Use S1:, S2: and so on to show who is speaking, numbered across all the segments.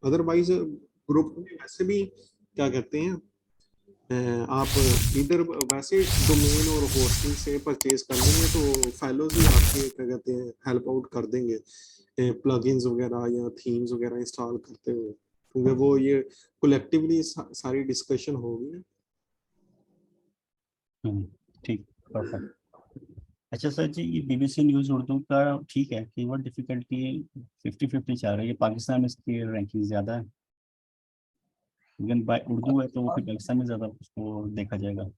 S1: Otherwise group में वैसे भी क्या कहते हैं, आप इधर वैसे डोमेन और होस्टिंग से परचेज कर लेंगे तो फेलोज ही आपके क्या कहते हैं हेल्प आउट कर देंगे प्लगइन्स वगैरह या थीम्स वगैरह इंस्टॉल करते हुए, क्योंकि वो ये कलेक्टिवली सारी डिस्कशन होगी ना।
S2: ठीक, परफेक्ट। अच्छा सर जी, ये बीबीसी न्यूज़ उर्दू का ठीक है, कीवर्ड डिफिकल्टी 50-50 चाह रही है, पाकिस्तान में इसकी रैंकिंग ज़्यादा है, लेकिन बाय उर्दू है तो वो फिर पाकिस्तान में ज़्यादा उसको देखा जाएगा।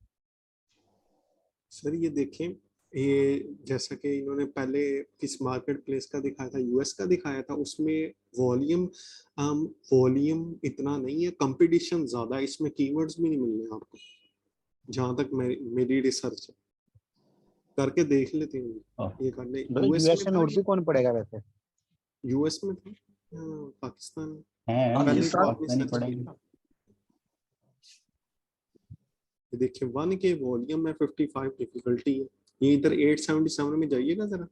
S1: सर ये देखें, ये जैसा कि इन्होंने पहले किस मार्केट प्लेस का दिखाया था, यूएस का दिखाया था, उसमें वॉल्यूम वॉल्यूम इतना नहीं है, कंपटीशन ज्यादा है, इसमें कीवर्ड्स भी नहीं मिलने आपको, जहां तक मेरी रिसर्च करके देख लेते हैं ये करने। यूएस
S3: यूएस
S1: में
S3: में
S1: था,
S3: उर्दू कौन पढ़ेगा वैसे?
S1: यूएस में था, पाकिस्तान में
S2: है
S1: पहले तो आपने
S2: पाकिस्तानी
S1: सर्च
S2: पढ़ेंगे।
S1: किया, ये देखिए 1 के वॉल्यूम में 55 डिफिकल्टी है, ये इधर 877 में जाइएगा जरा,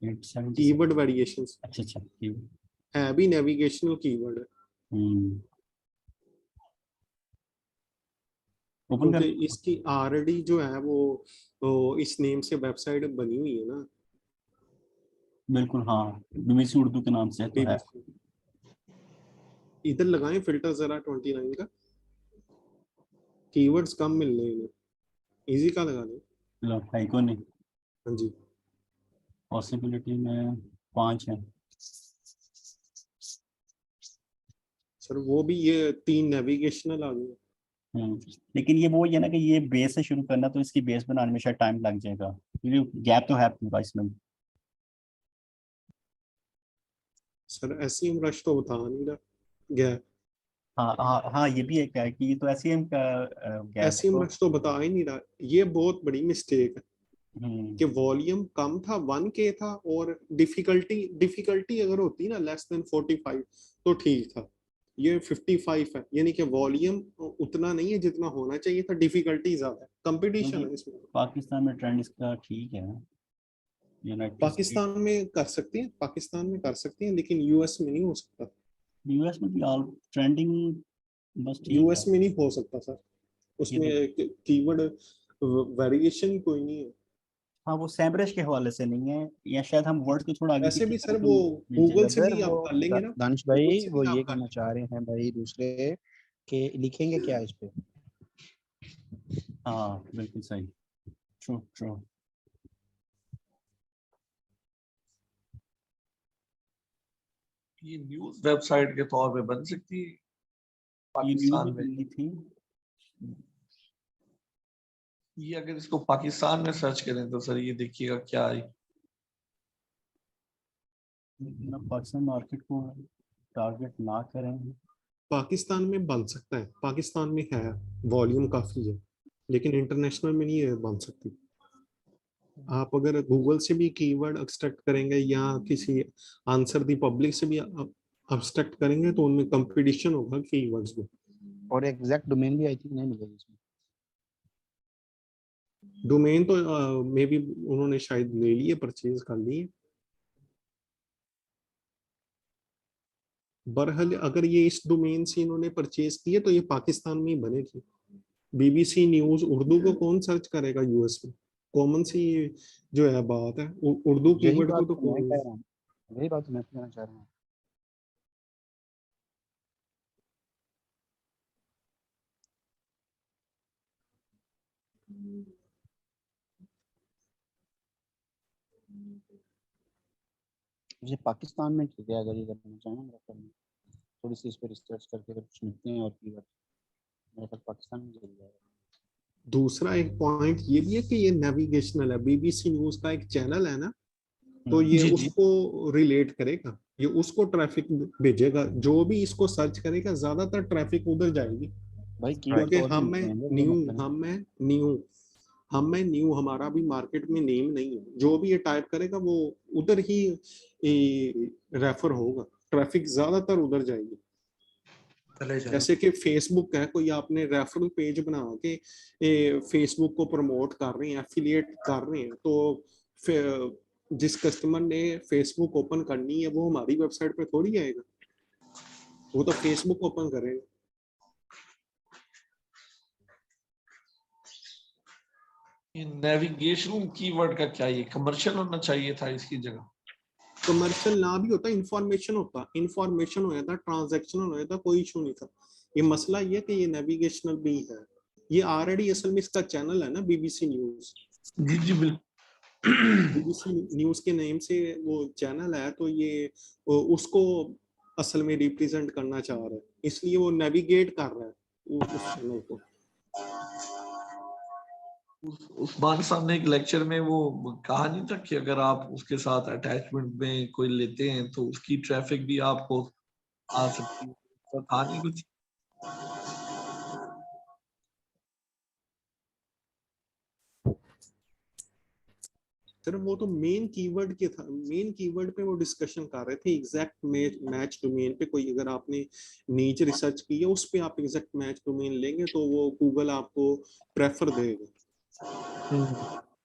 S2: 877।
S1: कीवर्ड वेरिएशंस
S2: अच्छा अच्छा, ठीक
S1: है भी नेविगेशनल कीवर्ड है,
S2: है। ओपन
S1: क्योंकि
S2: कर।
S1: इसकी ऑलरेडी जो है वो इस नेम से वेबसाइट बनी हुई है ना,
S2: बिल्कुल हाँ, बीबीसी उर्दू के नाम से तो है।
S1: BBC। इधर लगाएं फिल्टर जरा 29 का, कीवर्ड्स कम मिल रहे हैं, इजी का लगा दें।
S2: लो हाइको नहीं,
S1: हाँ जी
S2: पॉसिबिलिटी में 5 है।
S1: सर, वो भी ये 3 नेविगेशनल आ गए।
S2: लेकिन ये वो ये ना कि ये बेस से शुरू करना, तो इसकी बेस बनाने में शायद टाइम लग जाएगा, क्योंकि गैप तो है पूरा इसमें।
S1: सर ऐसी रश तो बता नहीं रहा गया,
S2: हाँ हाँ हाँ, ये भी एक है कि ये तो एसईएम का गैप है
S1: ऐसी
S2: तो।
S1: रश तो बता ही नहीं रहा, ये बहुत बड़ी मिस्टेक है
S2: हम्म,
S1: कि वॉल्यूम कम था 1 के था, और डिफिकल्टी अगर होती ना लेस देन 45 तो ठीक था, ये 55 है, यानी कि वॉल्यूम उतना नहीं है जितना होना चाहिए था, डिफिकल्टी ज्यादा है, कंपटीशन
S2: क्योंकि
S1: है इसमें।
S2: पाकिस्तान में ट्रेंड इसका ठीक है, यूनाइटेड स्टेट।
S1: पाकिस्तान में कर सकती हैं, पाकिस्तान में कर सकती हैं, लेकिन यूएस में नहीं हो सकता,
S2: यूएस में भी ऑल ट्रेंडिंग बस ठीक है।
S1: यूएस में नहीं हो सकता सर,
S2: ये
S1: उसमें
S2: देख,
S1: कीवर्ड वेरिएशन कोई नहीं है।
S2: हाँ वो सैमरश के हवाले से नहीं है, या शायद हम वर्ड को थोड़ा आगे
S1: वैसे
S2: पीछे
S1: भी
S2: करें
S1: सर
S2: तो
S1: वो
S2: मिल
S1: गूगल
S2: जाएगा।
S1: से
S3: अगर
S1: भी
S3: वो
S1: आप कर लेंगे ना,
S3: दानिश
S1: गूगल
S3: भाई
S1: से
S3: वो
S1: भी
S3: ये
S1: आप कर
S3: कहना
S1: लेंगे।
S3: चाह रहे हैं भाई दूसरे के लिखेंगे क्या इस पे?
S2: हाँ बिल्कुल सही, ट्रू ट्रू।
S4: ये न्यूज वेबसाइट के तौर पे बन सकती है
S2: ये न्यूज़
S4: पाकिस्तान
S2: में
S4: में।
S2: मिली थी।
S4: ये अगर इसको पाकिस्तान में सर्च करें तो सर ये देखिएगा क्या आई।
S2: पाकिस्तान मार्केट को टारगेट ना करें।
S1: पाकिस्तान में बन सकता है, पाकिस्तान में है, वॉल्यूम काफी है, लेकिन इंटरनेशनल में नहीं है बन सकती। आप अगर गूगल से भी कीवर्ड एक्सट्रैक्ट करेंगे या किसी आंसर दी पब्लिक से भी एक्सट्रैक्ट करेंगे तो उनमें कंपटीशन होगा कीवर्ड्स में।
S3: और एग्जैक्ट डोमेन भी आई थिंक नहीं मिलेगी इसमें।
S1: डोमेन तो मे बी उन्होंने शायद ले लिए, परचेज कर लिए। बहरहाल अगर ये इस डोमेन से इन्होंने परचेज किए तो ये पाकिस्तान में ही बनेगी। बीबीसी न्यूज उर्दू को कौन सर्च करेगा यूएस में, कॉमन सी जो है बात है, उर्दू
S3: यही
S1: कीवर्ड को
S3: बात
S1: तो
S3: मैं
S1: कौन।
S3: कह रहा हूँ, यही बात मैं कहना चाह रहा हूँ। मुझे पाकिस्तान में ठीक है, अगर ये करना चाहें मेरा करना, थोड़ी सी इस पर रिसर्च करके अगर कुछ मिलते हैं और कीवर्ड, मेरे ख्याल पाकिस्तान में चल जाएगा।
S1: दूसरा एक पॉइंट ये भी है कि ये नेविगेशनल है, बीबीसी न्यूज का एक चैनल है ना, तो ये
S4: जी जी।
S1: उसको रिलेट करेगा, ये उसको ट्रैफिक भेजेगा, जो भी इसको सर्च करेगा ज्यादातर ट्रैफिक उधर जाएगी,
S3: भाई कीवर्ड
S1: क्योंकि
S3: तो और भी मिलते हैं, वो मतलब है।
S1: हम में न्यू हमारा भी मार्केट में नेम नहीं है, जो भी ये टाइप करेगा वो उधर ही रेफर होगा, ट्रैफिक ज्यादातर उधर जाएगी। जैसे कि फेसबुक है, कोई आपने रेफरल पेज बना के फेसबुक को प्रमोट कर रहे हैं, एफिलिएट कर रहे हैं, तो जिस कस्टमर ने फेसबुक ओपन करनी है वो हमारी वेबसाइट पे थोड़ी आएगा, वो तो फेसबुक ओपन करेगा।
S4: ये नेविगेशन कीवर्ड का क्या, ये कमर्शियल होना चाहिए था इसकी जगह?
S1: कमर्शियल ना भी होता, इंफॉर्मेशन होता, इंफॉर्मेशन हो जाता, ट्रांजैक्शनल हो जाता, कोई इशू नहीं था। ये मसला ये कि ये नेविगेशनल भी है। ये ऑलरेडी असल में इसका चैनल है ना बीबीसी न्यूज,
S4: जी जी बिल्कुल।
S1: बीबीसी न्यूज के नेम से वो चैनल है, तो ये उसको असल में रिप्रेजेंट करना चाह रहा है, इसलिए वो नेविगेट कर रहा है उस चैनल को।
S4: उस्मान साहब ने एक लेक्चर में वो कहा नहीं था कि अगर आप उसके साथ अटैचमेंट में कोई लेते हैं तो उसकी ट्रैफिक भी आपको आ सकती है, तो था नहीं कुछ?
S1: सिर्फ वो तो मेन कीवर्ड के था, मेन कीवर्ड पे वो डिस्कशन कर रहे थे। एग्जैक्ट मैच डोमेन पे कोई अगर आपने नीचे रिसर्च की है उस पे आप एग्जैक्ट मैच डोमेन लेंगे तो वो गूगल आपको प्रेफर देगा।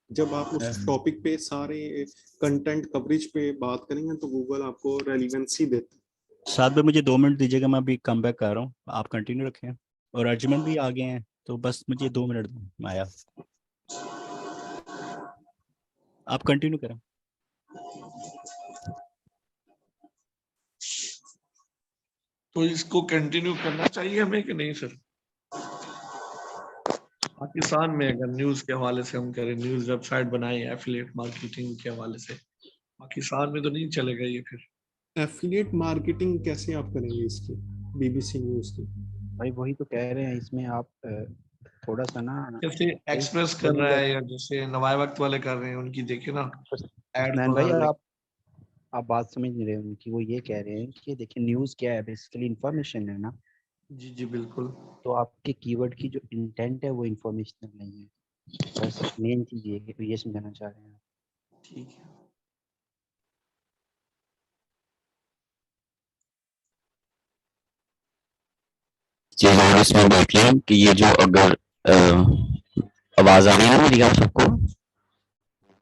S1: जब आप उस टॉपिक पे सारे कंटेंट कवरेज पे बात करेंगे तो गूगल आपको रेलिवेंसी देता है।
S2: साथ में मुझे 2 मिनट दीजिएगा, मैं अभी कम बैक कर रहा हूँ, आप कंटिन्यू रखें। और अर्जुमन भी आ गए हैं, तो बस मुझे 2 मिनट दो। माया, आप कंटिन्यू करें।
S4: तो इसको कंटिन्यू करना चाहिए हमें कि नहीं सर? पाकिस्तान में अगर न्यूज के हवाले से हम करें, न्यूज वेबसाइट बनाए एफिलिएट मार्केटिंग के हवाले से, पाकिस्तान में तो नहीं चलेगा ये फिर?
S1: एफिलिएट मार्केटिंग कैसे आप करेंगे इसकी बीबीसी न्यूज की?
S3: भाई वही तो कह रहे हैं, इसमें आप थोड़ा सा ना
S4: जैसे एक्सप्रेस कर रहा है या जैसे नवाए वक्त वाले कर रहे हैं, उनकी देखे ना एड
S3: उस्मान
S4: तो
S3: भाई,
S4: हर
S3: आप बात समझ नहीं रहे उनकी। वो ये कह रहे हैं कि देखिए न्यूज़ क्या है, बेसिकली इंफॉर्मेशन है ना।
S4: जी जी बिल्कुल।
S3: तो आपके कीवर्ड की जो इंटेंट है वो इंफॉर्मेशनल नहीं है, बस मेन चीज ये समझाना चाह रहे हैं।
S4: ठीक है।
S5: चीज और इसमें देख लें कि ये जो अगर आवाज आ रही है ना मेरी आप सबको,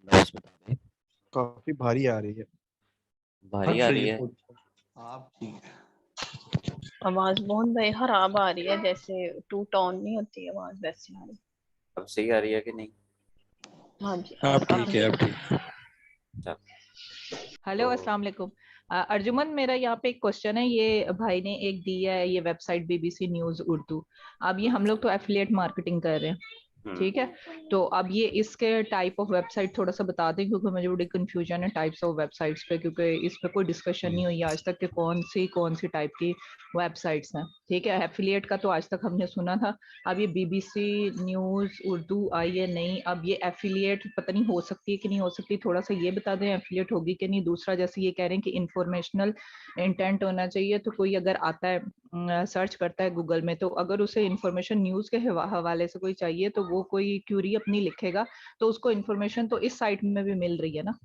S5: बस बता दें।
S3: काफी भारी आ रही है।
S5: भारी आ रही है।
S4: आप ठीक है।
S6: आवाज बहुत भाई खराब आ रही है, जैसे टू टोन नहीं होती आवाज वैसी आ रही है।
S5: अब सही आ रही है कि नहीं?
S6: हाँ जी
S4: अब ठीक है, अब ठीक।
S7: हेलो
S5: तो
S7: अस्सलाम वालेकुम। अर्जुमन, मेरा यहाँ पे एक क्वेश्चन है। ये भाई ने एक दिया है ये वेबसाइट बीबीसी न्यूज उर्दू। अब ये हम लोग तो एफिलिएट मार्केटिंग कर रहे हैं, ठीक है। तो अब ये इसके टाइप ऑफ वेबसाइट थोड़ा सा बता दें, क्योंकि मुझे बड़ी कंफ्यूजन है टाइप्स ऑफ वेबसाइट्स पे, क्योंकि इस पे कोई डिस्कशन नहीं हुई आज तक कि कौन सी टाइप की वेबसाइट्स हैं। ठीक है, एफिलिएट का तो आज तक हमने सुना था। अब ये बीबीसी न्यूज उर्दू आई है नहीं, अब ये एफिलिएट पता नहीं हो सकती है कि नहीं हो सकती, थोड़ा सा ये बता दें एफिलिएट होगी कि नहीं। दूसरा, जैसे ये कह रहे हैं कि इंफॉर्मेशनल इंटेंट होना चाहिए, तो कोई अगर आता है सर्च करता है गूगल में, तो अगर उसे इंफॉर्मेशन न्यूज के हवाले से कोई चाहिए तो वो कोई क्यूरी अपनी लिखेगा, तो उसको इंफॉर्मेशन तो इस साइट में भी मिल रही है ना।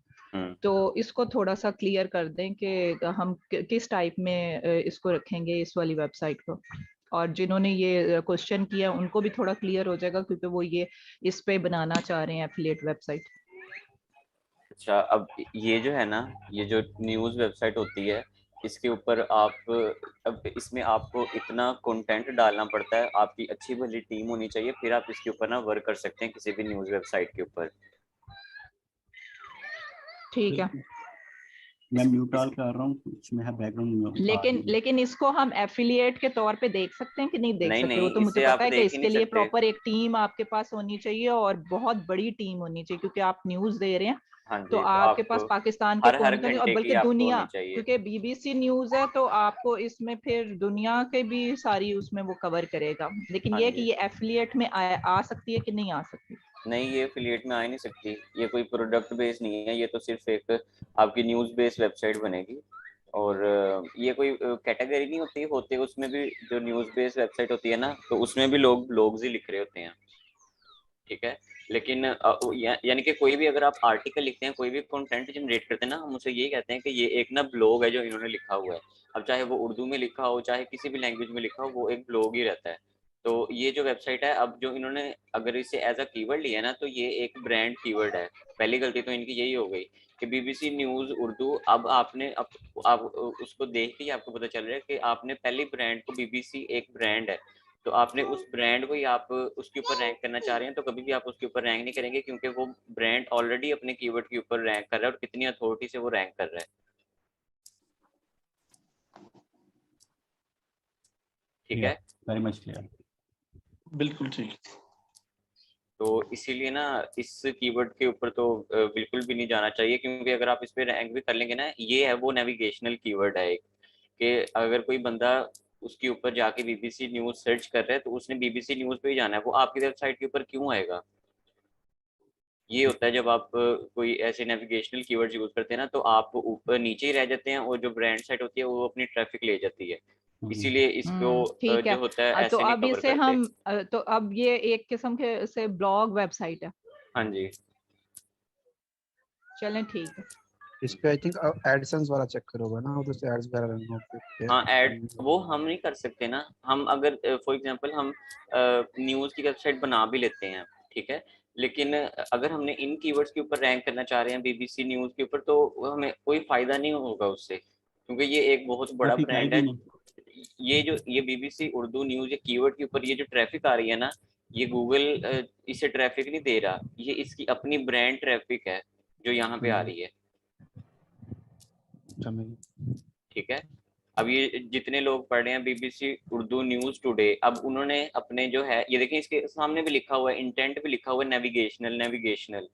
S7: तो इसको थोड़ा सा क्लियर कर दें कि हम किस टाइप में इसको रखेंगे इस वाली वेबसाइट को। और जिन्होंने ये क्वेश्चन किया उनको भी थोड़ा क्लियर हो जाएगा, क्योंकि वो ये इस पे बनाना चाह रहे हैं एफिलिएट वेबसाइट।
S5: अच्छा, अब ये जो है ना, ये जो न्यूज वेबसाइट होती है, इसके ऊपर आप, अब इसमें आपको इतना कंटेंट डालना पड़ता है, आपकी अच्छी भली टीम होनी चाहिए, फिर आप इसके ऊपर ना वर्क कर सकते हैं किसी भी न्यूज वेबसाइट के ऊपर।
S7: ठीक है,
S2: मैं म्यूट ऑल कर रहा हूँ, कुछ में है बैकग्राउंड।
S7: लेकिन इसको हम एफिलिएट के तौर पे देख सकते हैं कि नहीं देख
S5: नहीं
S7: सकते? वो
S5: नहीं,
S7: तो मुझे
S5: इसे आप
S7: पता है कि
S5: देख ही
S7: इसके
S5: नहीं
S7: लिए
S5: सकते।
S7: प्रॉपर एक टीम आपके पास होनी चाहिए, और बहुत बड़ी टीम होनी चाहिए, क्योंकि आप न्यूज दे रहे हैं।
S5: हाँ
S7: तो
S5: जी, तो
S7: आपके
S5: आपको
S7: पास पाकिस्तान के
S5: हर
S7: कोने कोने और
S5: घंटे की
S7: बल्कि
S5: आपको
S7: दुनिया,
S5: होनी चाहिए।
S7: क्योंकि बीबीसी न्यूज है तो आपको इसमें फिर दुनिया के भी सारी उसमें वो कवर करेगा। लेकिन
S5: हाँ
S7: ये कि
S5: जी,
S7: ये एफिलिएट में आ सकती है कि नहीं आ सकती?
S5: नहीं ये एफिलिएट में आ ही नहीं सकती, ये कोई प्रोडक्ट बेस नहीं है, ये तो सिर्फ एक आपकी न्यूज़ बेस्ड वेबसाइट बनेगी। और ये कोई कैटेगरी नहीं होती, होते उसमें भी जो न्यूज़ बेस्ड वेबसाइट होती है ना, तो उसमें भी लोग ब्लॉग्स ही लिख रहे होते हैं, ठीक है। लेकिन यानी कि कोई भी अगर आप आर्टिकल लिखते हैं, कोई भी कंटेंट जनरेट करते हैं ना, हम उसे यही कहते हैं कि ये एक ना ब्लॉग है जो इन्होंने लिखा हुआ है। अब चाहे वो उर्दू में लिखा हो, चाहे किसी भी लैंग्वेज में लिखा हो, वो एक ब्लॉग ही रहता है। तो ये जो वेबसाइट है, अब जो इन्होंने अगर इसे एज अ कीवर्ड लिया है ना, तो ये एक ब्रांड कीवर्ड है। पहली गलती तो इनकी यही हो गई कि बीबीसी न्यूज उर्दू, अब आपने आप उसको देख के आपको पता चल रहा है कि आपने पहले ब्रांड को, बीबीसी एक ब्रांड है, तो आपने उस ब्रांड को ही आप उसके ऊपर रैंक करना चाह रहे हैं, तो कभी भी आप उसके ऊपर रैंक नहीं करेंगे, क्योंकि वो ब्रांड ऑलरेडी अपने कीवर्ड के ऊपर रैंक कर रहा है और कितनी अथॉरिटी से वो रैंक कर रहा है। ठीक है,
S2: वेरी मच क्लियर।
S4: बिल्कुल ठीक।
S5: तो इसीलिए ना इस कीवर्ड के ऊपर तो बिल्कुल भी नहीं जाना चाहिए, क्योंकि अगर आप इस पे रैंक भी कर लेंगे ना, ये है वो नेविगेशनल कीवर्ड है एक, कि अगर कोई बंदा उसके ऊपर जाके बीबीसी न्यूज सर्च कर रहा है तो उसने बीबीसी न्यूज पे ही जाना है, वो आपकी वेबसाइट के ऊपर क्यों आएगा। ये होता है जब आप कोई ऐसे नेविगेशनल कीवर्ड्स यूज करते हैं ना, तो आप ऊपर नीचे ही रह जाते हैं और जो ब्रांड साइट होती है वो अपनी ट्रैफिक ले जाती है, इसीलिए इसको
S7: ठीक
S5: जो
S7: है।
S5: होता है
S7: तो
S5: ऐसे नहीं
S7: अब
S5: कवर
S7: इसे
S5: करते।
S7: हम तो अब ये एक किस्म के से ब्लॉग वेबसाइट है।
S5: हाँ जी,
S7: चलें ठीक है।
S3: इस पे आई थिंक एडसेंस वाला चक्कर होगा ना, उधर से एड्स वगैरह रन होते हैं।
S5: हाँ ऐड वो हम नहीं कर सकते ना, हम अगर फॉर एग्जांपल हम न्यूज़ की वेबसाइट बना भी लेते हैं, ठीक है, लेकिन अगर हमने इन कीवर्ड्स के ऊपर रैंक करना चाह रहे हैं बीबीसी न्यूज़ के ऊपर, तो हमें कोई फायदा नहीं होगा उससे, क्योंकि ये एक बहुत बड़ा
S2: ट्रैफिक
S5: ब्रांड
S2: आएगी
S5: है।
S2: नहीं।
S5: ये बीबीसी उर्दू न्यूज़ या कीवर्ड के ऊपर ये जो ट्रैफिक आ रही है ना, ये गूगल इसे ट्रैफिक नहीं दे रहा, ये इसकी अपनी ब्रांड ट्रैफिक है जो यहाँ पे आ रही है। ठीक है, अब ये जितने लोग पढ़ रहे हैं बीबीसी उर्दू न्यूज टुडे, अब उन्होंने अपने जो है ये देखें, इसके सामने भी लिखा हुआ है, इंटेंट भी लिखा हुआ है नेविगेशनल।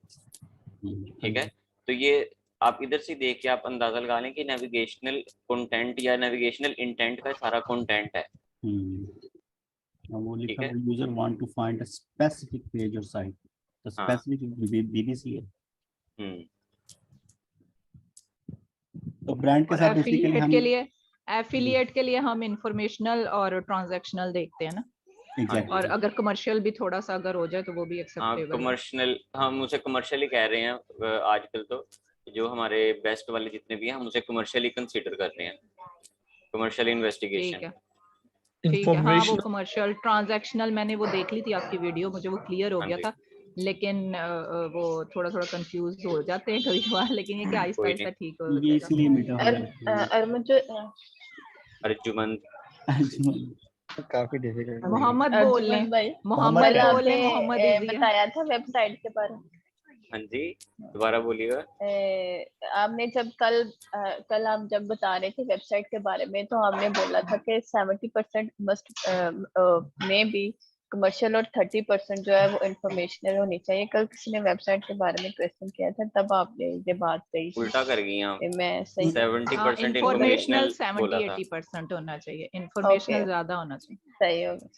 S5: ठीक है, तो ये आप इधर से देख के आप अंदाजा लगा लें कि नेविगेशनल कंटेंट या नेविगेशनल इंटेंट का सारा कंटेंट है।
S2: वो
S5: ठीक
S2: लिखा
S5: है,
S2: है user want to find a specific page और साइट, तो
S5: हाँ।
S2: स्पेसिफिक बीबीसी है।
S5: हम्म,
S2: तो ब्रांड के
S7: और
S2: साथ बेसिकली हम
S7: एफिलिएट के लिए हम इंफॉर्मेशनल और ट्रांजैक्शनल देखते हैं ना।
S2: एग्जैक्टली
S7: और अगर कमर्शियल भी थोड़ा सा अगर हो जाए तो वो भी
S5: हाँ
S7: एक्सेप्टेबल है।
S5: कमर्शियल, हम उसे कमर्शियल ही कह रहे हैं आजकल, तो जो हमारे बेस्ट वाले जितने भी हैं हम उसे कमर्शियल ही कंसीडर कर रहे हैं, कमर्शियल
S7: ठीक
S5: इन्वेस्टिगेशन।
S7: है, ठीक है। हाँ, वो
S4: इंफॉर्मेशन
S7: कमर्शियल ट्रांजैक्शनल मैंने वो देख ली थी आपकी वीडियो, मुझे वो क्लियर हो
S5: हाँ
S7: गया
S5: जी,
S7: था, लेकिन वो थोड़ा कंफ्यूज हो जाते हैं कभी कभार, लेकिन ये कि आहिस्ता
S5: कोई
S7: आहिस्ता
S5: नहीं।
S7: ठीक हो
S2: ये
S7: जाएगा।
S2: इसीलिए मीटर हो जाती है।
S6: अर्जुमन
S3: काफी डिफिकल्ट है।
S7: मोहम्मद बोल लें,
S6: अर्जुमन भाई,
S7: मोहम्मद
S6: कल
S7: बोल लें,
S6: आपने
S7: मोहम्मद इजी है।
S6: बताया था वेबसाइट के बारे में।
S5: हाँ जी, दोबारा बोलिएगा।
S6: आपने जब कल आप जब बता रहे थे वेबसाइट के बारे में, तो आपने बोला था कि 70% मस्ट में भी कमर्शियल और 30% जो है वो इंफॉर्मेशनल होनी चाहिए। कल किसी ने वेबसाइट के बारे में क्वेश्चन किया था, तब आपने ये बात कही थी।
S5: उल्टा कर गई आप,
S6: मैं सही
S5: 70%
S7: इंफॉर्मेशनल
S5: इन्फॉर्मेशनल बोला था।
S7: 70-80% होना चाहिए, इंफॉर्मेशनल ज्यादा होना चाहिए।
S6: सही होगा,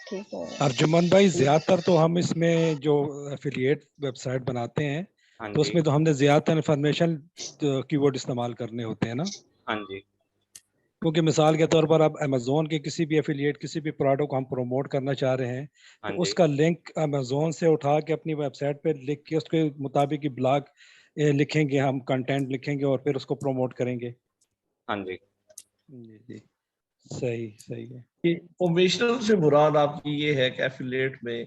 S6: ठीक है।
S8: अर्जुमन भाई, ज्यादातर तो हम इसमें जो एफिलिएट वेबसाइट बनाते हैं
S5: हाँ
S8: तो
S5: जी,
S8: उसमें तो हमने ज्यादातर इंफॉर्मेशन कीवर्ड इस्तेमाल करने होते हैं ना,
S5: हाँ जी,
S8: क्योंकि मिसाल के तौर पर आप अमेजोन के किसी भी एफिलिएट किसी भी प्रोडक्ट को हम प्रमोट करना चाह रहे हैं
S5: हाँ
S8: तो
S5: जी,
S8: उसका लिंक अमेजोन से उठा के अपनी वेबसाइट पे लिख के उसके मुताबिक ही ब्लॉग लिखेंगे, हम कंटेंट लिखेंगे और फिर उसको प्रमोट करेंगे।
S5: हाँ जी।
S8: जी जी, सही सही है।
S4: इंफॉर्मेशनल से मुराद आपकी ये है कि एफिलिएट में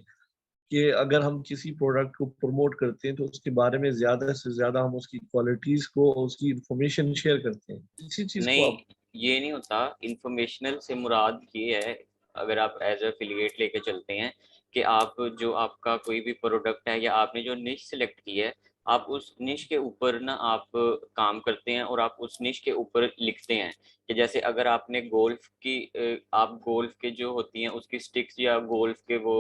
S4: कि अगर हम किसी प्रोडक्ट को प्रमोट करते हैं तो उसके बारे में ज्यादा से ज्यादा हम उसकी क्वालिटीज को और उसकी इंफॉर्मेशन शेयर करते हैं, इसी चीज को
S5: नहीं,
S4: आप
S5: ये नहीं होता, इंफॉर्मेशनल से मुराद ये है, अगर आप एज एफिलिएट लेके चलते हैं कि आप जो आपका कोई भी प्रोडक्ट है या आपने जो निश सिलेक्ट की है, आप उस निश के ऊपर ना आप काम करते हैं और आप उस निश के ऊपर लिखते हैं, कि जैसे अगर आपने गोल्फ की आप गोल्फ के जो होती हैं उसकी स्टिक्स या गोल्फ के वो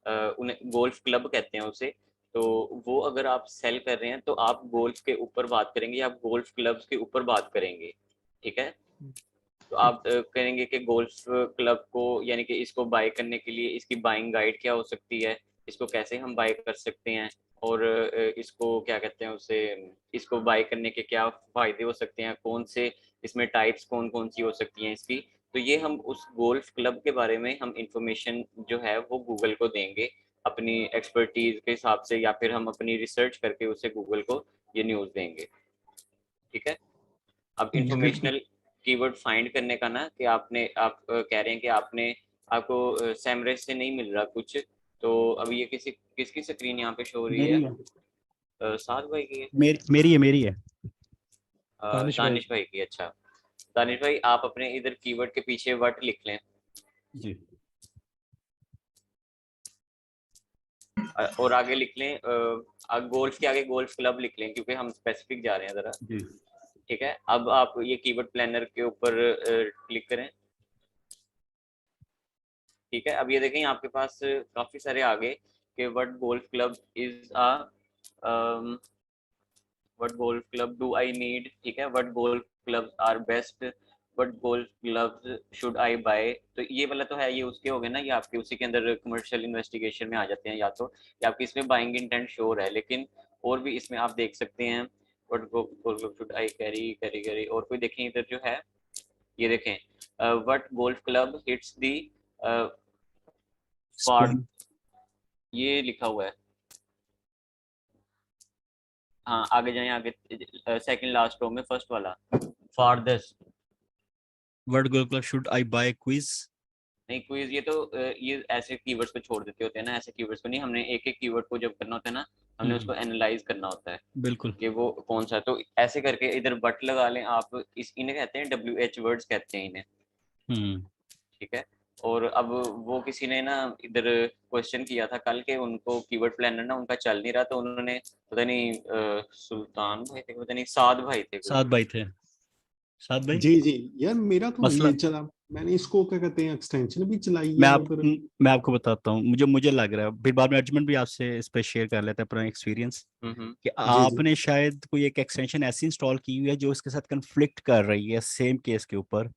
S5: उन्हें गोल्फ क्लब कहते हैं उसे, तो वो अगर आप सेल कर रहे हैं तो आप गोल्फ के ऊपर बात करेंगे या आप गोल्फ क्लब्स के ऊपर बात करेंगे। ठीक है, तो आप करेंगे कि गोल्फ क्लब को, यानी कि इसको बाय करने के लिए इसकी बाइंग गाइड क्या हो सकती है, इसको कैसे हम बाय कर सकते हैं, और इसको क्या कहते हैं उसे, इसको बाय करने के क्या फायदे हो सकते हैं, कौन से इसमें टाइप्स कौन कौन सी हो सकती हैं इसकी। तो ये हम उस गोल्फ क्लब के बारे में हम इंफॉर्मेशन जो है वो गूगल को देंगे अपनी एक्सपर्टीज के हिसाब से, या फिर हम अपनी रिसर्च करके उसे गूगल को ये न्यूज़ देंगे। ठीक है, अब
S8: बिल्कुल।
S5: इंफॉर्मेशनल कीवर्ड फाइंड करने का ना, कि आप कह रहे हैं कि आपको सैमरेज से नहीं मिल रहा कुछ, तो अभी ये किसकी स्क्रीन यहाँ पे शो हो रही है।
S2: मेरी है।
S5: साद भाई की है?
S2: मेरी है
S8: दानिश भाई।
S5: दानिश भाई की। अच्छा दानिश भाई आप अपने इधर कीवर्ड के पीछे वर्ड लिख लें
S2: जी।
S5: और आगे लिख लें गोल्फ के आगे गोल्फ क्लब लिख लें क्योंकि हम स्पेसिफिक जा रहे हैं जरा।
S2: जी।
S5: ठीक है, अब आप ये कीवर्ड प्लानर के ऊपर क्लिक करें। ठीक है, अब ये देखें आपके पास काफी सारे आगे कि what golf club is what golf club do I need. ठीक है, what golf club are best, what golf clubs should I buy. तो ये वाला तो है, ये उसके हो गए ना, ये आपके उसी के अंदर कमर्शियल इन्वेस्टिगेशन में आ जाते हैं, या तो या आपकी इसमें बाइंग इंटेंट श्योर है। लेकिन और भी इसमें आप देख सकते हैं what golf club should I carry carry carry. और कोई देखें इधर जो है, ये देखें व्हाट गोल्फ क्लब हिट्स दी फार, ये लिखा हुआ है। हाँ आगे जाएं, आगे सेकंड लास्ट रो में फर्स्ट वाला farthest.
S2: What golf club should I buy quiz.
S5: नहीं क्विज, ये तो ये ऐसे कीवर्ड्स पे छोड़ देते होते हैं ना, ऐसे कीवर्ड्स पे नहीं। हमने एक एक कीवर्ड को जब करना होता है ना, हमने उसको एनालाइज करना होता है
S2: बिल्कुल।
S5: कि वो कौन सा है। तो ऐसे करके इधर बट लगा लें आप, इस इन्हें कहते हैं WH वर्ड्स कहते हैं इन्हें। ठीक है, और अब वो किसी ने ना इधर क्वेश्चन किया था कल के, उनको कीवर्ड प्लानर ना उनका चल नहीं रहा, तो उन्होंने पता नहीं सुल्तान भाई थे, पता नहीं साद भाई थे,
S2: साद भाई थे, साद भाई।
S1: जी जी यार मेरा तो
S2: मसला,
S1: ये चला, मैंने इसको क्या कहते हैं एक्सटेंशन भी चलाई
S2: मैं
S1: है
S2: आप
S1: उधर।
S2: मैं आपको बताता हूँ, मुझे लग रहा है, फिर बाद में अर्जुमन भी आपसे इस पर शेयर कर लेते हैं अपना एक्सपीरियंस, कि
S1: जी जी
S2: आपने शायद कोई एक एक्सटेंशन ऐसी इंस्टॉल की हुई है जो इसके साथ कन्फ्लिक्ट कर रही है सेम केस के ऊपर।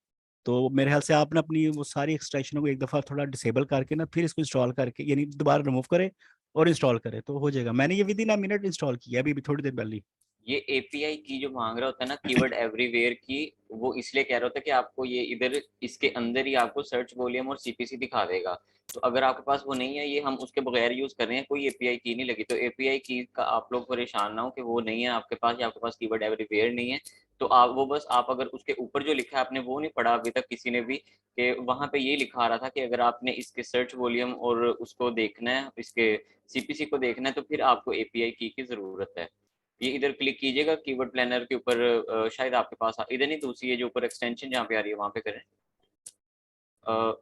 S2: तो मेरे ख्याल से आपने अपनी वो सारी एक्सटेंशनों को एक दफ़ा थोड़ा डिसेबल करके ना फिर इसको इंस्टॉल करके, यानी दोबारा रिमूव करें और इंस्टॉल करें तो हो जाएगा। मैंने ये with in a minute install किया अभी थोड़ी देर पहले।
S5: ये API की जो मांग रहा होता है ना कीवर्ड एवरीवेयर की, वो इसलिए कह रहा होता है कि आपको ये इधर इसके अंदर ही आपको सर्च वॉल्यूम और CPC दिखा देगा। तो अगर आपके पास वो नहीं है, ये हम उसके बगैर यूज कर रहे हैं, कोई API की नहीं लगी, तो API की का आप लोग परेशान ना हो कि वो नहीं है आपके पास, या आपके पास कीवर्ड एवरीवेयर नहीं है। तो आप वो बस आप अगर उसके ऊपर जो लिखा है, आपने वो नहीं पढ़ा अभी तक किसी ने भी, कि वहां पे ये लिखा रहा था कि अगर आपने इसके सर्च वॉल्यूम और उसको देखना है, इसके CPC को देखना है, तो फिर आपको API की जरूरत है। ये इधर क्लिक कीजिएगा कीवर्ड प्लानर के ऊपर, शायद आपके पास इधर नहीं, दूसरी है जो ऊपर एक्सटेंशन जहाँ पे आ रही है वहाँ पे करें।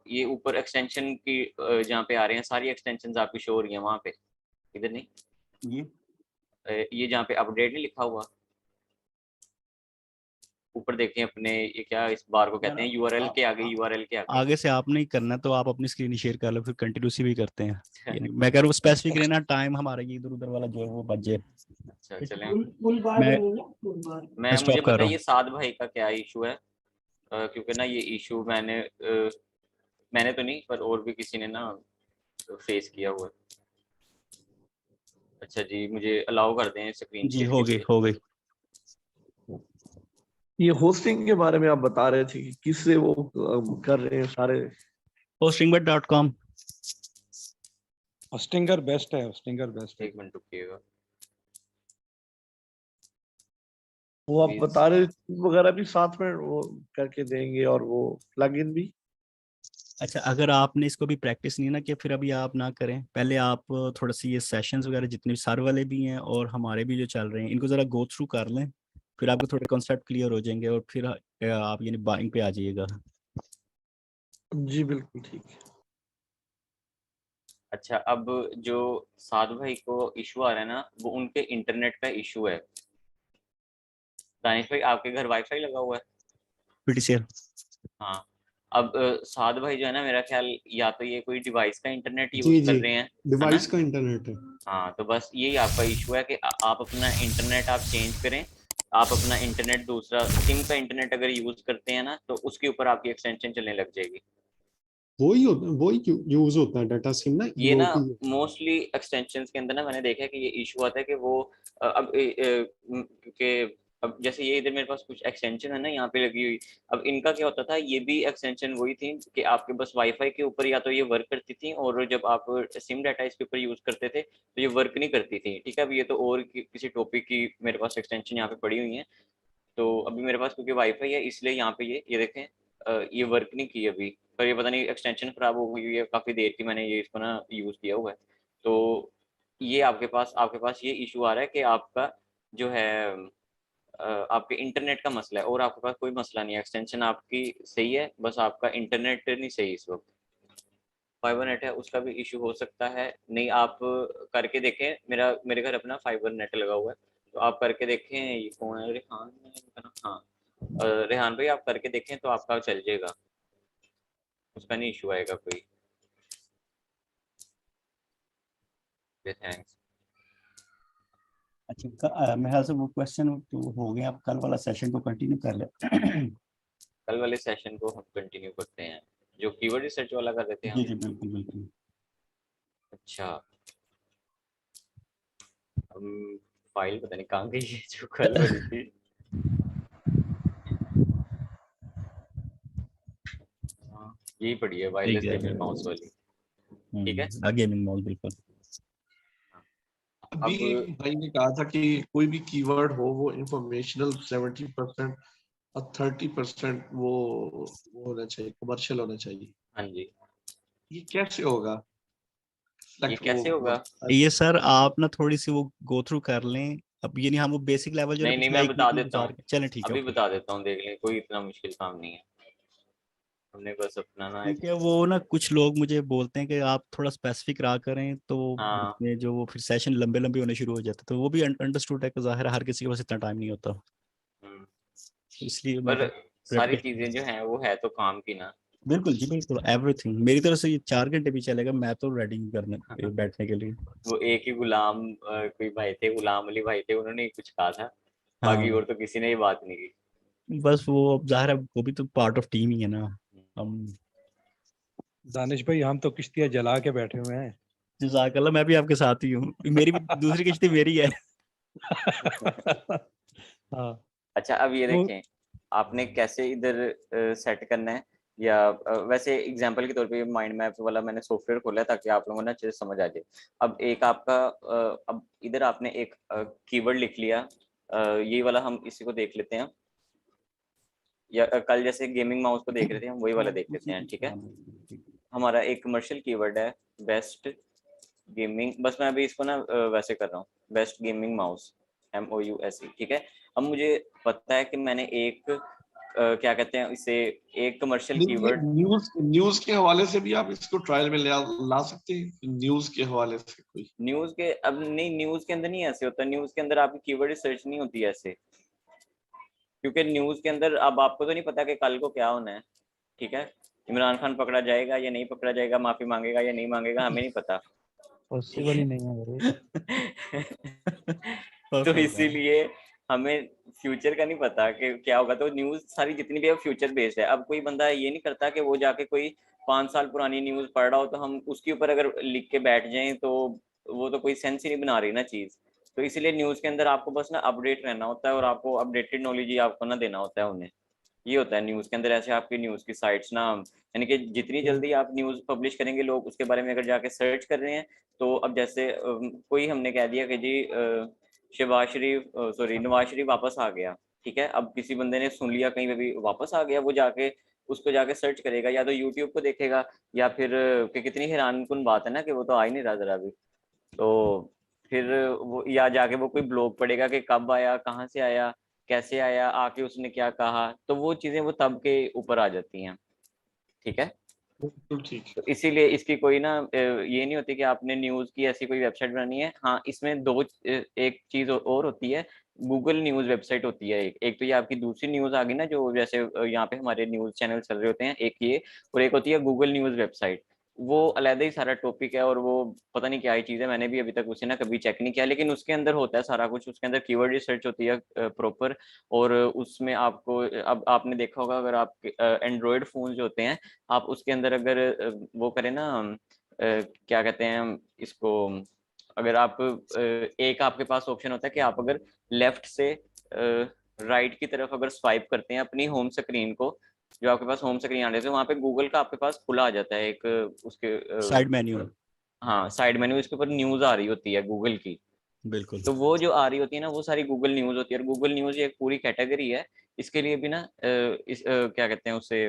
S5: ये ऊपर एक्सटेंशन की जहाँ पे आ रहे हैं सारी एक्सटेंशन आपकी शो हो रही है वहाँ पे, इधर नहीं, ये जहाँ पे अपडेट नहीं लिखा हुआ, ऊपर देखें अपने, ये क्या इस बार को कहते हैं, URL के आगे, URL के आगे।
S2: आगे से आप नहीं करना तो आप अपनी स्क्रीन शेयर कर लो, फिर कंटिन्यूसी भी करते हैं। यानी मैं कह रहा हूँ स्पेसिफिक रहना, टाइम हमारा ये इधर उधर वाला जो है वो बच जाए।
S5: अच्छा चलें,
S2: मैं
S5: मुझे
S2: स्टॉप कर
S5: पता
S2: रहा
S5: है
S2: हूँ।
S5: ये साद भाई का क्या इशू है, क्योंकि ना ये इशू मैंने तो नहीं, पर और भी किसी ने ना फेस किया हुआ है। अच्छा जी, मुझे अलाउ कर दें स्क्रीन
S2: जी
S5: शेयर
S2: हो
S5: के
S2: गई
S5: लिए।
S2: हो गई।
S4: ये होस्टिंग के बारे में आप बता रहे थे कि किससे वो कर रहे हैं सारे।
S2: hostingbot.com।
S8: होस्टिंगर बेस्ट है, होस्टिंगर बेस्ट है।
S5: एक मिनट रुकिएगा,
S4: वो आप बता रहे वगैरह भी साथ में वो करके देंगे, और वो प्लगइन भी।
S2: अच्छा, अगर आपने इसको भी प्रैक्टिस नहीं ना कि फिर अभी आप ना करें, पहले आप थोड़ा सी ये सेशंस वगैरह जितने भी सर वाले भी हैं और हमारे भी जो चल रहे हैं इनको ज़रा गो थ्रू कर लें, फिर आपको थोड़े कॉन्सेप्ट क्लियर हो जाएंगे और फिर आप यानी बाइंग पे आ जाइएगा।
S4: जी बिल्कुल ठीक है।
S5: अच्छा अब जो साध भाई को इशू आ रहा है ना, वो उनके इंटरनेट का इशू है। दानिश भाई आपके घर वाईफाई लगा हुआ है?
S2: PTCL।
S5: हाँ, अब साध भाई जो है ना, मेरा ख्याल या तो ये कोई डिवाइस का इंटरनेट यूज
S1: जी
S5: कर
S1: जी
S5: रहे हैं, है ना?
S1: डिवाइस का इंटरनेट है।
S5: हाँ, तो बस यही आपका इशू है कि आप अपना इंटरनेट आप चेंज करें। आप अपना इंटरनेट दूसरा सिम का इंटरनेट अगर यूज करते हैं ना, तो उसके ऊपर आपकी एक्सटेंशन चलने लग जाएगी।
S1: वही यूज होता है डाटा सिम ना,
S5: ये ना
S1: EOP।
S5: मोस्टली एक्सटेंशंस के अंदर ना मैंने देखा है कि ये इशू आता है कि वो क्योंकि अब जैसे ये इधर मेरे पास कुछ एक्सटेंशन है ना यहाँ पे लगी हुई। अब इनका क्या होता था, ये भी एक्सटेंशन वही थी कि आपके बस वाईफाई के ऊपर या तो ये वर्क करती थी, और जब आप सिम डाटा इसके ऊपर यूज करते थे तो ये वर्क नहीं करती थी। ठीक है, अब ये तो और किसी टॉपिक की मेरे पास एक्सटेंशन यहाँ पे पड़ी हुई है। तो अभी मेरे पास क्योंकि वाईफाई है इसलिए यहाँ पे ये देखें, ये वर्क नहीं की अभी, पर ये पता नहीं एक्सटेंशन खराब हो गई है, काफी देर की मैंने ये इसको ना यूज किया हुआ है। तो ये आपके पास ये इशू आ रहा है कि आपका जो है आपके इंटरनेट का मसला है, और आपके पास कोई मसला नहीं है, एक्सटेंशन आपकी सही है, बस आपका इंटरनेट नहीं सही इस वक्त। फाइबर नेट है उसका भी इशू हो सकता है। नहीं, आप करके देखें, मेरे घर अपना फाइबर नेट लगा हुआ है, तो आप करके देखें। ये कौन है, रेहान है? हाँ, रेहान भाई आप करके देखें तो आपका चल जाएगा, उसका नहीं इशू आएगा कोई। थैंक्स।
S2: अच्छा, मेरे ख्याल से वो क्वेश्चन तो हो गए, आप कल वाला सेशन को कंटिन्यू कर ले।
S5: कल वाले सेशन को हम कंटिन्यू करते हैं, जो कीवर्ड रिसर्च वाला कर रहे थे हम।
S2: जी जी बिल्कुल बिल्कुल।
S5: अच्छा, हम फाइल पता नहीं कहाँ गई है जो कल बनी थी। यही पड़ी है, वायरलेस गेमिंग माउस वाली। ठीक है,
S2: गेमिंग माउस बिल्कुल।
S4: अभी एक भाई ने कहा था कि कोई भी कीवर्ड हो वो इंफॉर्मेशनल 70% और 30% वो होना चाहिए, कमर्शियल होना चाहिए।
S5: हाँ जी,
S4: ये कैसे होगा?
S5: ये कैसे होगा?
S2: ये सर आप ना थोड़ी सी वो गो थ्रू कर लें। अब ये नहीं, हम वो बेसिक लेवल जो
S5: नहीं,
S2: पिछला
S5: मैं
S2: एक
S5: बता
S2: वीक में
S5: देता
S2: गुजार
S5: हूँ,
S2: के चलें, ठीक है
S5: अभी
S2: ओके।
S5: बता देता हूँ, देख लें, कोई इतना मुश्किल काम नहीं है। हमने बस अपना ना
S2: क्योंकि वो ना कुछ लोग मुझे बोलते हैं कि आप थोड़ा स्पेसिफिक रहा करें, तो
S5: हाँ,
S2: उसमें जो वो फिर सेशन लंबे लंबे होने शुरू हो जाते, तो वो भी अंडरस्टूड है कि जाहिर है हर किसी के पास इतना टाइम नहीं होता, इसलिए मैं
S5: पर सारी
S2: रेपुटेशन।
S5: चीजें जो हैं वो है तो काम की ना।
S2: बिल्कुल जी बिल्कुल, एवरीथिंग मेरी तरफ से ये 4 घंटे भी चलेगा, मैं तो रेडी करने बैठने के लिए।
S5: वो एक ही गुलाम कोई भाई थे, गुलाम अली भाई थे, उन्होंने ही कुछ कहा था, बाकी
S2: हाँ
S5: और तो किसी ने ये बात नहीं की।
S2: बस वो अब जाहिर है वो भी तो पार्ट ऑफ टीम ही है ना हम।
S8: दानिश भाई हम तो किश्तियां जला के बैठे हुए हैं।
S2: जज़ाकल्लाह, मैं भी आपके साथ ही हूँ, मेरी भी दूसरी किश्ती मेरी है।
S8: हाँ
S5: अच्छा, अब ये
S8: तो
S5: देखें आपने कैसे इधर सेट करना है, या वैसे एग्जांपल के तौर पे माइंड मैप वाला मैंने सॉफ्टवेयर खोला है ताकि आप लोगों को ना अच्छे से समझ आ जाए। अब एक आपका अब इधर आपने एक कीवर्ड लिख लिया, ये वाला हम इसी को देख लेते हैं, या कल जैसे गेमिंग माउस को देख रहे थे हम, वही वाला देख लेते हैं। ठीक है, हमारा एक कमर्शियल कीवर्ड है बेस्ट गेमिंग, बस मैं अभी इसको ना वैसे कर रहा हूँ, बेस्ट गेमिंग माउस, MOUSE। ठीक है, अब मुझे पता है कि मैंने एक क्या कहते हैं इसे, एक कमर्शियल कीवर्ड।
S4: न्यूज के हवाले से भी आप इसको ट्रायल में ला सकते हैं। न्यूज के हवाले से कोई
S5: न्यूज के, अब नहीं, न्यूज के अंदर नहीं ऐसे होता, न्यूज के अंदर आपकी कीवर्ड रिसर्च नहीं होती ऐसे, क्योंकि न्यूज के अंदर अब आपको तो नहीं पता कि कल को क्या होना है। ठीक है, इमरान खान पकड़ा जाएगा या नहीं पकड़ा जाएगा, माफी मांगेगा या नहीं मांगेगा, हमें नहीं पता।
S3: पॉसिबल ही नहीं है
S5: तो इसीलिए हमें फ्यूचर का नहीं पता कि क्या होगा, तो न्यूज सारी जितनी भी है फ्यूचर बेस्ड है। अब कोई बंदा ये नहीं करता कि वो जाके कोई 5 साल पुरानी न्यूज पढ़ रहा हो तो हम उसके ऊपर अगर लिख के बैठ जाएं तो वो तो कोई सेंस ही नहीं बना रही ना चीज। तो इसीलिए न्यूज के अंदर आपको बस ना अपडेट रहना होता है, और आपको अपडेटेड नॉलेज ही आपको ना देना होता है उन्हें। ये होता है न्यूज के अंदर। ऐसे आपकी न्यूज की साइट्स ना, यानी कि जितनी जल्दी आप न्यूज पब्लिश करेंगे, लोग उसके बारे में अगर जाके सर्च कर रहे हैं, तो अब जैसे कोई हमने कह दिया कि जी शहबाज शरीफ, सॉरी नवाज शरीफ वापस आ गया। ठीक है, अब किसी बंदे ने सुन लिया कहीं पे भी वापस आ गया, वो जाके उसको जाके सर्च करेगा, या तो यूट्यूब को देखेगा, या फिर कि कितनी हैरानकुन बात है ना कि वो तो आ ही नहीं रहा जरा भी, तो फिर वो या जाके वो कोई ब्लॉग पढ़ेगा कि कब आया, कहाँ से आया, कैसे आया, आके उसने क्या कहा, तो वो चीजें वो तब के ऊपर आ जाती हैं। ठीक है,
S4: बिल्कुल ठीक
S5: तो
S4: है।
S5: इसीलिए इसकी कोई ना ये नहीं होती कि आपने न्यूज की ऐसी कोई वेबसाइट बनानी है। हाँ, इसमें दो एक चीज और होती है, गूगल न्यूज वेबसाइट होती है एक तो ये आपकी दूसरी न्यूज आ गई ना, जो जैसे यहाँ पे हमारे न्यूज चैनल चल रहे होते हैं, एक ये, और एक होती है गूगल न्यूज वेबसाइट। वो अलग ही सारा टॉपिक है, और वो पता नहीं क्या ही चीज है, मैंने भी अभी तक उसे ना कभी चेक नहीं किया, लेकिन उसके अंदर होता है सारा कुछ, उसके अंदर कीवर्ड रिसर्च होती है प्रॉपर। और उसमें आपको, अब आपने देखा होगा अगर आप एंड्रॉयड फोन जो होते हैं, आप उसके अंदर अगर वो करें ना, क्या कहते हैं इसको, अगर आप एक आपके पास ऑप्शन होता है कि आप अगर लेफ्ट से राइट की तरफ अगर स्वाइप करते हैं अपनी होम स्क्रीन को, जो आपके पास होम स्क्रीन आ रही है, वहां पे गूगल का आपके पास खुला आ जाता है एक उसके
S2: साइड मेन्यू।
S5: हाँ, साइड मेन्यू, इसके ऊपर न्यूज आ रही होती है गूगल की।
S2: बिल्कुल
S5: तो वो जो आ रही होती है ना, वो सारी गूगल न्यूज होती है, और गूगल न्यूज एक पूरी कैटेगरी है। इसके लिए भी ना क्या कहते हैं उसे,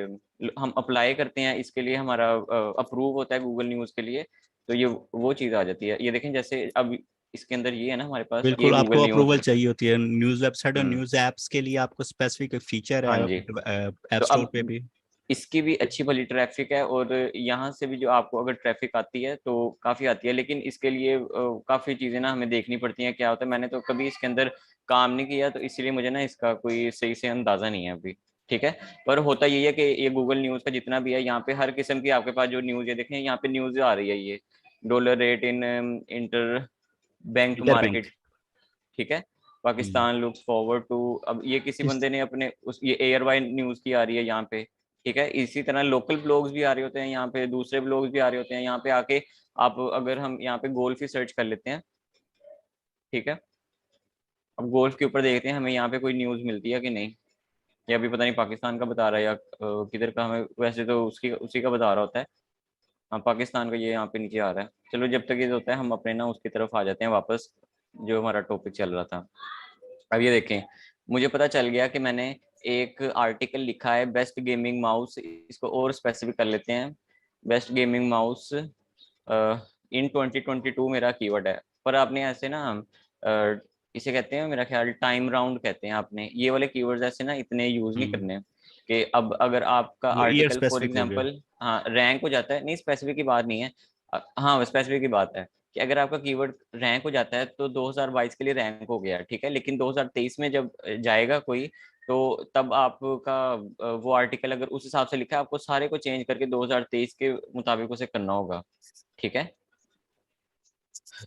S5: हम अप्लाई करते हैं इसके लिए, हमारा अप्रूव होता है गूगल न्यूज के लिए, तो ये वो चीज आ जाती है। ये देखें जैसे अब इसके अंदर ये है ना हमारे पास, ये
S2: बिल्कुल, आपको
S5: गूगल
S2: अप्रूवल
S5: न्यूज।
S2: चाहिए होती है न्यूज वेबसाइट और
S5: हम्म,
S2: न्यूज एप्स के लिए, आपको स्पेसिफिक फीचर
S5: हाँ
S2: है
S5: जी।
S2: ऐप
S5: तो
S2: स्टोर
S5: अब
S2: पे भी।
S5: इसकी भी अच्छी भली ट्रैफिक है, और यहाँ से भी जो आपको अगर ट्रैफिक आती है तो काफी आती है, लेकिन इसके लिए काफी चीजें ना हमें देखनी पड़ती हैं। क्या होता है, मैंने तो कभी इसके अंदर काम नहीं किया, तो इसलिए मुझे ना इसका कोई सही से अंदाजा नहीं है अभी। ठीक है, पर होता यही है कि ये गूगल न्यूज का जितना भी है, यहाँ पे हर किस्म की आपके पास जो न्यूज है, देखें यहाँ पे न्यूज आ रही है, ये dollar rate in inter bank
S2: interbank.
S5: Market. ठीक है, पाकिस्तान लुक्स फॉरवर्ड टू, अब ये किसी
S2: इस
S5: बंदे ने अपने उस, ये एयरवाई न्यूज की आ रही है यहाँ पे। ठीक है, इसी तरह लोकल ब्लॉग्स भी आ रहे होते हैं यहाँ पे, दूसरे ब्लॉग्स भी आ रहे होते हैं यहाँ पे आके। आप अगर हम यहाँ पे गोल्फ ही सर्च कर लेते हैं, ठीक है, अब गोल्फ के ऊपर देखते हैं हमें यहाँ पे कोई न्यूज मिलती है कि नहीं। ये अभी पता नहीं पाकिस्तान का बता रहा है या किधर का, हमें वैसे तो उसकी उसी का बता रहा होता है। हाँ, पाकिस्तान का ये यहाँ पे नीचे आ रहा है। चलो, जब तक ये होता है हम अपने ना उसकी तरफ आ जाते हैं वापस, जो हमारा टॉपिक चल रहा था। अब ये देखें, मुझे पता चल गया कि मैंने एक आर्टिकल लिखा है बेस्ट गेमिंग माउस, इसको और स्पेसिफिक कर लेते हैं। बेस्ट गेमिंग माउस इन 2022 मेरा कीवर्ड है। पर आपने ऐसे ना इसे कहते हैं मेरा ख्याल टाइम राउंड कहते हैं, आपने ये वाले कीवर्ड्स ऐसे ना इतने यूज नहीं करने कि अब अगर आपका
S2: वो ईयर
S5: आर्टिकल फॉर
S2: स्पेसिफिक हो गया।
S5: एग्जांपल हाँ रैंक हो जाता है, नहीं स्पेसिफिक की बात नहीं है। हाँ स्पेसिफिक की बात है कि अगर आपका कीवर्ड रैंक हो जाता है तो 2022 के लिए रैंक हो गया, ठीक है, लेकिन 2023 में जब जाएगा कोई, तो तब आपका वो आर्टिकल अगर उस हिसाब से लिखा है, आपको सारे को चेंज करके 2023 के मुताबिक उसे करना होगा। ठीक है,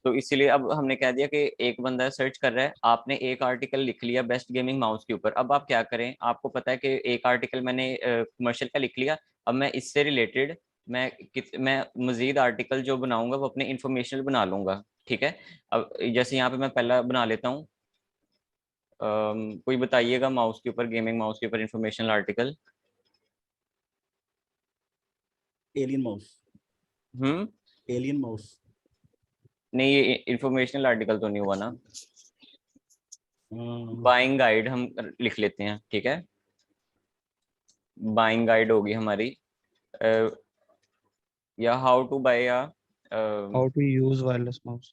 S5: तो इसीलिए अब हमने कह दिया कि एक बंदा सर्च कर रहा है, आपने एक आर्टिकल लिख लिया बेस्ट गेमिंग माउस के ऊपर। अब आप क्या करें, आपको पता है कि एक आर्टिकल मैंने कमर्शियल का लिख लिया, अब मैं इससे रिलेटेड मैं मजीद आर्टिकल जो बनाऊंगा वो अपने इंफॉर्मेशनल बना लूंगा। ठीक है, अब जैसे यहाँ पे मैं पहला बना लेता हूँ, कोई बताइएगा माउस के ऊपर, गेमिंग माउस के ऊपर informational article.
S2: Alien mouse.
S5: Hmm,
S2: alien mouse.
S5: नहीं ये इंफॉर्मेशनल आर्टिकल तो नहीं हुआ ना। बाइंग गाइड हम लिख लेते हैं, ठीक है, बाइंग गाइड होगी हमारी, या हाउ टू बाय, या
S3: how to use wireless mouse.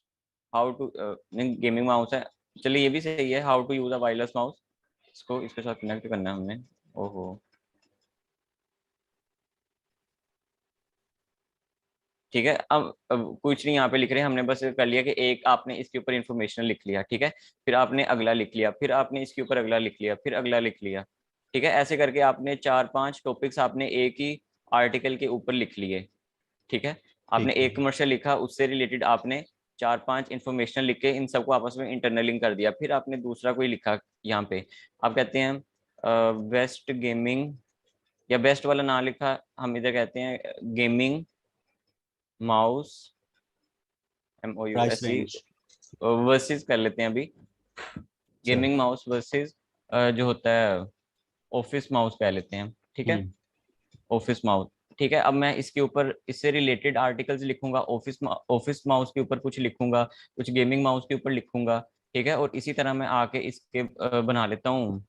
S5: How to, नहीं गेमिंग माउस है, चलिए ये भी सही है, how to use a wireless mouse, इसको इसके साथ कनेक्ट करना है हमने। ओहो, ठीक है, अब कुछ नहीं यहाँ पे लिख रहे हैं, हमने बस कर लिया कि एक आपने इसके ऊपर इंफॉर्मेशन लिख लिया, ठीक है, फिर आपने अगला लिख लिया, फिर आपने इसके ऊपर अगला लिख लिया, फिर अगला लिख लिया। ठीक है, ऐसे करके आपने 4-5 टॉपिक्स आपने एक ही आर्टिकल के ऊपर लिख लिए। ठीक है, आपने
S2: ठीक है।
S5: एक कमर्शियल लिखा, उससे रिलेटेड आपने 4-5 इंफॉर्मेशन लिख के इन सबको आपस में इंटरनलिंग कर दिया, फिर आपने दूसरा कोई लिखा यहाँ पे, आप कहते हैं बेस्ट गेमिंग, या बेस्ट वाला ना लिखा, हम इधर कहते हैं gaming mouse
S2: price
S5: MOUSE
S2: range.
S5: Versus कर लेते हैं अभी, गेमिंग माउस वर्सेस जो होता है ऑफिस माउस कह लेते हैं। ठीक है, ऑफिस माउस। ठीक है, अब मैं इसके ऊपर इससे रिलेटेड आर्टिकल्स लिखूंगा, ऑफिस माउस के ऊपर कुछ लिखूंगा, कुछ गेमिंग माउस के ऊपर लिखूंगा। ठीक है, और इसी तरह मैं आके इसके बना लेता हूँ,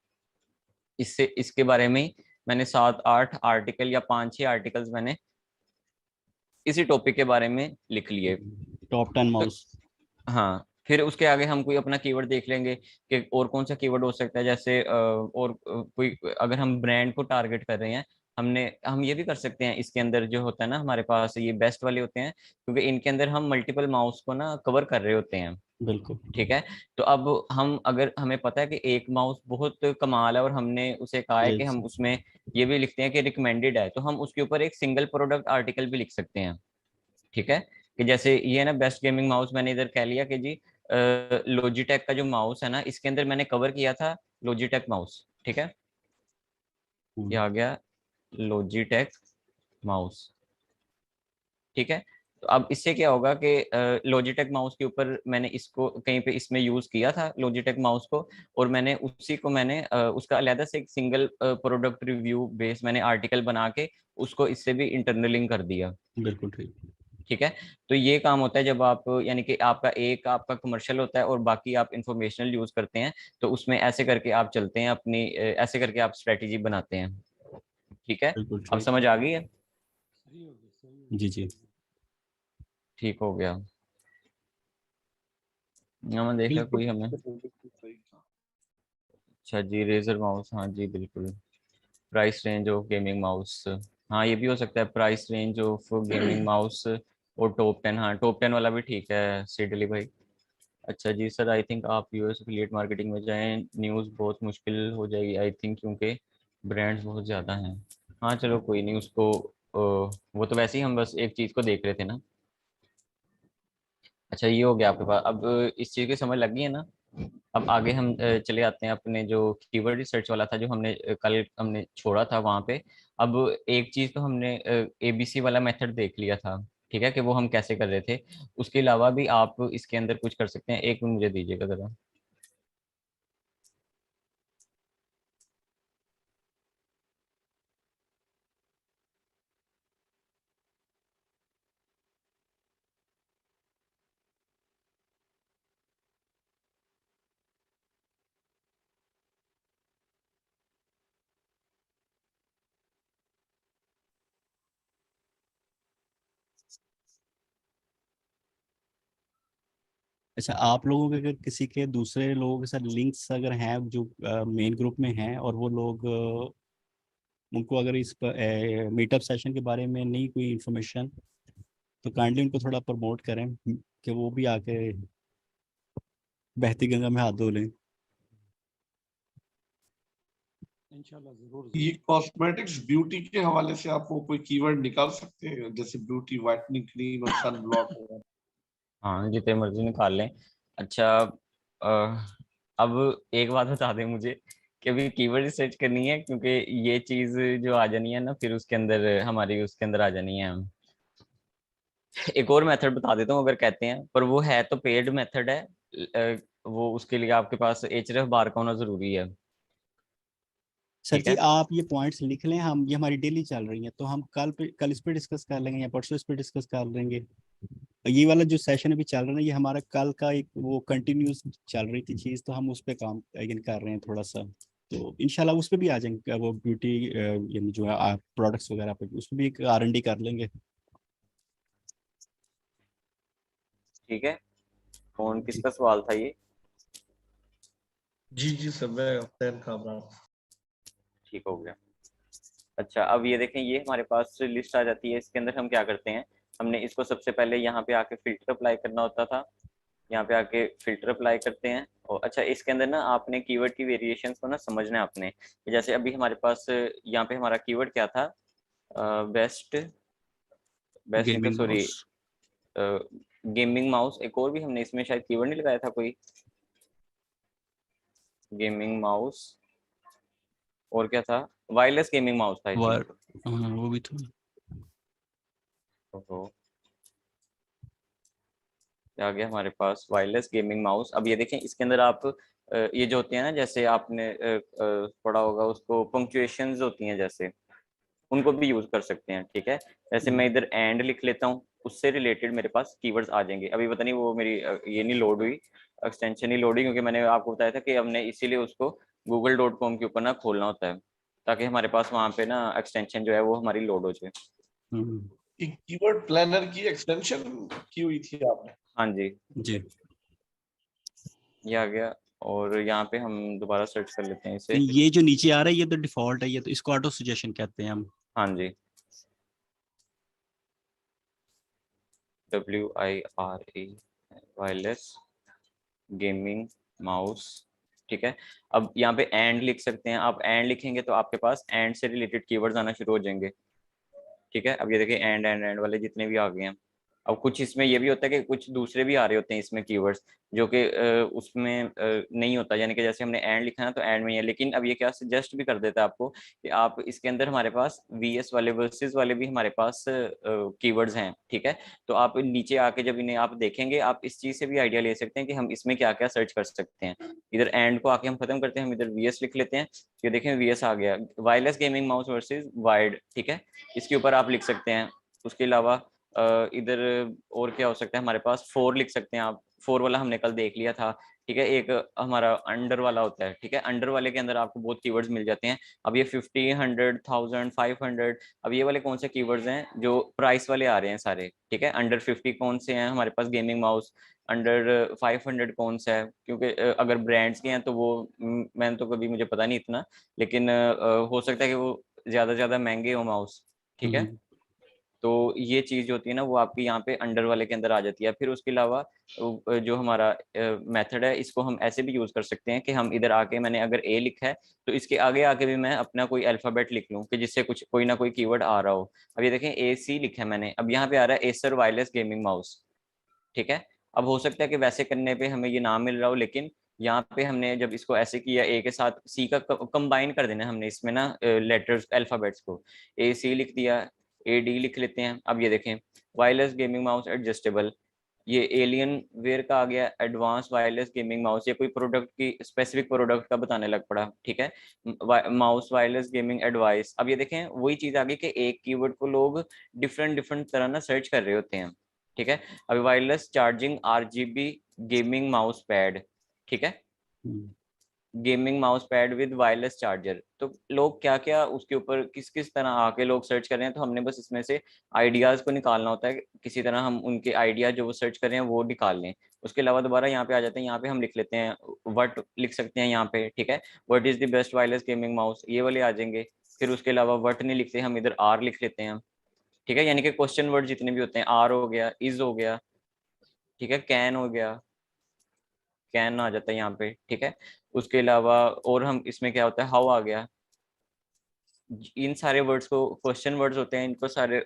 S5: इससे इसके बारे में ही मैंने 7-8 आर्टिकल या 5-6 आर्टिकल्स मैंने इसी टॉपिक के बारे में लिख लिए।
S2: टॉप 10
S5: तो
S2: माउस।
S5: हाँ, फिर उसके आगे हम कोई अपना कीवर्ड देख लेंगे कि और कौन सा कीवर्ड हो सकता है, जैसे और कोई अगर हम ब्रांड को टारगेट कर रहे हैं, हम ये भी कर सकते हैं, इसके अंदर जो होता है ना हमारे पास ये बेस्ट वाले होते हैं, क्योंकि इनके अंदर हम मल्टीपल माउस को ना कवर कर रहे होते हैं।
S2: बिल्कुल।
S5: ठीक है, तो अब अगर हमें पता है कि एक माउस बहुत कमाल है और हमने उसे कहा है कि हम उसमें ये भी लिखते हैं कि रिकमेंडेड है, तो हम उसके ऊपर एक सिंगल प्रोडक्ट आर्टिकल भी लिख सकते हैं। ठीक है, कि जैसे ये ना बेस्ट गेमिंग माउस मैंने इधर कह लिया कि जी लॉजिटेक का जो माउस है ना, इसके अंदर मैंने कवर किया था लॉजिटेक माउस। ठीक है, ये आ गया लॉजिटेक माउस। ठीक है, तो अब इससे क्या होगा कि लॉजिटेक माउस के ऊपर मैंने इसको कहीं पे इसमें यूज किया था लॉजिटेक माउस को, और मैंने उसी को मैंने उसका अलहदा से एक सिंगल प्रोडक्ट रिव्यू बेस मैंने आर्टिकल बना के उसको इससे भी इंटरनलिंग कर दिया।
S2: बिल्कुल ठीक।
S5: ठीक है, तो ये काम होता है जब आप यानी कि आपका कमर्शियल होता है और बाकी आप इंफॉर्मेशनल यूज करते हैं, तो उसमें ऐसे करके आप चलते हैं अपनी ऐसे करके आप स्ट्रेटेजी बनाते हैं। ठीक है,
S2: बिल्कुल
S5: अब
S2: ठीक।
S5: समझ आ गई है?
S2: जी जी।
S5: ठीक हो गया। मैंने देखा कोई हमें, अच्छा जी रेजर माउस, हाँ जी बिल्कुल। Price range of gaming mouse, हाँ ये भी हो सकता है, price range of gaming mouse और टॉप 10, हाँ टॉप 10 वाला भी ठीक है सीडली भाई। अच्छा जी सर, आई थिंक आप यूएस एफिलिएट मार्केटिंग में जाएं, न्यूज़ बहुत मुश्किल हो जाएगी आई थिंक, क्योंकि ब्रांड्स बहुत ज़्यादा हैं। हाँ चलो कोई नहीं, उसको वो तो वैसे ही हम बस एक चीज़ को देख रहे थे ना। अच्छा ये हो गया आपके पास, अब इस चीज़ की समझ लग गई है ना। अब आगे हम चले आते हैं अपने जो कीवर्ड रिसर्च वाला था, जो हमने कल हमने छोड़ा था वहां पे। अब एक चीज तो हमने एबीसी वाला मेथड देख लिया था, ठीक है कि वो हम कैसे कर रहे थे। उसके अलावा भी आप इसके अंदर कुछ कर सकते हैं, एक मिनट मुझे दीजिएगा जरा।
S2: अच्छा, आप लोगों के अगर किसी के दूसरे लोगों के साथ लिंक्स अगर हैं जो मेन ग्रुप में हैं, और वो लोग उनको अगर इस मीटअप सेशन के बारे में नहीं कोई इन्फॉर्मेशन, तो काइंडली उनको थोड़ा प्रमोट करें कि वो भी आके बहती गंगा में हाथ धो लें।
S8: इंशाल्लाह जरूर।
S4: ये कॉस्मेटिक्स ब्यूटी के हवाले से आप वो कोई कीवर्ड निकाल सकते हैं, जैसे ब्यूटी व्हाइटनिंग क्रीम और सन ब्लॉक वगैरह।
S5: हाँ जितने मर्जी निकाल लें। अच्छा अब एक बात बता दें मुझे कि अभी कीवर्ड रिसर्च करनी है, क्योंकि ये चीज जो आ जानी है ना फिर उसके अंदर हमारी उसके अंदर आ जानी है। एक और मेथड बता देता हूँ अगर कहते हैं, पर वो है तो पेड मेथड है। वो उसके लिए आपके पास एचआरएफ बार का होना जरूरी है।
S2: सर
S5: ठीक
S2: जी
S5: है
S2: आप ये पॉइंट्स लिख लें, हम ये हमारी डेली चल रही है, तो हम कल इस पे डिस्कस कर लेंगे या परसों इस पे डिस्कस कर लेंगे। ये वाला जो सेशन अभी चल रहा है ये हमारा कल का एक वो कंटिन्यूस चल रही थी चीज़, तो हम उस पे काम again कर रहे हैं थोड़ा सा। तो इंशाल्लाह उस पे भी आ जाएंगे, वो ब्यूटी यानी जो है प्रोडक्ट्स वगैरह पे उस पे भी एक R&D कर लेंगे।
S5: ठीक है। कौन किसका सवाल था ये?
S4: जी जी सर, मैं हुसैन कामरान।
S5: ठीक हो गया। अच्छा अब ये देखें, ये हमारे पास लिस्ट आ जाती है। इसके अंदर हम क्या करते हैं, हमने इसको सबसे पहले यहाँ पे आके फिल्टर अप्लाई करना होता था। यहाँ पे आके फिल्टर अप्लाई करते हैं। और अच्छा इसके अंदर ना आपने कीवर्ड की वेरिएशंस को ना समझना है आपने। जैसे अभी हमारे पास यहाँ पे हमारा कीवर्ड क्या था, best best
S2: gaming
S5: sorry
S2: mouse.
S5: Gaming mouse. एक और भी हमने इसमें शायद कीवर्ड नहीं लगाया था कोई, गेमिंग माउस। और क्या था, वायरलेस गेमिंग माउस था आई थिंक।
S2: वो भी तो।
S5: आ गया हमारे पास वायरलेस गेमिंग माउस। अब ये देखें इसके अंदर आप ये जो होते हैं ना, जैसे आपने पढ़ा होगा उसको, पंक्चुएशंस होती हैं जैसे, उनको भी यूज कर सकते हैं। ठीक है, जैसे मैं इधर एंड लिख लेता हूँ, उससे रिलेटेड मेरे पास कीवर्ड्स आ जाएंगे। अभी पता नहीं वो मेरी ये नहीं लोड हुई, एक्सटेंशन नहीं लोड हुई, क्योंकि मैंने आपको बताया था कि हमने इसीलिए उसको google.com के ऊपर ना खोलना होता है, ताकि हमारे पास वहाँ पे ना एक्सटेंशन जो है वो हमारी लोड हो जाए।
S4: कीवर्ड प्लानर की एक्सटेंशन की हुई थी आपने?
S5: हाँ जी,
S2: जी
S5: ये आ गया। और यहाँ पे हम दोबारा सर्च कर लेते हैं इसे।
S2: ये जो नीचे आ रहा है ये तो डिफॉल्ट है, ये तो इसको ऑटो सजेशन कहते हैं हम।
S5: हाँ जी, WIRE वायरलेस गेमिंग माउस। ठीक है, अब यहाँ पे एंड लिख सकते हैं आप। एंड लिखेंगे तो आपके पास एंड से रिलेटेड कीवर्ड्स आना शुरू हो जाएंगे। ठीक है, अब ये देखिए एंड एंड एंड वाले जितने भी आ गए हैं। अब कुछ इसमें ये भी होता है कि कुछ दूसरे भी आ रहे होते हैं इसमें कीवर्ड्स, जो कि उसमें नहीं होता, यानी कि जैसे हमने एंड लिखा ना तो एंड में ही है। लेकिन अब ये क्या सजेस्ट भी कर देता है आपको कि आप इसके अंदर हमारे पास VS वाले वर्सेस वाले भी हमारे पास कीवर्ड्स हैं। ठीक है, तो आप नीचे आके जब इन्हें आप देखेंगे, आप इस चीज से भी आइडिया ले सकते हैं कि हम इसमें क्या क्या सर्च कर सकते हैं। इधर एंड को आके हम खत्म करते हैं, हम इधर VS लिख लेते हैं। ये देखें VS आ गया, wireless gaming mouse versus wired. ठीक है, इसके ऊपर आप लिख सकते हैं। उसके अलावा इधर और क्या हो सकता है हमारे पास, 4 लिख सकते हैं आप, 4 वाला हमने कल देख लिया था, ठीक है। एक हमारा अंडर वाला होता है, ठीक है। अंडर वाले के अंदर आपको बहुत कीवर्ड्स मिल जाते हैं। अब ये 50, 100, 1000, 500, अब ये वाले कौन से कीवर्ड्स हैं जो प्राइस वाले आ रहे हैं सारे, ठीक है। अंडर 50 कौन से हैं हमारे पास गेमिंग माउस, अंडर 500 कौन सा है, क्योंकि अगर ब्रांड्स के हैं तो वो मैंने तो कभी, मुझे पता नहीं इतना, लेकिन हो सकता है कि वो ज्यादा महंगे हो माउस, ठीक है। तो ये चीज जो होती है ना वो आपकी यहाँ पे अंडर वाले के अंदर आ जाती है। फिर उसके अलावा जो हमारा मेथड है, इसको हम ऐसे भी यूज कर सकते हैं कि हम इधर आके, मैंने अगर ए लिखा है तो इसके आगे आके भी मैं अपना कोई अल्फाबेट लिख लूँ कि जिससे कुछ कोई ना कोई कीवर्ड आ रहा हो। अब ये देखें ए सी लिखा है मैंने, अब यहाँ पे आ रहा है एसर वायरलेस गेमिंग माउस, ठीक है। अब हो सकता है कि वैसे करने पे हमें ये नाम मिल रहा हो, लेकिन यहाँ पे हमने जब इसको ऐसे किया, ए के साथ सी का कंबाइन कर देना हमने इसमें ना लेटर्स अल्फाबेट्स को, ए सी लिख दिया, ए डी लिख लेते हैं। अब ये देखें वायरलेस गेमिंग माउस एडजस्टेबल, ये एलियन वेयर का आ गया, एडवांस वायरलेस गेमिंग माउस, ये कोई प्रोडक्ट की स्पेसिफिक प्रोडक्ट का बताने लग पड़ा, ठीक है। माउस वायरलेस गेमिंग एडवाइस, अब ये देखें वही चीज आ गई कि एक कीवर्ड को लोग डिफरेंट तरह ना सर्च कर रहे होते हैं, ठीक है। अभी wireless charging RGB gaming mouse pad, ठीक है, gaming mouse pad with wireless charger, तो लोग क्या क्या उसके ऊपर किस किस तरह आके लोग सर्च कर रहे हैं। तो हमने बस इसमें से आइडियाज को निकालना होता है, किसी तरह हम उनके आइडिया जो वो सर्च कर रहे हैं वो निकाल लें। उसके अलावा दोबारा यहाँ पे आ जाते हैं, यहाँ पे हम लिख लेते हैं व्हाट लिख सकते हैं यहाँ पे, ठीक है। What is the best wireless gaming mouse, ये वाले आ जाएंगे। फिर उसके अलावा व्हाट नहीं लिखते, हम इधर आर लिख लेते हैं, ठीक है। यानी कि क्वेश्चन वर्ड जितने भी होते हैं, आर हो गया, इज हो गया, ठीक है, कैन हो गया, कैन आ जाता है यहाँ पे, ठीक है। उसके अलावा और हम इसमें क्या होता है, हाउ आ गया। इन सारे वर्ड्स को क्वेश्चन वर्ड्स होते हैं, इनको सारे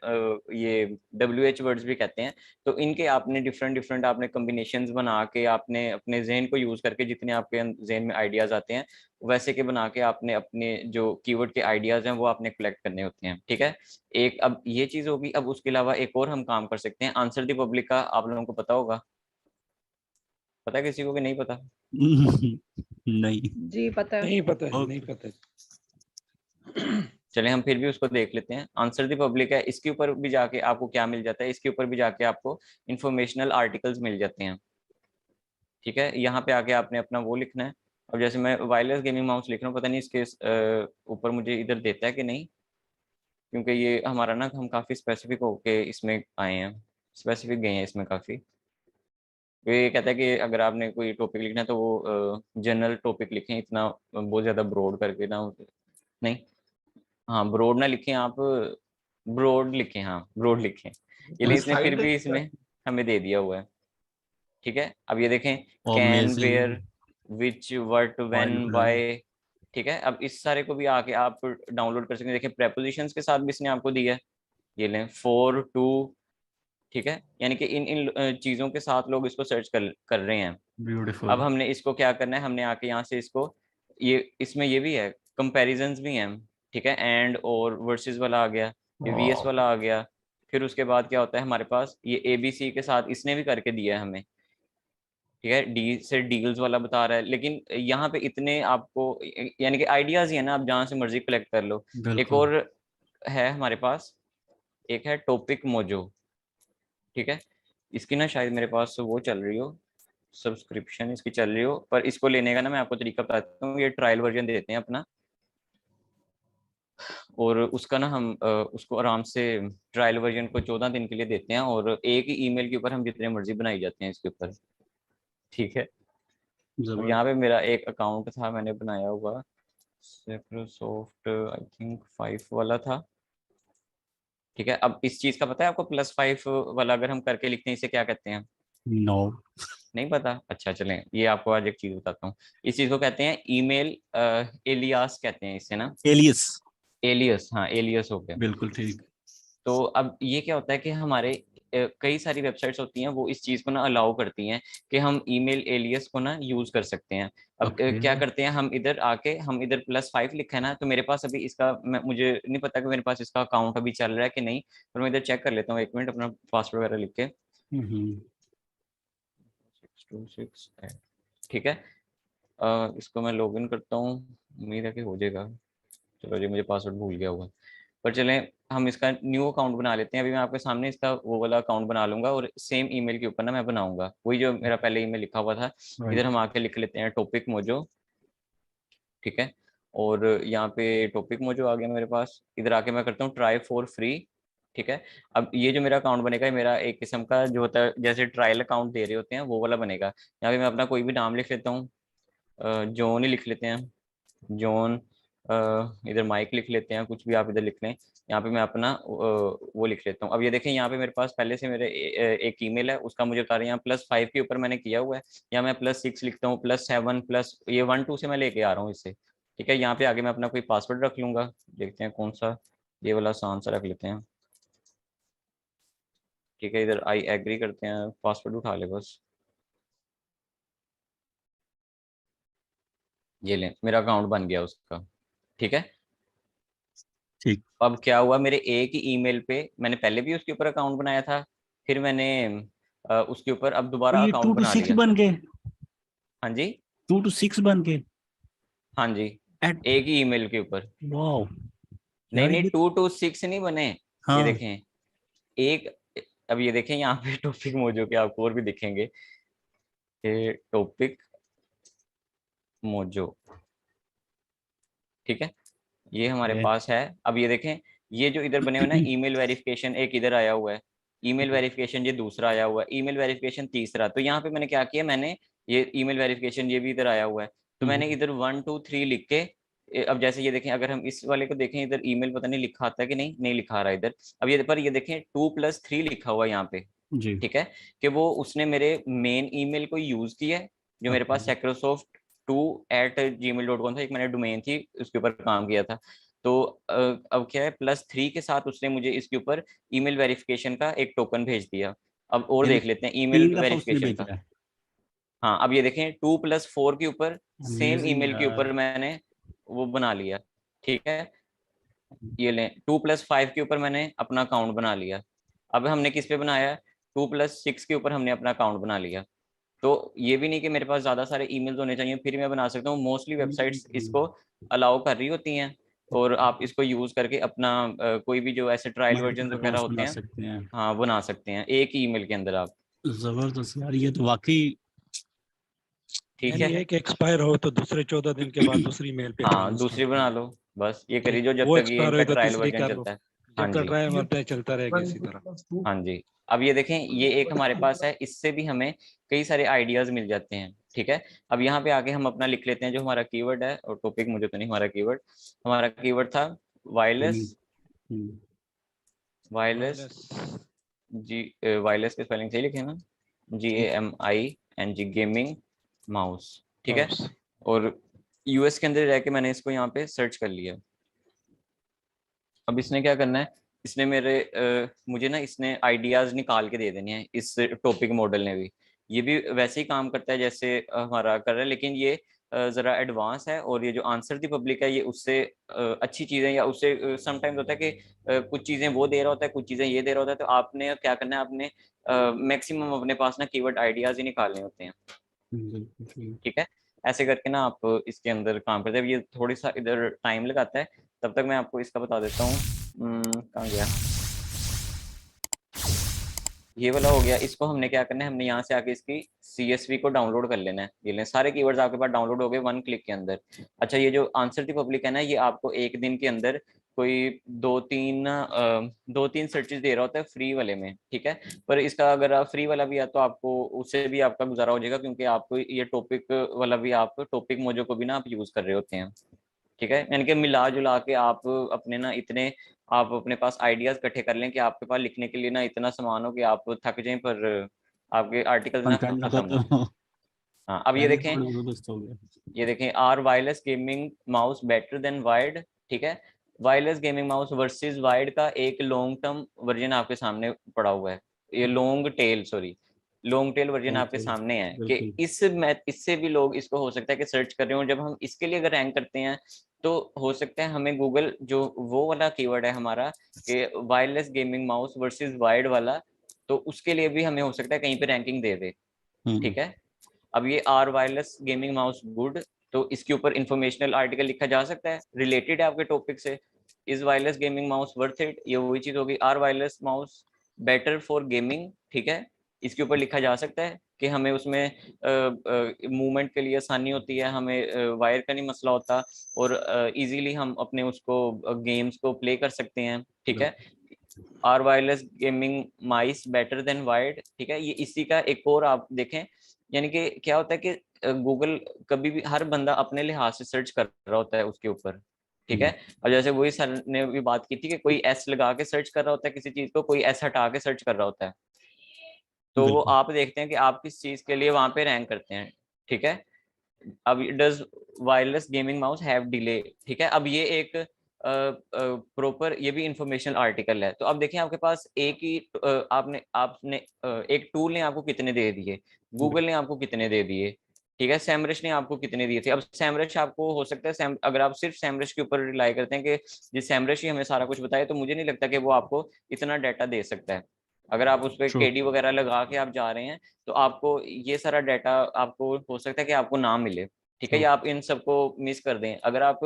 S5: ये WH वर्ड्स भी कहते हैं। तो इनके आपने डिफरेंट आपने कॉम्बिनेशंस बना के, आपने अपने जहन को यूज करके जितने आपके जहन में आइडियाज आते हैं वैसे के बना के आपने अपने जो कीवर्ड के आइडियाज हैं वो आपने कलेक्ट करने होते हैं, ठीक है। एक अब ये चीज होगी। अब उसके अलावा एक और हम काम कर सकते हैं, आंसर द पब्लिक का आप लोगों को पता होगा, पता है किसी को कि नहीं पता?
S2: नहीं
S7: जी पता है।
S8: नहीं पता है,
S2: Okay.
S8: नहीं पता है।
S5: चले हम फिर भी उसको देख लेते हैं। आंसर द पब्लिक है, इसके ऊपर भी जाके आपको क्या मिल जाता है, इसके ऊपर भी जाके आपको इंफॉर्मेशनल आर्टिकल्स मिल जाते हैं, ठीक है। यहाँ पे आके आपने अपना वो लिखना है। अब जैसे मैं वायरलेस गेमिंग माउस लिख रहा हूँ, पता नहीं इसके ऊपर मुझे इधर देता है कि नहीं, क्योंकि ये हमारा ना हम काफ़ी स्पेसिफिक होके इसमें आए हैं, स्पेसिफिक गए हैं इसमें काफ़ी। ये कहता है कि अगर आपने कोई टॉपिक लिखना है तो वो जनरल टॉपिक लिखें, इतना बहुत ज़्यादा ब्रॉड करके ना, नहीं, हाँ ब्रॉड ना लिखें आप, ब्रॉड लिखें, हाँ ब्रॉड लिखें। ये लेकिन इसने फिर भी इसमें हमें दे दिया हुआ है, ठीक है। अब ये देखें can, where, which, what, when, why, ठीक है। अब इस सारे को भी आके आप डाउनलोड कर सकते हैं। देखें प्रेपोजिशंस के साथ भी इसने आपको दिया है, ये लें, फॉर, टू, ठीक है। यानी कि इन इन चीज़ों के साथ लोग इसको सर्च कर रहे हैं।
S2: ब्यूटीफुल।
S5: अब हमने इसको क्या करना है, हमने आके यहाँ से इसको, ये इसमें ये भी है, कंपैरिजंस भी हैं, ठीक है। एंड और वर्सेस वाला आ गया, ये VS वाला आ गया। फिर उसके बाद क्या होता है हमारे पास, ये ABC के साथ इसने भी करके दिया है हमें, ठीक है। डी से डील्स वाला बता रहा है, लेकिन यहाँ पे इतने आपको यानी कि आइडियाज ही है ना, आप जहाँ से मर्जी कलेक्ट कर लो। एक और है हमारे पास, एक है टॉपिक मोजो, ठीक है। इसकी ना शायद मेरे पास वो चल रही हो, सब्सक्रिप्शन इसकी चल रही हो, पर इसको लेने का ना मैं आपको तरीका बताता हूँ। ये ट्रायल वर्जन देते हैं अपना, और उसका ना हम उसको आराम से ट्रायल वर्जन को 14 दिन के लिए देते हैं, और एक ही ईमेल के ऊपर हम जितने मर्जी बनाई जाते हैं इसके ऊपर, ठीक है। अब यहाँ पे मेरा एक अकाउंट था मैंने बनाया हुआ, माइक्रोसॉफ्ट आई थिंक 5 वाला था, ठीक है। अब इस चीज का पता है आपको, +5 वाला अगर हम करके लिखते हैं इसे क्या कहते हैं?
S2: नो,
S5: नहीं पता? अच्छा चलें, ये आपको आज एक चीज बताता हूँ। इस चीज को कहते हैं ईमेल एलियास कहते हैं इससे ना,
S2: एलियस,
S5: एलियस, हाँ एलियस हो गया।
S2: बिल्कुल ठीक।
S5: तो अब ये क्या होता है कि हमारे कई सारी वेबसाइट्स होती हैं वो इस चीज को ना अलाउ करती हैं कि हम ईमेल एलियस को ना यूज कर सकते हैं। अब क्या करते हैं, हम इधर आके, हम इधर +5 लिखा है ना, तो मेरे पास अभी इसका मुझे नहीं पता कि मेरे पास इसका अकाउंट अभी चल रहा है कि नहीं, पर मैं इधर चेक कर लेता हूँ, 1 मिनट, अपना पासवर्ड वगैरह लिख के। 626, ठीक है। इसको मैं लॉगिन करता हूँ, उम्मीद है कि हो जाएगा। चलो जी, मुझे पासवर्ड भूल गया हुआ, पर चलें हम इसका न्यू अकाउंट बना लेते हैं। अभी मैं आपके सामने इसका वो वाला अकाउंट बना लूंगा और सेम ईमेल के ऊपर ना मैं बनाऊंगा वही जो मेरा पहले ईमेल लिखा हुआ था। इधर हम आके लिख लेते हैं टॉपिक मोजो, ठीक है। और यहाँ पे टॉपिक मोजो आ गया मेरे पास। इधर आके मैं करता हूँ ट्राई फॉर फ्री, ठीक है। अब ये जो मेरा अकाउंट बनेगा मेरा एक किस्म का जो होता है जैसे ट्रायल अकाउंट दे रहे होते हैं वो वाला बनेगा। यहाँ पे मैं अपना कोई भी नाम लिख लेता हूँ, जॉन ही लिख लेते हैं, जॉन। इधर माइक लिख लेते हैं, कुछ भी आप इधर लिख लें। यहाँ पे मैं अपना वो लिख लेता हूँ। अब ये देखें यहाँ पे मेरे पास पहले से मेरे एक ईमेल है, उसका मुझे कार्य यहाँ +5 के ऊपर मैंने किया हुआ है। यहाँ मैं +6 लिखता हूँ, +7 प्लस ये 1 2 से मैं लेके आ रहा हूँ इससे, ठीक है। यहाँ पे आगे मैं अपना कोई पासवर्ड रख लूंगा, देखते हैं कौन सा, ये वाला आसान सा रख लेते हैं, ठीक है। इधर आई एग्री करते हैं, पासवर्ड उठा ले बस। ये लें, मेरा अकाउंट बन गया उसका, ठीक है।
S2: ठीक।
S5: अब क्या हुआ, मेरे एक ही ईमेल पे मैंने पहले भी उसके ऊपर अकाउंट बनाया था, फिर मैंने उसके ऊपर अब
S2: तो
S5: दोबारा
S2: ये
S5: अकाउंट
S2: 2 to
S5: बना
S2: 6
S5: लिया।
S2: बन गए,
S5: हाँ जी,
S2: 2 to 6 बन गए।
S5: हाँ जी, एक ही ईमेल के ऊपर।
S2: वाओ
S5: नहीं
S2: यार
S5: नहीं,
S2: ये
S5: 2 to 6 नहीं बने। ये
S2: हाँ
S5: देखें एक, अब ये देखें यहाँ पे टॉपिक मोजो के आपको और भी दिखेंगे, टॉपिक मोजो, ठीक है। ये हमारे
S2: है।
S5: पास है। अब ये देखें ये जो इधर बने हुए ना, ईमेल वेरिफिकेशन एक इधर आया हुआ है, ईमेल वेरिफिकेशन ये दूसरा आया हुआ है, ईमेल वेरिफिकेशन तीसरा। तो यहाँ पे मैंने क्या किया, मैंने ये ईमेल वेरिफिकेशन ये भी इधर आया हुआ है, तो मैंने इधर 1 2 3 लिख के अब जैसे ये देखें, अगर हम इस वाले को देखें इधर ईमेल पता नहीं लिखा आता है कि नहीं, नहीं लिखा आ रहा है इधर। अब ये पर ये देखें 2+3 लिखा हुआ है यहाँ पे,
S2: जी
S5: ठीक है, कि वो उसने मेरे मेन ईमेल को यूज किया है जो मेरे पास secrosoft2@gmail.com था, एक मैंने डोमेन थी उसके ऊपर काम किया था। तो अब क्या है, +3 के साथ उसने मुझे इसके ऊपर ईमेल वेरिफिकेशन का एक टोकन भेज दिया। अब और
S2: यानी
S5: देख लेते हैं ईमेल
S2: 3 दफा उसने
S5: वेरिफिकेशन
S2: भेजा
S5: का।
S2: है।
S5: हाँ, अब ये देखें 2+4 के ऊपर सेम
S2: अमेजिंग
S5: ईमेल के ऊपर
S2: यार।
S5: मैंने वो बना लिया, ठीक है। ये लें 2+5 के ऊपर मैंने अपना अकाउंट बना लिया। अब हमने किस पे बनाया, 2+6 के ऊपर हमने अपना अकाउंट बना लिया। तो ये भी नहीं कि मेरे पास ज़्यादा सारे ईमेल्स होने चाहिए फिर मैं बना सकता हूँ, मोस्टली वेबसाइट्स इसको अलाउ कर रही होती हैं और आप इसको यूज़ करके अपना कोई भी जो ऐसे ट्रायल वर्जन
S2: मल्टीपल
S5: वगैरह
S2: अकाउंट्स
S5: होते
S2: बना
S5: हैं,
S2: सकते हैं।
S5: हाँ बना सकते हैं एक ही ईमेल के अंदर आप,
S2: जबरदस्त यार, ये तो वाकई।
S5: ठीक
S8: यानी
S5: है।
S8: एक एक्सपायर हो तो दूसरे 14 दिन के बाद दूसरी मेल पे फिर
S5: हाँ
S8: यूज कर
S5: दूसरी
S8: लें।
S5: बना लो, बस ये करिए जो जब
S8: वो
S5: तक ये
S8: एक्सपायर
S5: इनका
S8: हुई तो
S5: ट्रायल
S8: तीसरी
S5: वर्जन
S8: कर लो,
S5: चलता है। हाँ
S8: जब तक
S5: जी,
S8: ट्रायल बनता है चलता रहेगा इसी तरह।
S5: हाँ जी। अब ये देखें ये एक हमारे पास है, इससे भी हमें कई सारे आइडियाज मिल जाते हैं, ठीक है। अब यहाँ पे आके हम अपना लिख लेते हैं जो हमारा कीवर्ड है, और टॉपिक मुझे तो नहीं, हमारा कीवर्ड था वायरलेस, वायरलेस जी, वायरलेस के स्पेलिंग सही लिखे ना, GAMING, गेमिंग माउस, ठीक है।
S8: माउस।
S5: और यूएस के अंदर रह के मैंने इसको यहाँ पे सर्च कर लिया। अब इसने क्या करना है, इसने मुझे ना इसने आइडियाज निकाल के दे देने हैं, इस टॉपिक मॉडल ने भी। ये भी वैसे ही काम करता है जैसे हमारा कर रहा है, लेकिन ये ज़रा एडवांस है। और ये जो आंसर दी पब्लिक है ये उससे अच्छी चीज़ें, या उससे समटाइम्स होता है कि कुछ चीज़ें वो दे रहा होता है, कुछ चीज़ें ये दे रहा होता है। तो आपने क्या करना है, आपने मैक्सिमम अपने पास ना कीवर्ड आइडियाज ही निकालने होते हैं, ठीक है। ऐसे करके ना आप इसके अंदर काम करते हैं। ये थोड़ी सा इधर टाइम लगाता है, तब तक मैं आपको इसका बता देता हूँ। कहाँ गया, ये वाला हो गया। इसको हमने क्या करना है, हमने यहाँ से आके इसकी CSV को डाउनलोड कर लेना है। ये लें, सारे कीवर्ड्स आपके पास डाउनलोड हो गए 1 क्लिक के अंदर। अच्छा, ये जो आंसर दी पब्लिक है ना, ये आपको एक दिन के अंदर कोई 2-3 सर्चेज दे रहा होता है फ्री वाले में, ठीक है। पर इसका अगर आप फ्री वाला भी है तो आपको उससे भी आपका गुजारा हो जाएगा, क्योंकि आपको ये टॉपिक वाला भी, आप टॉपिक मोजो को भी ना आप यूज कर रहे होते हैं, ठीक है। यानी कि मिला जुला के आप अपने ना इतने, आप अपने पास आइडियाज इकट्ठे कर लें कि आपके पास लिखने के लिए ना इतना सामान हो कि आप थक जाएं, पर आपके आर्टिकल ना
S2: कंटेंट
S5: खत्म
S2: लगा
S5: हो।
S2: तो
S5: हाँ, अब ये
S2: पहले
S5: देखें,
S2: थोड़ा जबरदस्त हो गया।
S5: ये देखें are wireless gaming mouse better than wired, ठीक है। Wireless gaming mouse versus wired का एक लॉन्ग टर्म वर्जन आपके सामने पड़ा हुआ है, ये लॉन्ग टेल वर्जन आपके सामने है कि इससे भी लोग इसको हो सकता है कि सर्च कर रहे हो। जब हम इसके लिए अगर रैंक करते हैं तो हो सकता है हमें गूगल जो वो वाला कीवर्ड है हमारा कि wireless gaming mouse versus wired वाला, तो उसके लिए भी हमें हो सकता है कहीं पे रैंकिंग दे दे, ठीक है। अब ये are wireless gaming mouse good, तो इसके ऊपर इंफॉर्मेशनल आर्टिकल लिखा जा सकता है, रिलेटेड है आपके टॉपिक से, is wireless gaming mouse worth it, ये वही चीज होगी। Are wireless mouse better for gaming, ठीक है, इसके ऊपर लिखा जा सकता है कि हमें उसमें मूवमेंट के लिए आसानी होती है, हमें वायर का नहीं मसला होता, और इजीली हम अपने उसको गेम्स को प्ले कर सकते हैं, ठीक है। Are wireless gaming mice better than wired, ठीक है, ये इसी का एक और आप देखें, यानी कि क्या होता है कि गूगल कभी भी हर बंदा अपने लिहाज से सर्च कर रहा होता है उसके ऊपर, ठीक है। और जैसे वही सर ने भी बात की थी कि कोई एस लगा के सर्च कर रहा होता है किसी चीज को, कोई एस हटा के सर्च कर रहा होता है, तो वो आप देखते हैं कि आप किस चीज के लिए वहां पे रैंक करते हैं, ठीक है। अब does wireless gaming mouse have delay, ठीक है, अब ये एक प्रॉपर ये भी इंफॉर्मेशनल आर्टिकल है। तो अब देखें आपके पास एक ही आपने एक टूल ने आपको कितने दे दिए, गूगल ने आपको कितने दे दिए, ठीक है, सैमरश ने आपको कितने दिए थे। अब सैमरश आपको हो सकता है अगर आप सिर्फ सैमरश के ऊपर रिलाई करते हैं कि जिस सैमरश ही हमें सारा कुछ बताए, तो मुझे नहीं लगता कि वो आपको इतना डाटा दे सकता है। अगर आप उस पर केडी वगैरह लगा के आप जा रहे हैं, तो आपको ये सारा डाटा आपको हो सकता है कि आपको ना मिले, ठीक है, या आप इन सबको मिस कर दें। अगर आप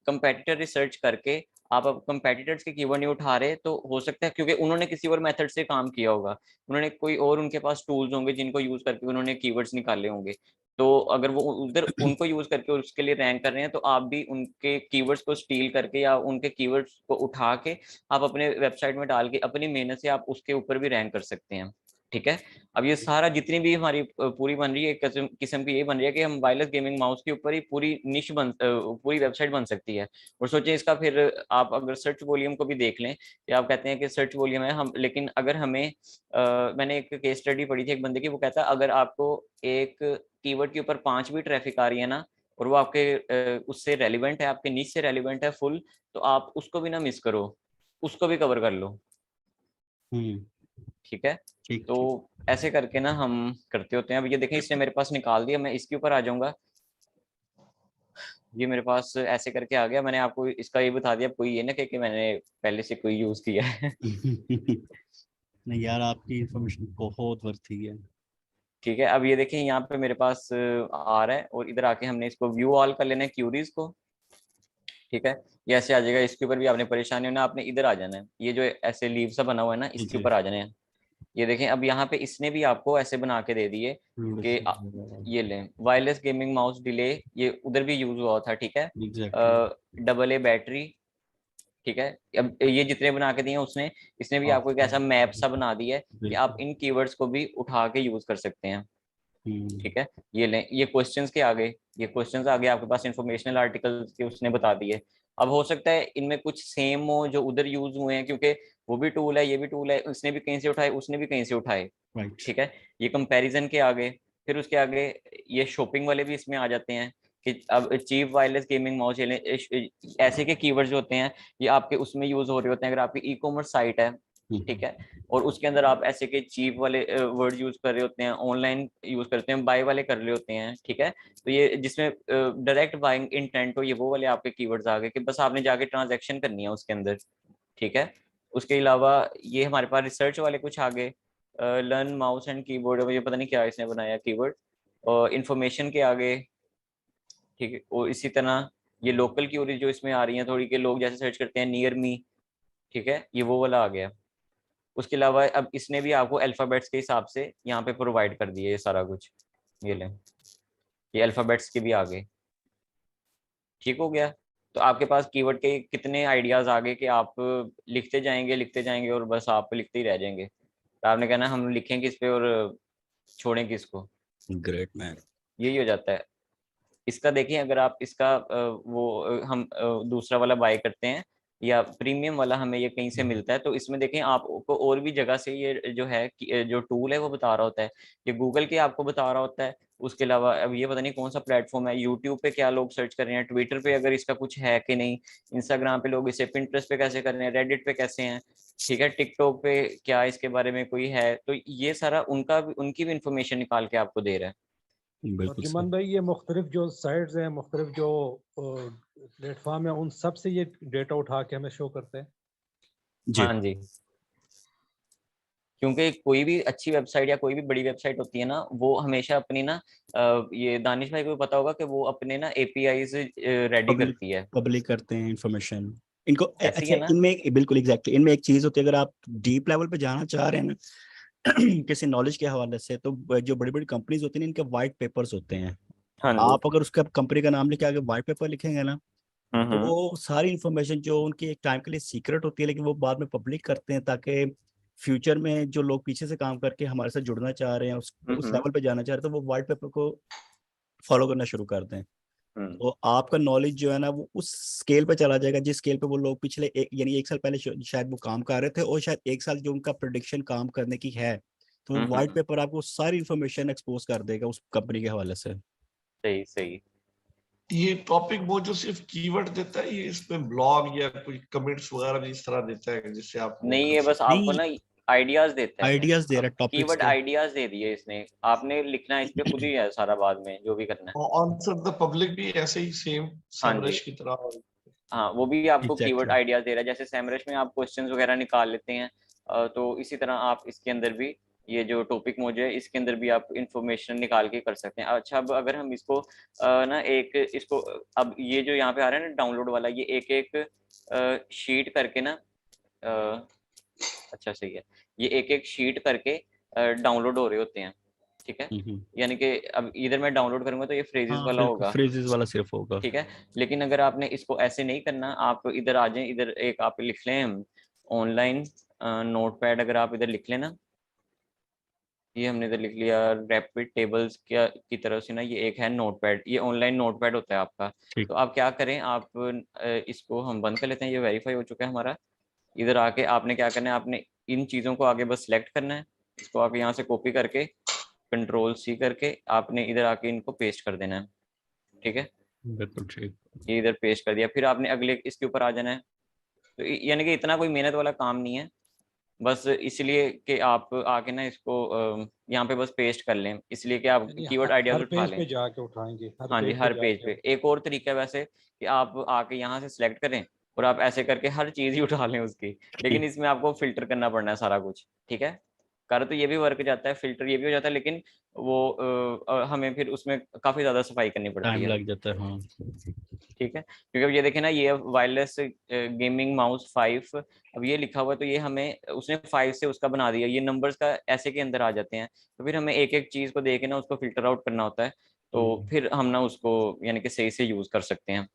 S5: कंपेटिटर रिसर्च करके आप कंपेटिटर्स के कीवर्ड नहीं उठा रहे, तो हो सकता है क्योंकि उन्होंने किसी और मेथड से काम किया होगा, उन्होंने कोई और उनके पास टूल्स होंगे जिनको यूज करके उन्होंने कीवर्ड्स निकाले होंगे। तो अगर वो उधर उनको यूज करके उसके लिए रैंक कर रहे हैं, तो आप भी उनके कीवर्ड्स को स्टील करके या उनके कीवर्ड्स को उठा के आप अपने वेबसाइट में डाल के अपनी मेहनत से आप उसके ऊपर भी रैंक कर सकते हैं, ठीक है। अब ये सारा जितनी भी हमारी पूरी बन रही है एक किस्म की, ये बन रही है कि हम वायरलेस गेमिंग माउस के ऊपर ही पूरी निश पूरी वेबसाइट बन सकती है। और सोचिए इसका फिर आप अगर सर्च वॉल्यूम को भी देख लें, कि आप कहते हैं कि सर्च वॉल्यूम है हम, लेकिन अगर हमें मैंने एक केस स्टडी पढ़ी थी एक बंदे की, वो कहता है अगर आपको एक कीवर्ड के ऊपर 5 भी ट्रैफिक आ रही है ना, और वो आपके उससे रेलिवेंट है, आपके निश से रेलिवेंट है फुल, तो आप उसको भी ना मिस करो, उसको भी कवर कर लो, ठीक है। तो ऐसे करके ना हम करते होते हैं। अब ये देखें इसने मेरे पास निकाल दिया, मैं इसके ऊपर आ जाऊंगा, ये मेरे पास ऐसे करके आ गया। मैंने आपको इसका ये बता दिया, कोई ये ना कि मैंने पहले से कोई यूज किया है।
S2: नहीं यार, आपकी इंफॉर्मेशन बहुत वर्थी है।
S5: ठीक है, अब ये देखें यहाँ पे मेरे पास आ रहा है, और इधर आके हमने इसको व्यू ऑल कर लेना है क्यूरीज को, ठीक है, ये ऐसे आ जाएगा। इसके ऊपर भी आपने परेशानी होना, आपने इधर आ जाना है, ये जो ऐसे लीव सा बना हुआ है ना, इसके ऊपर आ जाना है। ये देखें अब यहाँ पे इसने भी आपको ऐसे बना के दे दिए कि ये लें वायरलेस गेमिंग माउस डिले, ये उधर भी यूज हुआ था, ठीक है, AA बैटरी, ठीक है। अब ये जितने बना के दिए उसने, इसने भी आपको एक ऐसा मैप सा बना दिया है कि आप इन कीवर्ड्स को भी उठा के यूज कर सकते हैं, ठीक है। ये लें, ये क्वेश्चंस के आगे, ये क्वेश्चंस आगे आपके पास इंफॉर्मेशनल आर्टिकल्स के उसने बता दिए। अब हो सकता है इनमें कुछ सेम हो जो उधर यूज हुए हैं, क्योंकि वो भी टूल है, ये भी टूल है, उसने भी कहीं से उठाए, उसने भी कहीं से उठाए, ठीक है। ये कंपैरिजन के आगे, फिर उसके आगे ये शॉपिंग वाले भी इसमें आ जाते हैं कि अब चीप वायरलेस गेमिंग माउस, ऐसे के कीवर्ड्स जो होते हैं ये आपके उसमें यूज हो रहे होते हैं। अगर आपकी ई कॉमर्स साइट है, ठीक है, और उसके अंदर आप ऐसे के चीप वाले वर्ड यूज कर रहे होते हैं, ऑनलाइन यूज करते हैं, बाय वाले कर रहे होते हैं, ठीक है, तो ये जिसमें डायरेक्ट बाइंग इंटेंट हो, ये वो वाले आपके कीवर्ड्स आ गए कि बस आपने जाके ट्रांजैक्शन करनी है उसके अंदर, ठीक है। उसके अलावा ये हमारे पास रिसर्च वाले कुछ आ गए, लर्न माउस एंड कीबोर्ड, मुझे पता नहीं क्या इसने बनाया कीवर्ड, और इंफॉर्मेशन के आगे, ठीक है। और इसी तरह ये लोकल क्यूरीज जो इसमें आ रही हैं थोड़ी, के लोग जैसे सर्च करते हैं नियर मी, ठीक है, ये वो वाला आ गया। उसके अलावा अब इसने भी आपको अल्फाबेट्स के हिसाब से यहाँ पे प्रोवाइड कर दिए ये सारा कुछ, ये लें, ये अल्फाबेट्स के भी आ गए, ठीक हो गया। तो आपके पास कीवर्ड के कितने आइडियाज आ गए कि आप लिखते जाएंगे और बस आप लिखते ही रह जाएंगे। तो आपने कहना हम लिखें किस पे और छोड़ें किसको,
S2: ग्रेट मैन,
S5: यही हो जाता है। इसका देखिए अगर आप इसका हम दूसरा वाला बाय करते हैं या प्रीमियम वाला हमें ये कहीं से मिलता है, तो इसमें देखें आपको और भी जगह से ये जो है जो टूल है वो बता रहा होता है, ये गूगल के आपको बता रहा होता है। उसके अलावा अब ये पता नहीं कौन सा प्लेटफॉर्म है, यूट्यूब पे क्या लोग सर्च कर रहे हैं, ट्विटर पे अगर इसका कुछ है कि नहीं, इंस्टाग्राम पे लोग इसे, पिंटरेस्ट पे कैसे कर रहे हैं, रेडिट पे कैसे हैं, ठीक है, टिकटॉक पे क्या इसके बारे में कोई है, तो ये सारा उनकी भी इंफॉर्मेशन निकाल के आपको दे रहा है।
S8: अर्जुमन भाई, ये मुख्तलिफ जो साइट्स हैं, मुख्तलिफ जो प्लेटफॉर्म है, उन सब से ये डेटा उठा के हमें शो करते हैं।
S5: हाँ जी, क्योंकि कोई भी अच्छी वेबसाइट या कोई भी बड़ी वेबसाइट होती है ना, वो हमेशा अपनी ना ये दानिश भाई को पता होगा कि वो अपने ना APIs रेडी करती है,
S2: पब्लिक करते हैं इंफॉर्मेशन, इनको
S5: ऐसे ही
S2: अच्छा
S5: है ना?
S2: इनमें बिल्कुल एग्जैक्टली इनमें एक चीज होती है, अगर आप डीप लेवल पे जाना चाह रहे हैं ना किसी नॉलेज के हवाले से, तो जो बड़ी बड़ी कंपनीज होती हैं इनके वाइट पेपर्स होते हैं।
S5: हाँ जी।
S2: आप अगर उसका कंपनी का नाम लेके आगे वाइट पेपर लिखेंगे ना, तो
S5: हम्म।
S2: वो सारी इंफॉर्मेशन जो उनकी एक टाइम के लिए सीक्रेट होती है, लेकिन वो बाद में पब्लिक करते हैं, ताकि फ्यूचर में जो लोग पीछे से काम करके हमारे साथ जुड़ना चाह रहे हैं, उस लेवल पे जाना चाह रहे हैं, तो वो वाइट पेपर को फॉलो करना शुरू कर दें। तो आपका नॉलेज जो है ना वो उस स्केल पे चला जाएगा जिस स्केल पे वो लोग पिछले यानी 1 साल पहले शायद वो काम कर रहे थे, और शायद 1 साल जो उनका प्रोडिक्शन काम करने की है, तो वो व्हाइट पेपर आपको सारी इंफॉर्मेशन एक्सपोज कर देगा उस कंपनी के हवाले से।
S5: सही सही।
S4: ये टॉपिक वो जो सिर्फ कीवर्ड देता है, ये इसमें ब्लॉग या कोई कमेंट्स वगैरह भी इस तरह देता है जिससे आप वो
S5: नहीं,
S4: कर
S5: ये बस
S4: सकते
S5: आपको ना आइडियाज देता है।
S2: आइडियाज दे
S5: अब
S2: रहा है टॉपिक्स
S5: कीवर्ड
S2: के।
S5: आइडियाज दे दिए इसने, आपने लिखना है इस पे खुद ही है सारा, बाद में जो भी करना है।
S4: और आंसर द पब्लिक भी ऐसे ही सेम
S5: हाँ जी।
S4: सेमरश की तरह।
S5: हाँ, वो भी आपको कीवर्ड
S2: एग्जैक्टली
S5: आइडियाज दे रहा है, जैसे सैमरश में आप क्वेश्चंस वगैरह निकाल लेते हैं, तो इसी तरह आप इसके अंदर भी ये जो टॉपिक मोजे है इसके अंदर भी आप इंफॉर्मेशन निकाल के कर सकते हैं। अच्छा, अब अगर हम इसको ना एक इसको अब ये जो यहाँ पे आ रहा है ना डाउनलोड वाला, ये एक एक शीट करके ना अच्छा सही है, ये एक एक शीट करके डाउनलोड हो रहे होते हैं। ठीक है, यानी कि अब इधर मैं डाउनलोड करूंगा तो ये फ्रेजेस
S2: हाँ,
S5: वाला
S2: फिर
S5: होगा।
S2: फ्रेजेस वाला सिर्फ होगा।
S5: ठीक है, लेकिन अगर आपने इसको ऐसे नहीं करना, आप इधर आ जाएं, इधर एक आप लिख लें ऑनलाइन नोटपैड, अगर आप इधर लिख लेना, ये हमने इधर लिख लिया रैपिड टेबल्स क्या की तरफ से ना, ये एक है नोटपैड, ये ऑनलाइन नोटपैड होता है आपका।
S2: ठीक।
S5: तो आप क्या करें, आप इसको हम बंद कर लेते हैं, ये वेरीफाई हो चुका है हमारा। इधर आके आपने क्या करना है, आपने इन चीज़ों को आगे बस सिलेक्ट करना है, इसको आके यहाँ से कॉपी करके कंट्रोल C करके आपने इधर आके इनको पेस्ट कर देना है। ठीक है,
S2: बिल्कुल ठीक।
S5: ये इधर पेस्ट कर दिया, फिर आपने अगले इसके ऊपर आ जाना है। तो यानी कि इतना कोई मेहनत वाला काम नहीं है, बस इसलिए कि आप आके ना इसको यहाँ पे बस पेस्ट कर लें, इसलिए कि आप
S8: यानी
S5: कीवर्ड आइडियाज
S8: हर
S5: उठा
S8: पेज
S5: लें।
S8: पे जाके उठाएंगे, हर
S5: हाँ जी,
S8: पेज पे
S5: हर पेज
S8: जाके।
S5: पे। एक और तरीका है वैसे कि आप आके यहाँ से सिलेक्ट करें और आप ऐसे करके हर चीज ही उठा लें उसकी, लेकिन इसमें आपको फिल्टर करना पड़ना है सारा कुछ। ठीक है, कर तो ये भी वर्क जाता है, फिल्टर ये भी हो जाता है, लेकिन वो हमें फिर उसमें काफी ज्यादा सफाई करनी पड़ती
S2: टाइम
S5: है।
S2: लग जाता है, हाँ।
S5: ठीक है, क्योंकि अब ये देखें ना, ये वायरलेस गेमिंग माउस 5, अब ये लिखा हुआ है, तो ये हमें उसने 5 से उसका बना दिया, ये नंबर्स का ऐसे के अंदर आ जाते हैं, तो फिर हमें एक एक चीज को देके ना उसको फिल्टर आउट करना होता है, तो फिर हम ना उसको यानी कि सही से यूज कर सकते हैं।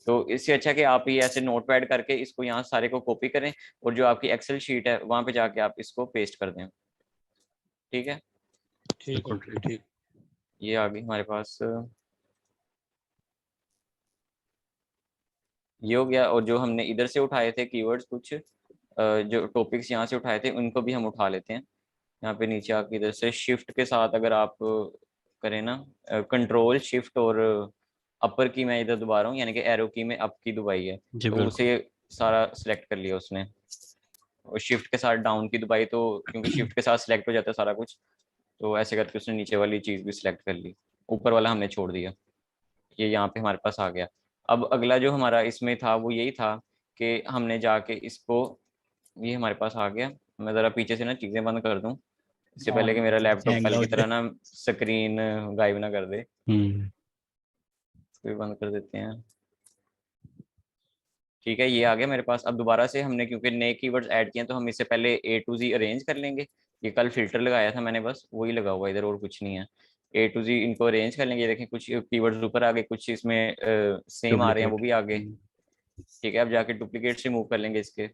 S5: तो इससे अच्छा कि आप ये ऐसे नोटपैड करके इसको यहाँ सारे को कॉपी करें, और जो आपकी एक्सेल शीट है वहां पे जाके आप इसको पेस्ट कर दें। ठीक है,
S8: ठीक है,
S2: बिल्कुल ठीक।
S8: ठीक।
S5: ये आ गई हमारे पास, ये हो गया। और जो हमने इधर से उठाए थे कीवर्ड्स कुछ, जो टॉपिक्स यहाँ से उठाए थे उनको भी हम उठा लेते हैं। यहाँ पे नीचे आके इधर से शिफ्ट के साथ अगर आप करें ना, कंट्रोल शिफ्ट और अपर की मैं इधर दबा रहा हूँ, यानी कि एरो की में अप की दबाई है,
S2: जी
S5: तो
S2: बिल्कुल।
S5: उसे सारा सिलेक्ट कर लिया उसने। और शिफ्ट के साथ डाउन की दबाई, तो क्योंकि शिफ्ट के साथ सिलेक्ट हो जाता है सारा कुछ, तो ऐसे करके उसने नीचे वाली चीज़ भी सिलेक्ट कर ली, ऊपर वाला हमने छोड़ दिया। ये यहाँ पे हमारे पास आ गया। अब अगला जो हमारा इसमें था वो यही था कि हमने जाके इसको, ये हमारे पास आ गया। मैं ज़रा पीछे से ना चीज़ें बंद कर दूँ, इससे
S2: हाँ,
S5: पहले कि मेरा लैपटॉप
S2: हैंग ना
S5: कल
S2: हो
S5: की
S2: जाए।
S5: तरह ना स्क्रीन गायब ना कर दे।
S2: हम्म।
S5: इसको भी बंद कर देते हैं। ठीक है, ये आ गया मेरे पास। अब दोबारा से हमने क्योंकि नए कीवर्ड्स ऐड किए हैं, तो हम इससे पहले A to Z अरेंज कर लेंगे। ये कल फिल्टर लगाया था मैंने, बस वही लगा हुआ इधर, और कुछ नहीं है। A to Z इनको अरेंज कर लेंगे। देखें कुछ कीवर्ड्स ऊपर आ गए, कुछ इसमें सेम आ रहे हैं, वो
S2: डुप्लीकेट।
S5: भी आ गए। ठीक है, अब जाके डुप्लीकेट्स रिमूव कर लेंगे इसके। ये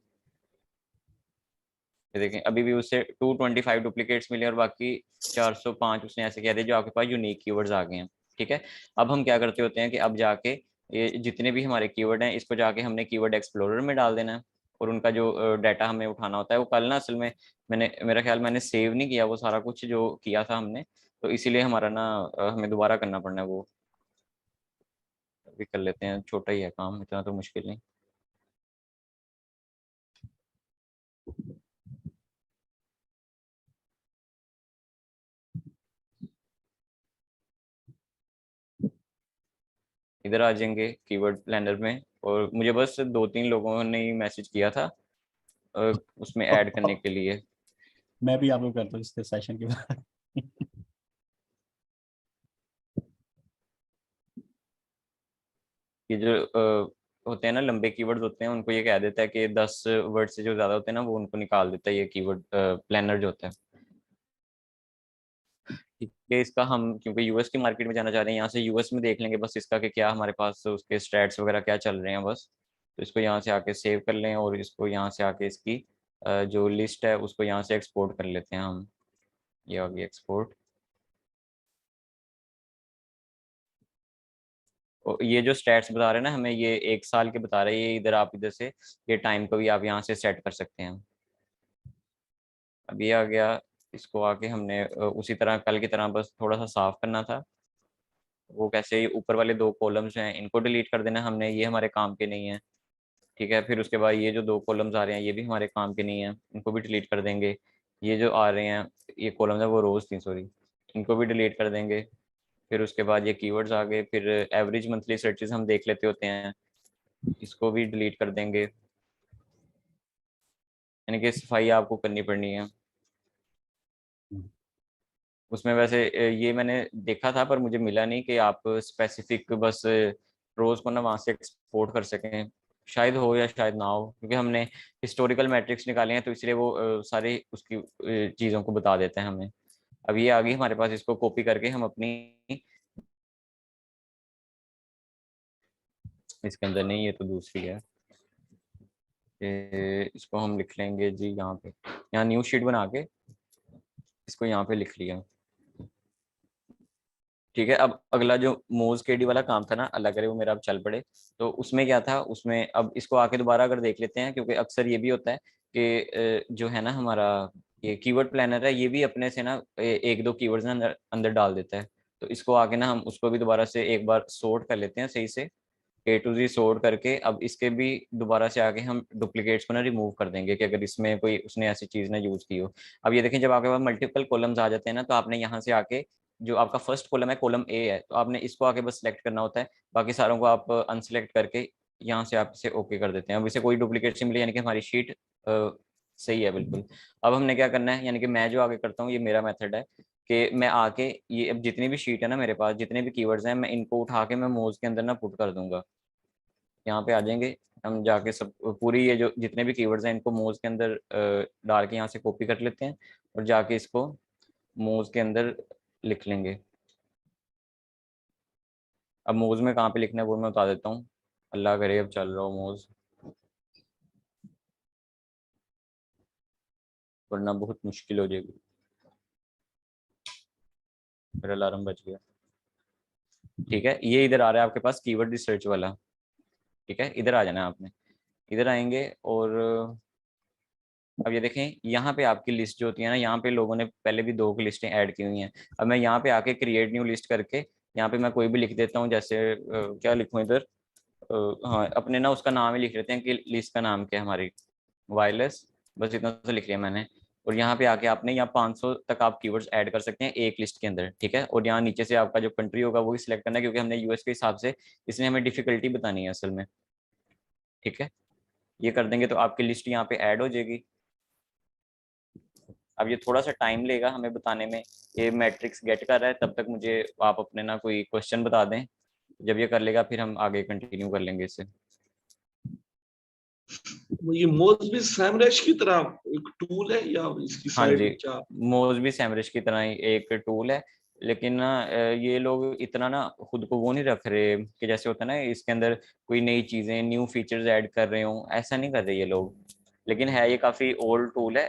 S5: देखें, अभी भी उससे 225 डुप्लीकेट्स मिले, और बाकी 405 उसने ऐसे कह दिया जो आपके पास यूनिक कीवर्ड्स आ गए हैं। ठीक है, अब हम क्या करते होते हैं कि अब जाके ये जितने भी हमारे कीवर्ड हैं इसको जाके हमने कीवर्ड एक्सप्लोरर में डाल देना है, और उनका जो डाटा हमें उठाना होता है वो कल ना असल में मेरा ख्याल मैंने सेव नहीं किया वो सारा कुछ जो किया था हमने, तो इसीलिए हमारा ना हमें दोबारा करना पड़ना है वो। अभी कर लेते हैं, छोटा ही है काम, इतना तो मुश्किल नहीं। इधर आ जाएंगे कीवर्ड प्लानर में, और मुझे बस 2-3 लोगों ने ही मैसेज किया था उसमें ऐड करने के लिए।
S2: मैं भी आपको करता हूँ इसके सेशन के बाद।
S5: ये जो होते हैं ना, लंबे कीवर्ड्स होते हैं, उनको ये कह देता है कि 10 वर्ड से जो ज्यादा होते हैं ना वो उनको निकाल देता है ये कीवर्ड प्लानर जो होता है। ठीक है, इसका हम क्योंकि यूएस की मार्केट में जाना चाह रहे हैं, यहाँ से यूएस में देख लेंगे बस इसका कि क्या हमारे पास उसके स्टैट्स वगैरह क्या चल रहे हैं बस। तो इसको यहाँ से आके सेव कर लें और इसको यहाँ से आके इसकी जो लिस्ट है उसको यहाँ से एक्सपोर्ट कर लेते हैं हम। ये आ गई एक्सपोर्ट। ये जो स्टैट्स बता रहे हैं ना हमें, ये 1 साल के बता रहे हैं, ये इधर आप इधर से ये टाइम को भी आप यहाँ से सेट कर सकते हैं। अब ये आ गया, इसको आके हमने उसी तरह कल की तरह बस थोड़ा सा साफ करना था। वो कैसे, ऊपर वाले 2 कॉलम्स हैं इनको डिलीट कर देना हमने, ये हमारे काम के नहीं है। ठीक है, फिर उसके बाद ये जो 2 कॉलम्स आ रहे हैं ये भी हमारे काम के नहीं है, इनको भी डिलीट कर देंगे। ये जो आ रहे हैं ये कॉलम्स है वो रोज थी, सॉरी, इनको भी डिलीट कर देंगे। फिर उसके बाद ये कीवर्ड्स आ गए, फिर एवरेज मंथली सर्चेस हम देख लेते होते हैं, इसको भी डिलीट कर देंगे। यानी कि सफाई आपको करनी पड़नी है उसमें। वैसे ये मैंने देखा था पर मुझे मिला नहीं कि आप स्पेसिफिक बस रोज को ना वहाँ से एक्सपोर्ट कर सकें, शायद हो या शायद ना हो, क्योंकि हमने हिस्टोरिकल मैट्रिक्स निकाले हैं तो इसलिए वो सारे उसकी चीज़ों को बता देते हैं हमें। अब ये आ गई हमारे पास, इसको कॉपी करके हम अपनी, इसके अंदर नहीं, ये तो दूसरी है, इसको हम लिख लेंगे जी यहाँ पे, यहाँ न्यू शीट बना के इसको यहाँ पे लिख लिया। ठीक है, अब अगला जो मोज केडी वाला काम था ना, अल्लाह करे वो मेरा अब चल पड़े, तो उसमें क्या था, उसमें अब इसको आके दोबारा अगर देख लेते हैं, क्योंकि अक्सर ये भी होता है कि जो है ना हमारा ये कीवर्ड प्लानर है ये भी अपने से ना 1-2 कीवर्ड्स ना अंदर अंदर डाल देता है। तो इसको आके ना हम उसको भी दोबारा से एक बार सॉर्ट कर लेते हैं सही से, A to Z सॉर्ट करके। अब इसके भी दोबारा से आगे हम डुप्लीकेट्स को ना रिमूव कर देंगे कि अगर इसमें कोई उसने ऐसी चीज़ ना यूज़ की हो। अब ये देखें, जब आपके पास मल्टीपल कॉलम्स आ जाते हैं ना, तो आपने यहाँ से आके जो आपका फर्स्ट कॉलम है, कॉलम ए है, तो आपने इसको आके बस सेलेक्ट करना होता है, बाकी सारों को आप अनसेलेक्ट करके यहाँ से आप इसे ओके कर देते हैं। अब इसे कोई डुप्लीकेट से मिले, यानी कि हमारी शीट सही है बिल्कुल। अब हमने क्या करना है, यानी कि मैं जो आगे करता हूँ, ये मेरा मेथड है कि मैं आके ये अब जितनी भी शीट है ना मेरे पास, जितने भी कीवर्ड्स हैं, मैं इनको उठा के मैं मोज के अंदर ना पुट कर दूंगा। यहाँ पे आ जाएंगे हम, जाके सब पूरी ये जो जितने भी कीवर्ड्स हैं इनको मोज के अंदर डाल के यहाँ से कॉपी कर लेते हैं और जाके इसको मोज के अंदर लिख लेंगे। अब मोज में कहाँ पे लिखना है वो मैं बता देता हूँ, अल्लाह करे अब चल रहा हो मोज, वरना बहुत मुश्किल हो जाएगी। मेरा अलार्म बज गया। ठीक है, ये इधर आ रहा है आपके पास कीवर्ड रिसर्च वाला। ठीक है, इधर आ जाना है आपने, इधर आएंगे और अब ये देखें यहाँ पे आपकी लिस्ट जो होती है ना, यहाँ पे लोगों ने पहले भी 2 की लिस्टें ऐड की हुई हैं। अब मैं यहाँ पे आके क्रिएट न्यू लिस्ट करके यहाँ पे मैं कोई भी लिख देता हूँ, जैसे क्या लिखूँ इधर, हाँ अपने ना उसका नाम ही लिख लेते हैं कि लिस्ट का नाम क्या है हमारी, वायरलेस, बस इतना सा लिख लिया मैंने। और यहाँ पे आके आपने यहाँ 500 तक आप कीवर्ड्स ऐड कर सकते हैं एक लिस्ट के अंदर। ठीक है, और यहाँ नीचे से आपका जो कंट्री होगा वही सिलेक्ट करना है, क्योंकि हमने यूएस के हिसाब से इसने हमें डिफिकल्टी बतानी है असल में। ठीक है, ये कर देंगे तो आपकी लिस्ट यहाँ पे ऐड हो जाएगी। अब ये थोड़ा सा टाइम लेगा हमें बताने में, ये मैट्रिक्स गेट कर रहा है, तब तक मुझे आप अपने ना कोई क्वेश्चन बता दें, जब ये कर लेगा फिर हम आगे कंटिन्यू कर लेंगे इससे।
S4: ये मोज भी सैमरश की तरह एक टूल है या इसकी
S5: हाँ
S4: साइड
S5: जी,
S4: क्या?
S5: मोज भी सैमरिश की तरह ही एक टूल है, लेकिन ना ये लोग इतना ना खुद को वो नहीं रख रहे कि जैसे होता है ना इसके अंदर कोई नई चीज़ें न्यू फीचर्स ऐड कर रहे हो, ऐसा नहीं कर रहे ये लोग। लेकिन है ये काफ़ी ओल्ड टूल है,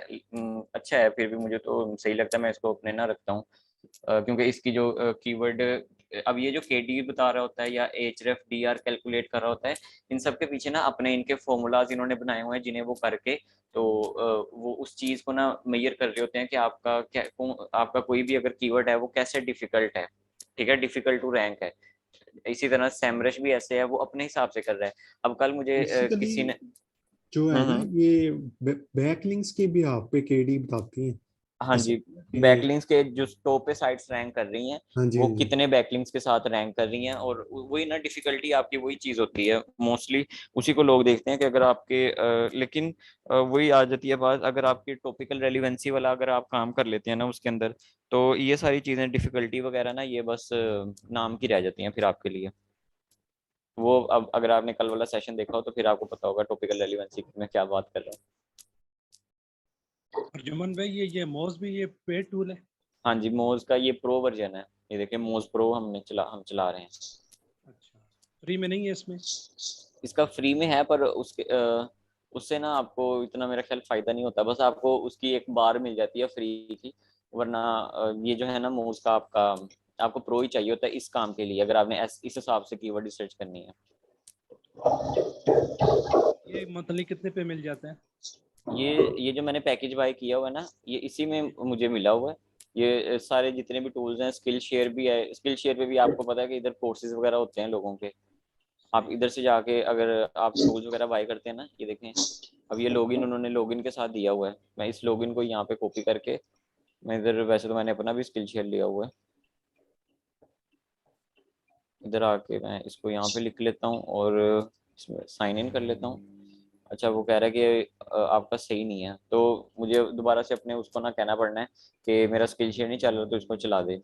S5: अच्छा है, फिर भी मुझे तो सही लगता है, मैं इसको अपने ना रखता हूँ। क्योंकि इसकी जो कीवर्ड, अब ये जो केडी बता रहा होता है या एचरेफ डीआर कैलकुलेट कर रहा होता है, इन सब के पीछे ना अपने इनके फॉर्मूलाज इन्होंने बनाए हुए हैं, जिन्हें वो करके तो वो उस चीज को ना मेजर कर रहे होते हैं कि आपका क्या, आपका कोई भी अगर कीवर्ड है वो कैसे डिफिकल्ट है। ठीक है, डिफिकल्ट टू रैंक है। इसी तरह सैमरश भी ऐसे है, वो अपने हिसाब से कर रहा है। अब कल मुझे
S1: बेसिकली
S5: किसी ने,
S1: जो है ना
S5: हम्म,
S1: ये बैकलिंक्स के भी आप पे केडी बताती हैं।
S5: हाँ
S1: ऐसा
S5: जी,
S1: कि
S5: बैकलिंक्स के जो टॉप पे साइट्स रैंक कर रही हैं,
S1: हाँ जी,
S5: वो
S1: हाँ जी।
S5: कितने बैकलिंक्स के साथ रैंक कर रही हैं, और वही ना डिफिकल्टी आपकी वही चीज होती है मोस्टली, उसी को लोग देखते हैं कि अगर आपके लेकिन वही आ जाती है बात, अगर आपकी टॉपिकल रेलिवेंसी वाला अगर आप काम कर लेते हैं ना उसके अंदर, तो ये सारी चीजें डिफिकल्टी वगैरह ना ये बस नाम की रह जाती हैं फिर आपके लिए। वो अब अगर आपने कल वाला सेशन देखा हो तो फिर आपको पता होगा टॉपिकल रेलेवेंसी में क्या बात कर रहा हूँ।
S8: अर्जुमन भाई ये मोज भी ये पेड टूल है?
S5: हाँ जी, मोज का ये प्रो वर्जन है, ये देखिए मोज प्रो हम चला रहे हैं।
S8: अच्छा, फ्री में नहीं है इसमें?
S5: इसका फ्री में है, पर उससे ना आपको इतना मेरा ख्याल फायदा नहीं होता, बस आपको उसकी एक बार मिल जाती है फ्री की। वरना ये जो है ना मोज का आपको प्रो ही चाहिए होता है इस काम के लिए, अगर आपने इस हिसाब से कीवर्ड रिसर्च करनी है।
S8: ये मंथली कितने पे मिल जाता है?
S5: ये जो मैंने पैकेज बाय किया हुआ है ना, ये इसी में मुझे मिला हुआ है। ये सारे जितने भी टूल्स हैं, स्किल शेयर भी है, स्किल शेयर पे भी आपको पता है कि इधर कोर्सेज वगैरह होते हैं लोगों के। आप इधर से जाके अगर आप टूल्स वगैरह बाय करते हैं ना, ये देखें अब ये लॉगिन उन्होंने लॉगिन के साथ दिया हुआ है। मैं इस लॉगिन को यहाँ पे कॉपी करके मैं इधर, वैसे तो मैंने अपना भी स्किल शेयर लिया हुआ है, इधर आके मैं इसको यहाँ पे लिख लेता हूँ और इसमें साइन इन कर लेता हूँ। अच्छा, वो कह रहा है कि आपका सही नहीं है, तो मुझे दोबारा से अपने उसको ना कहना पड़ना है कि मेरा स्किल शेयर नहीं चल रहा, तो इसको चला दे।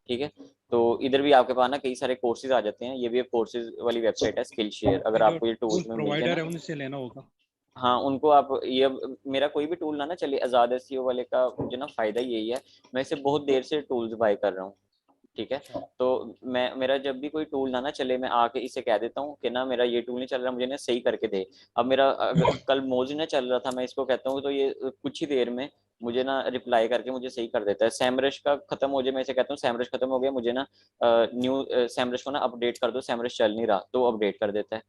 S5: ठीक है, तो इधर भी आपके पास ना कई सारे कोर्सेज आ जाते हैं। ये भी एक कोर्सेज वाली वेबसाइट है स्किल शेयर, अगर
S8: जो
S5: आपको ये
S8: टूल
S5: टूल्स में मिल जाए
S8: प्रोवाइडर है
S5: ना,
S8: उनसे लेना होगा।
S5: हाँ उनको आप ये, मेरा कोई भी टूल ना चले, आजाद एसईओ वाले का मुझे ना फायदा यही है, मैं इसे बहुत देर से टूल्स बाय कर रहा हूँ। ठीक है, तो मेरा जब भी कोई टूल ना चले, मैं आके इसे कह देता हूँ कि ना मेरा ये टूल नहीं चल रहा, मुझे ना सही करके दे। अब मेरा अगर कल मोज ना चल रहा था, मैं इसको कहता हूँ तो ये कुछ ही देर में मुझे ना रिप्लाई करके मुझे सही कर देता है। सैमरश का खत्म हो जाए, मैं इसे कहता हूँ सैमरश खत्म हो गया, मुझे ना न्यू सैमरश को ना अपडेट कर दो, सैमरश चल नहीं रहा, तो अपडेट कर देता है।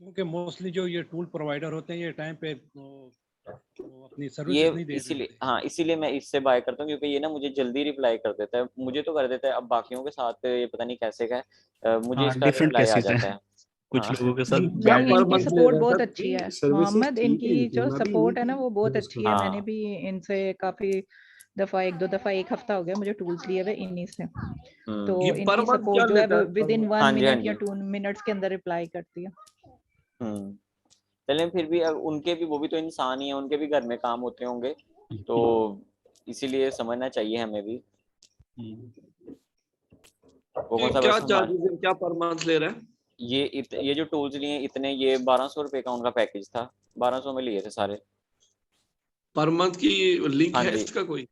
S8: क्योंकि मोस्टली जो ये टूल प्रोवाइडर होते हैं ये टाइम पे वो अपनी
S5: ये
S8: सर्विसेज नहीं दे रहे
S5: इसीलिए,
S8: होते।
S5: हाँ इसीलिए मैं इससे बाय करता हूँ, क्योंकि ये ना मुझे जल्दी रिप्लाई कर देता है। मुझे तो कर देता है, अब बाकियों के साथ ये पता नहीं कैसे का है, मुझे
S2: हाँ,
S5: इसका
S2: डिफरेंट
S5: रिप्लाई आ
S2: केसेस
S5: जाता
S2: हैं,
S5: है।
S2: कुछ
S5: हाँ
S2: लोगों के साथ
S4: क्या
S7: नहीं,
S2: बैड
S4: पर
S7: इनकी
S4: मंथ ले
S7: सपोर्ट
S4: रहे हैं
S7: बहुत
S4: सर?
S7: अच्छी है
S1: सर्विसेज
S7: मोहम्मद।
S1: ठीक है
S7: इनकी
S1: इनकी,
S7: जो
S1: मैं भी
S7: सपोर्ट है
S1: यही
S7: ना वो बहुत
S1: यूज
S7: अच्छी है।
S1: करता हूँ।
S7: मैंने
S5: हाँ
S7: भी इनसे काफी दफा, एक दो दफा, एक हफ्ता हो गया मुझे टूल्स लिए हुए इन्हीं से। तो
S4: ये पर
S7: इनकी
S4: मंथ क्या
S7: सपोर्ट जो है
S4: लेता है
S7: विद
S4: पर
S7: इन
S4: month?
S5: हाँ
S7: 1
S5: जी, हाँ
S7: मिनट या
S5: जी।
S7: 2 मिनट्स के अंदर रिप्लाई करती है।
S5: चलें, फिर भी अब उनके भी, वो भी तो इंसान ही है, उनके भी घर में काम होते होंगे, तो इसीलिए समझना चाहिए हमें भी। वो
S4: ये
S5: कौन सा,
S4: क्या
S5: बस हमारे
S4: चार्जेस है, क्या पर मंथ ले रहे हैं?
S5: ये जो टूल्स लिए इतने, ये 1200 रुपये का उनका पैकेज था, 1200 में लिए थे सारे।
S4: पर मंथ की लिंक
S5: हाँ
S4: है
S5: जी,
S4: इसका कोई?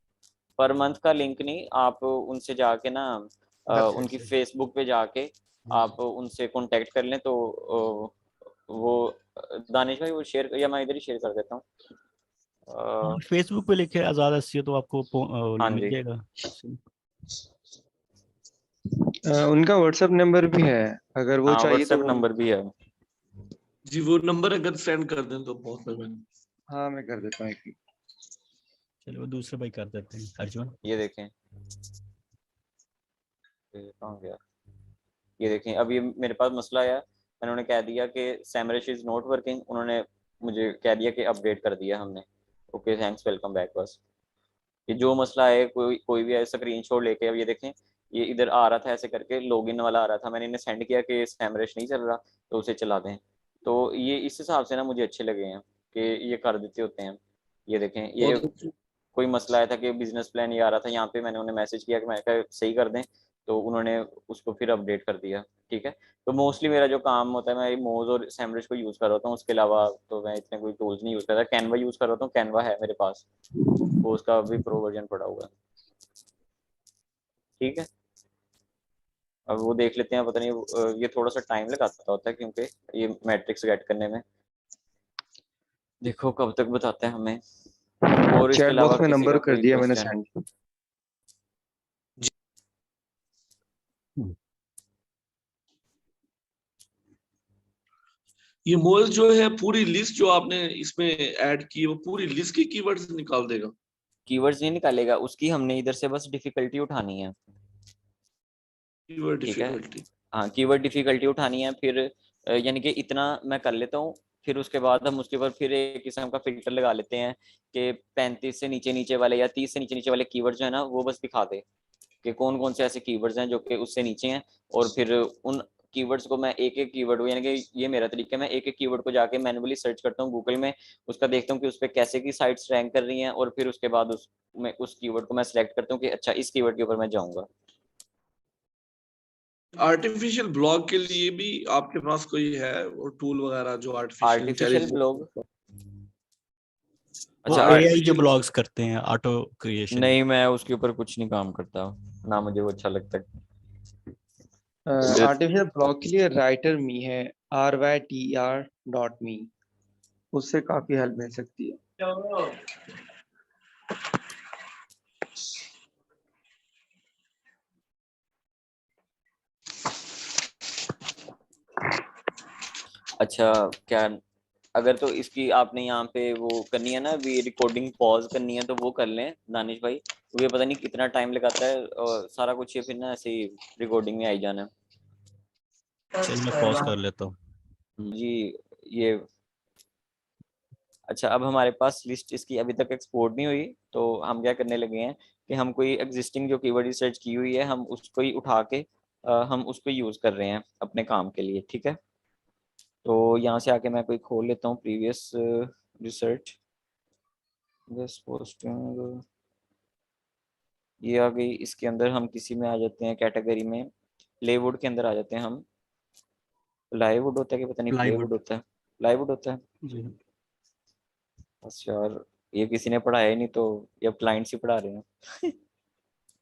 S5: पर मंथ का लिंक नहीं, आप उनसे जाके ना
S1: वेबसाइट
S5: उनकी
S1: से
S5: फेसबुक पे जाके आप उनसे कांटेक्ट कर लें, तो वो दानिश भाई वो शेयर, या मैं इधर ही शेयर कर देता हूँ।
S2: फेसबुक पे लिखे आजाद एसईओ तो आपको
S5: हाँ
S2: मिल
S5: जी,
S2: जाएगा।
S9: उनका व्हाट्सएप नंबर भी है, अगर वो
S5: हाँ
S9: चाहिए तो
S5: व्हाट्सएप
S9: वो।
S5: नंबर भी है।
S4: जी वो नंबर अगर सेंड कर दें तो बहुत मेहरबानी।
S9: हाँ मैं कर देता हूँ एक।
S2: चलो वो दूसरे भाई कर देते हैं, अर्जुन।
S5: ये देखें, ये कहाँ गया, ये देखें, अब ये मेरे पास मसला आया, उन्होंने कह दिया कि सैमरश इज नॉट वर्किंग, उन्होंने मुझे कह दिया कि अपडेट कर दिया हमने। Okay thanks, welcome back. बस ये जो मसला है, कोई भी ऐसा स्क्रीनशॉट लेके, अब ये देखें, ये इधर आ रहा था ऐसे करके, लॉगिन वाला आ रहा था, मैंने इन्हें सेंड किया कि सैमरश नहीं चल रहा, तो उसे चला दें। तो ये इस हिसाब से ना मुझे अच्छे लगे हैं कि ये कर देते होते हैं। ये देखें, ये
S4: बहुत अच्छी।
S5: कोई मसला आया था कि बिजनेस प्लान ये आ रहा था, यहाँ पे मैंने उन्हें मैसेज किया कि मैं कहा सही कर दें, तो उन्होंने उसको फिर अपडेट कर दिया। ठीक है, तो मोस्टली मेरा जो काम होता है, मैं मोज और सैमरश को यूज़ कर रहा हूँ, उसके अलावा तो मैं इतने कोई टूल्स नहीं यूज़ करता। कैनवा यूज़ कर रहा हूँ, कैनवा है मेरे पास, वो उसका भी प्रो वर्जन पड़ा हुआ है। ठीक है, अब वो देख लेते हैं, पता नहीं ये थोड़ा सा टाइम लगाता होता है, क्योंकि ये मैट्रिक्स गेट करने में, देखो कब तक बताते हैं हमें। और इसके
S9: चैट
S5: अलावा
S9: बॉक्स में
S5: किसी
S9: नंबर
S5: का
S9: कर
S5: कोई
S9: दिया मैंने
S5: क्वेश्चन?
S9: सेंड।
S4: ये मोल जो है पूरी लिस्ट जो आपने इसमें ऐड की वो पूरी लिस्ट की कीवर्ड्स निकाल देगा?
S5: कीवर्ड्स नहीं निकालेगा, उसकी हमने इधर से बस डिफिकल्टी उठानी है।
S4: कीवर्ड
S5: ठीक है,
S4: डिफिकल्टी।
S5: हाँ कीवर्ड डिफिकल्टी उठानी है, फिर यानी कि इतना मैं कर लेता हूँ, फिर उसके बाद हम उसके ऊपर फिर एक किस्म का फिल्टर लगा लेते हैं कि 35 से नीचे नीचे वाले या 30 से नीचे नीचे वाले कीवर्ड्स जो है ना, वो बस दिखा दे कि कौन कौन से ऐसे कीवर्ड्स हैं जो कि उससे नीचे हैं। और फिर उन कीवर्ड्स को मैं एक एक कीवर्ड, यानी कि ये मेरा तरीका है, मैं एक एक कीवर्ड को जाके मैन्युअली सर्च करता हूँ गूगल में, उसका देखता हूँ कि उस पर कैसे की साइट्स रैंक कर रही हैं, और फिर उसके बाद उस कीवर्ड को मैं सिलेक्ट करता हूँ कि अच्छा इस कीवर्ड के ऊपर मैं जाऊँगा।
S4: आर्टिफिशियल ब्लॉग के लिए भी आपके पास कोई है वो टूल वगैरह जो आर्टिफिशियल
S5: आर्टिफिशियल
S4: इंटेलिजेंस?
S5: ब्लॉग?
S2: वो
S5: अच्छा
S2: एआई जो ब्लॉग्स करते हैं ऑटो क्रिएशन।
S5: नहीं, मैं उसके ऊपर कुछ नहीं काम करता, ना मुझे वो अच्छा लगता है।
S9: आर्टिफिशियल ब्लॉग के लिए राइटर मी है, rytr.me, उससे काफी हेल्प मिल सकती है।
S5: अच्छा, क्या अगर तो इसकी आपने यहाँ पे वो करनी है ना, अभी रिकॉर्डिंग पॉज करनी है तो वो कर लें दानिश भाई, क्योंकि पता नहीं कितना टाइम लगाता है और सारा कुछ ये फिर ना ऐसे ही रिकॉर्डिंग में आई जाना है।
S2: चल मैं पॉज कर लेता हूँ
S5: जी ये अच्छा, अब हमारे पास लिस्ट इसकी अभी तक एक्सपोर्ट नहीं हुई, तो हम क्या करने लगे हैं कि हम कोई एग्जिस्टिंग जो कीवर्ड रिसर्च की हुई है हम उसको ही उठा के हम उसको यूज कर रहे हैं अपने काम के लिए, ठीक है। तो यहाँ से आके मैं कोई खोल लेता हूँ प्रीवियस रिसर्च, गेस्ट पोस्टिंग, ये आ गई। इसके अंदर हम किसी में आ जाते हैं कैटेगरी में, प्लेवुड के अंदर आ जाते हैं हम। प्लाईवुड होता है कि पता नहीं प्लेवुड
S2: प्लाईवुड
S5: होता है, प्लाईवुड होता है।
S2: जी।
S5: अच्छा यार, ये किसी ने पढ़ाया ही नहीं तो ये अब क्लाइंट्स ही पढ़ा रहे हैं।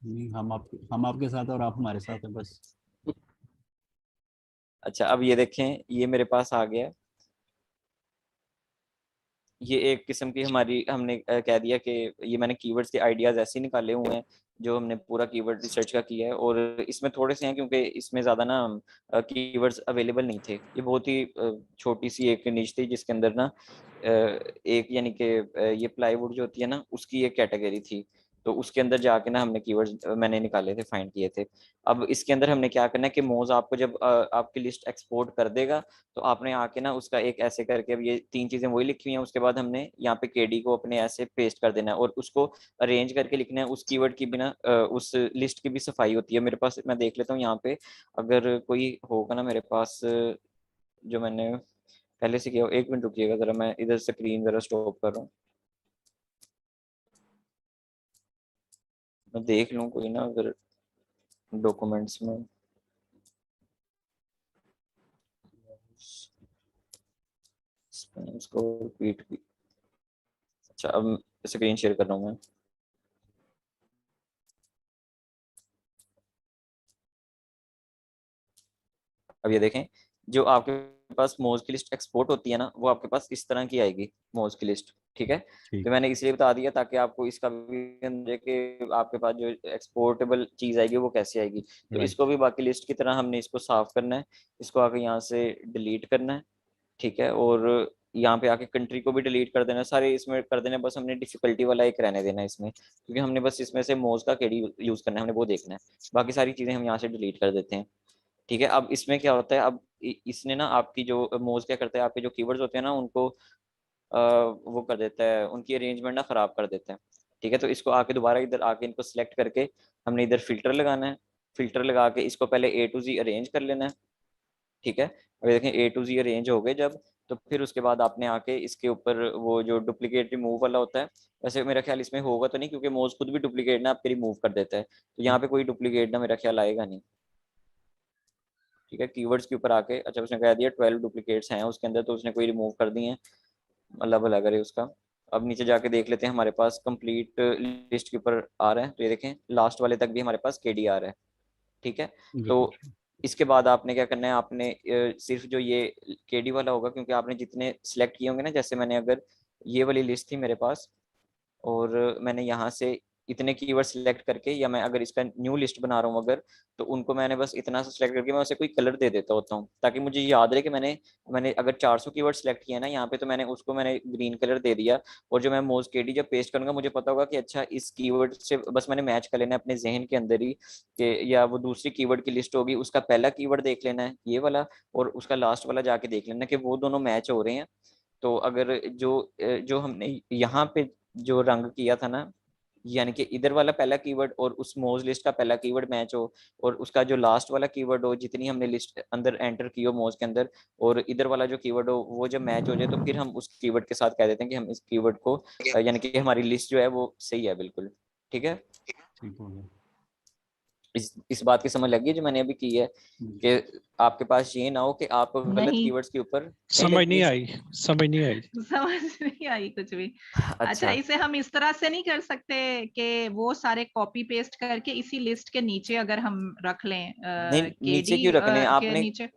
S2: नहीं, हम आपके साथ हैं और आप हमारे साथ हैं बस।
S5: अच्छा, अब ये देखें, ये मेरे पास आ गया। ये एक किस्म की हमारी हमने कह दिया कि ये मैंने कीवर्ड्स के आइडियाज ऐसे निकाले हुए हैं जो हमने पूरा कीवर्ड रिसर्च का किया है, और इसमें थोड़े से हैं क्योंकि इसमें ज़्यादा ना कीवर्ड्स अवेलेबल नहीं थे। ये बहुत ही छोटी सी एक निश थी जिसके अंदर ना एक यानी कि ये प्लाईवुड जो होती है ना उसकी एक कैटेगरी थी, तो उसके अंदर जाके ना हमने कीवर्ड्स मैंने निकाले थे, फाइंड किए थे। अब इसके अंदर हमने क्या करना है कि मोज आपको जब आपकी लिस्ट एक्सपोर्ट कर देगा तो आपने आके ना उसका एक ऐसे करके, अब ये 3 चीजें वही लिखी हुई हैं, उसके बाद हमने यहाँ पे केडी को अपने ऐसे पेस्ट कर देना है और उसको अरेंज करके लिखना है। उस कीवर्ड की बिना उस लिस्ट की भी सफाई होती है मेरे पास। मैं देख लेता हूँ यहाँ पे अगर कोई होगा ना मेरे पास जो मैंने पहले से किया। 1 मिनट रुकिएगा जरा, मैं इधर स्क्रीन जरा स्टॉप कर रहा हूँ, मैं देख लूँ कोई ना अगर डॉक्यूमेंट्स में। इसको रिपीट की। अच्छा, अब स्क्रीन शेयर कर रहा हूँ मैं। अब ये देखें, जो आपके पास मोज की लिस्ट एक्सपोर्ट होती है ना वो आपके पास इस तरह की आएगी मोज की लिस्ट, ठीक है।
S2: ठीक
S5: तो मैंने इसलिए बता दिया ताकि आपको इसका भी अंदर कि आपके पास जो एक्सपोर्टेबल चीज आएगी वो कैसे आएगी। तो
S2: राइट।
S5: इसको भी बाकी लिस्ट की तरह हमने इसको साफ करना है, इसको आके यहाँ से डिलीट करना है, ठीक है। और यहाँ पे आके कंट्री को भी डिलीट कर देना, सारे इसमें कर देना। बस हमने डिफिकल्टी वाला एक रहने देना है इसमें, क्योंकि हमने बस इसमें से मोज का केडी यूज करना है, हमने वो देखना है। बाकी सारी चीजें हम यहाँ से डिलीट कर देते हैं, ठीक है। अब इसमें क्या होता है, अब इसने ना आपकी जो मोज क्या करता है, आपके जो कीवर्ड्स होते हैं ना उनको वो कर देता है, उनकी अरेंजमेंट ना खराब कर देता है, ठीक है। तो इसको आके दोबारा इधर आके इनको सिलेक्ट करके हमने इधर फिल्टर लगाना है। फिल्टर लगा के इसको पहले ए टू जी अरेंज कर लेना है, ठीक है। अभी देखें ए टू जी अरेंज हो गए जब, तो फिर उसके बाद आपने आके इसके ऊपर वो जो डुप्लीकेट रिमूव वाला होता है, वैसे मेरा ख्याल इसमें होगा तो नहीं क्योंकि मोज खुद भी डुप्लीकेट ना आपके रिमूव कर देता है, तो यहाँ पे कोई डुप्लीकेट ना मेरा ख्याल आएगा नहीं, ठीक है। कीवर्ड्स के ऊपर आके, अच्छा उसने कह दिया 12 डुप्लीकेट्स हैं उसके अंदर, तो उसने कोई रिमूव कर दिए हैं, अल्लाह भला करे उसका। अब नीचे जाके देख लेते हैं, हमारे पास कंप्लीट लिस्ट के ऊपर आ रहा है, तो ये देखें लास्ट वाले तक भी हमारे पास केडी आ रहा है, ठीक है। तो इसके बाद आपने क्या करना है, आपने सिर्फ जो ये केडी वाला होगा, क्योंकि आपने जितने सिलेक्ट किए होंगे ना, जैसे मैंने अगर ये वाली लिस्ट थी मेरे पास और मैंने यहाँ से इतने कीवर्ड सिलेक्ट करके, या मैं अगर इसका न्यू लिस्ट बना रहा हूँ अगर, तो उनको मैंने बस इतना सा सिलेक्ट करके मैं उसे कोई कलर दे देता होता हूँ, ताकि मुझे याद रहे कि मैंने अगर 400 कीवर्ड सिलेक्ट किया ना यहाँ पे, तो मैंने उसको मैंने ग्रीन कलर दे दिया। और जो मैं मोज केडी जब पेस्ट करूंगा मुझे पता होगा कि अच्छा इस कीवर्ड से बस मैंने मैच कर लेना है अपने जहन के अंदर ही, कि या वो दूसरी कीवर्ड की लिस्ट होगी उसका पहला कीवर्ड देख लेना है ये वाला, और उसका लास्ट वाला जाके देख लेना कि वो दोनों मैच हो रहे हैं। तो अगर जो हमने यहाँ पे जो रंग किया था ना, यानी कि इधर वाला पहला कीवर्ड और उस मोज लिस्ट का पहला कीवर्ड मैच हो, और उसका जो लास्ट वाला कीवर्ड हो जितनी हमने लिस्ट अंदर एंटर की हो मोज के अंदर, और इधर वाला जो कीवर्ड हो वो जब मैच हो जाए, तो फिर हम उस कीवर्ड के साथ कह देते हैं कि हम इस कीवर्ड को यानी कि हमारी लिस्ट जो है वो सही है बिल्कुल, ठीक है।
S2: ठीक हो गया।
S5: इस बात की समझ लगी जो मैंने अभी की है कि आपके पास ये ना हो कि आप गलत
S7: नहीं।
S5: कीवर्ड्स के ऊपर
S8: समझ नहीं आई, समझ नहीं आई।
S7: समझ नहीं आई कुछ भी। अच्छा,
S5: अच्छा
S7: इसे हम इस तरह से नहीं कर सकते कि वो सारे कॉपी पेस्ट करके इसी लिस्ट के नीचे अगर हम रख लें
S5: नहीं, नीचे
S7: केडी
S5: क्यों रखने हैं
S7: के
S5: आपने?
S7: नीचे?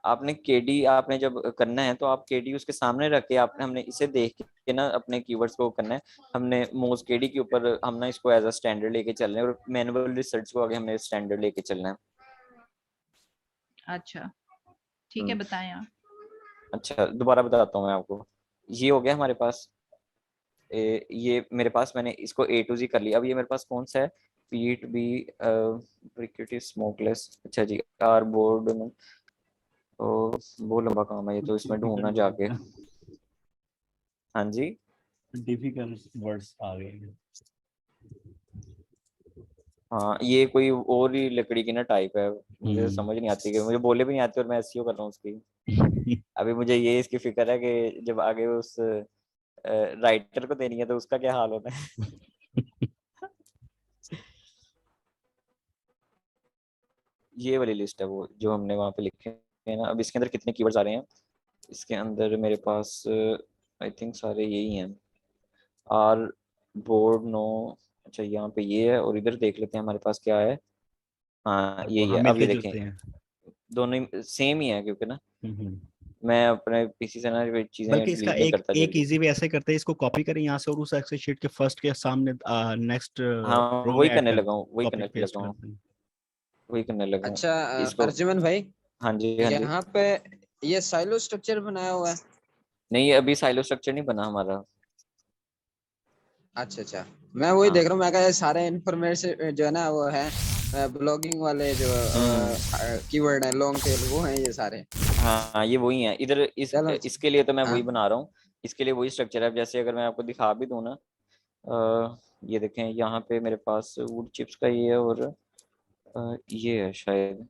S5: आपने केडी आपने जब करना है तो आप केडी उसके सामने रख के आपने हमने इसे देख के ना अपने कीवर्ड्स को करना है। हमने मोज केडी के ऊपर हम ना इसको एज अ स्टैंडर्ड लेके चल रहे हैं और मैनुअल रिसर्च को आगे हमने स्टैंडर्ड लेके चलना है।
S7: अच्छा ठीक है, बताएं आप।
S5: अच्छा दोबारा बताता हूँ मैं आपको। ये हो गया हमारे पास ये मेरे पास मैंने इसको A to Z कर लिया। अब ये मेरे पास कौन सा है? पीट बी ब्रिकेट स्मोकलेस। अच्छा जी, आर बोर्ड में वो लंबा काम है ये तो, इसमें ढूंढना जाके। हाँ जी,
S2: डिफिकल्ट वर्ड्स आ गए हैं।
S5: हाँ ये कोई और ही लकड़ी की ना टाइप है, मुझे समझ नहीं आती कि मुझे बोले भी नहीं आती और मैं एसईओ कर रहा हूँ उसकी। अभी मुझे ये इसकी फिक्र है कि जब आगे उस राइटर को देनी है तो उसका क्या हाल होता है। ये वाली लिस्ट है वो जो हमने वहां पे लिखे हैं ना। अब इसके अंदर कितने कीवर्ड्स आ रहे हैं? इसके अंदर मेरे पास आई थिंक सारे यही हैं। Are board no. अच्छा यहाँ पे ये है और इधर देख लेते हैं हमारे पास क्या है। हाँ यही
S2: हाँ
S5: है। अब ये
S2: मिलते
S5: देखें
S2: जुलते हैं।
S5: दोनों सेम ही है क्योंकि ना
S2: हम्म।
S5: मैं अपने पीसी से ना ये चीजें
S2: बल्कि इसका
S5: डिलीट नहीं
S2: एक
S5: करता
S2: एक
S5: जल्दी।
S2: इजी वे ऐसे करते हैं, इसको कॉपी करें यहाँ से और उस एक्सेल शीट के फर्स्ट के सामने नेक्स्ट
S5: हाँ
S2: रो में
S5: वही
S2: ऐड
S5: करने
S2: कर
S5: लगा
S2: दें,
S5: हूँ, वही
S2: कॉपी
S5: करने
S2: पेस्ट
S5: लगा
S2: कर
S5: हूँ,
S2: दें।
S5: वही करने लगा हूँ
S10: अच्छा
S5: इसको।
S10: अर्जुमन भाई,
S5: हाँ जी हाँ जी।
S10: यहाँ पे ये साइलो स्ट्रक्चर बनाया हुआ है।
S5: नहीं अभी साइलो स्ट्रक्चर नहीं बना हमारा।
S10: अच्छा अच्छा, मैं वही
S5: हाँ
S10: देख रहा हूँ। मैं कहा ये सारे इन्फॉर्मेशन जो है ना वो है ब्लॉगिंग वाले जो कीवर्ड है लॉन्ग टेल, वो हैं ये सारे।
S5: हाँ ये वही है इधर
S10: चलो
S5: इसके लिए तो मैं
S10: हाँ
S5: वही बना रहा हूँ। इसके लिए वही स्ट्रक्चर है। अब जैसे अगर मैं आपको दिखा भी दूँ ना ये देखें यहाँ पे मेरे पास वुड चिप्स का ये है और ये है शायद।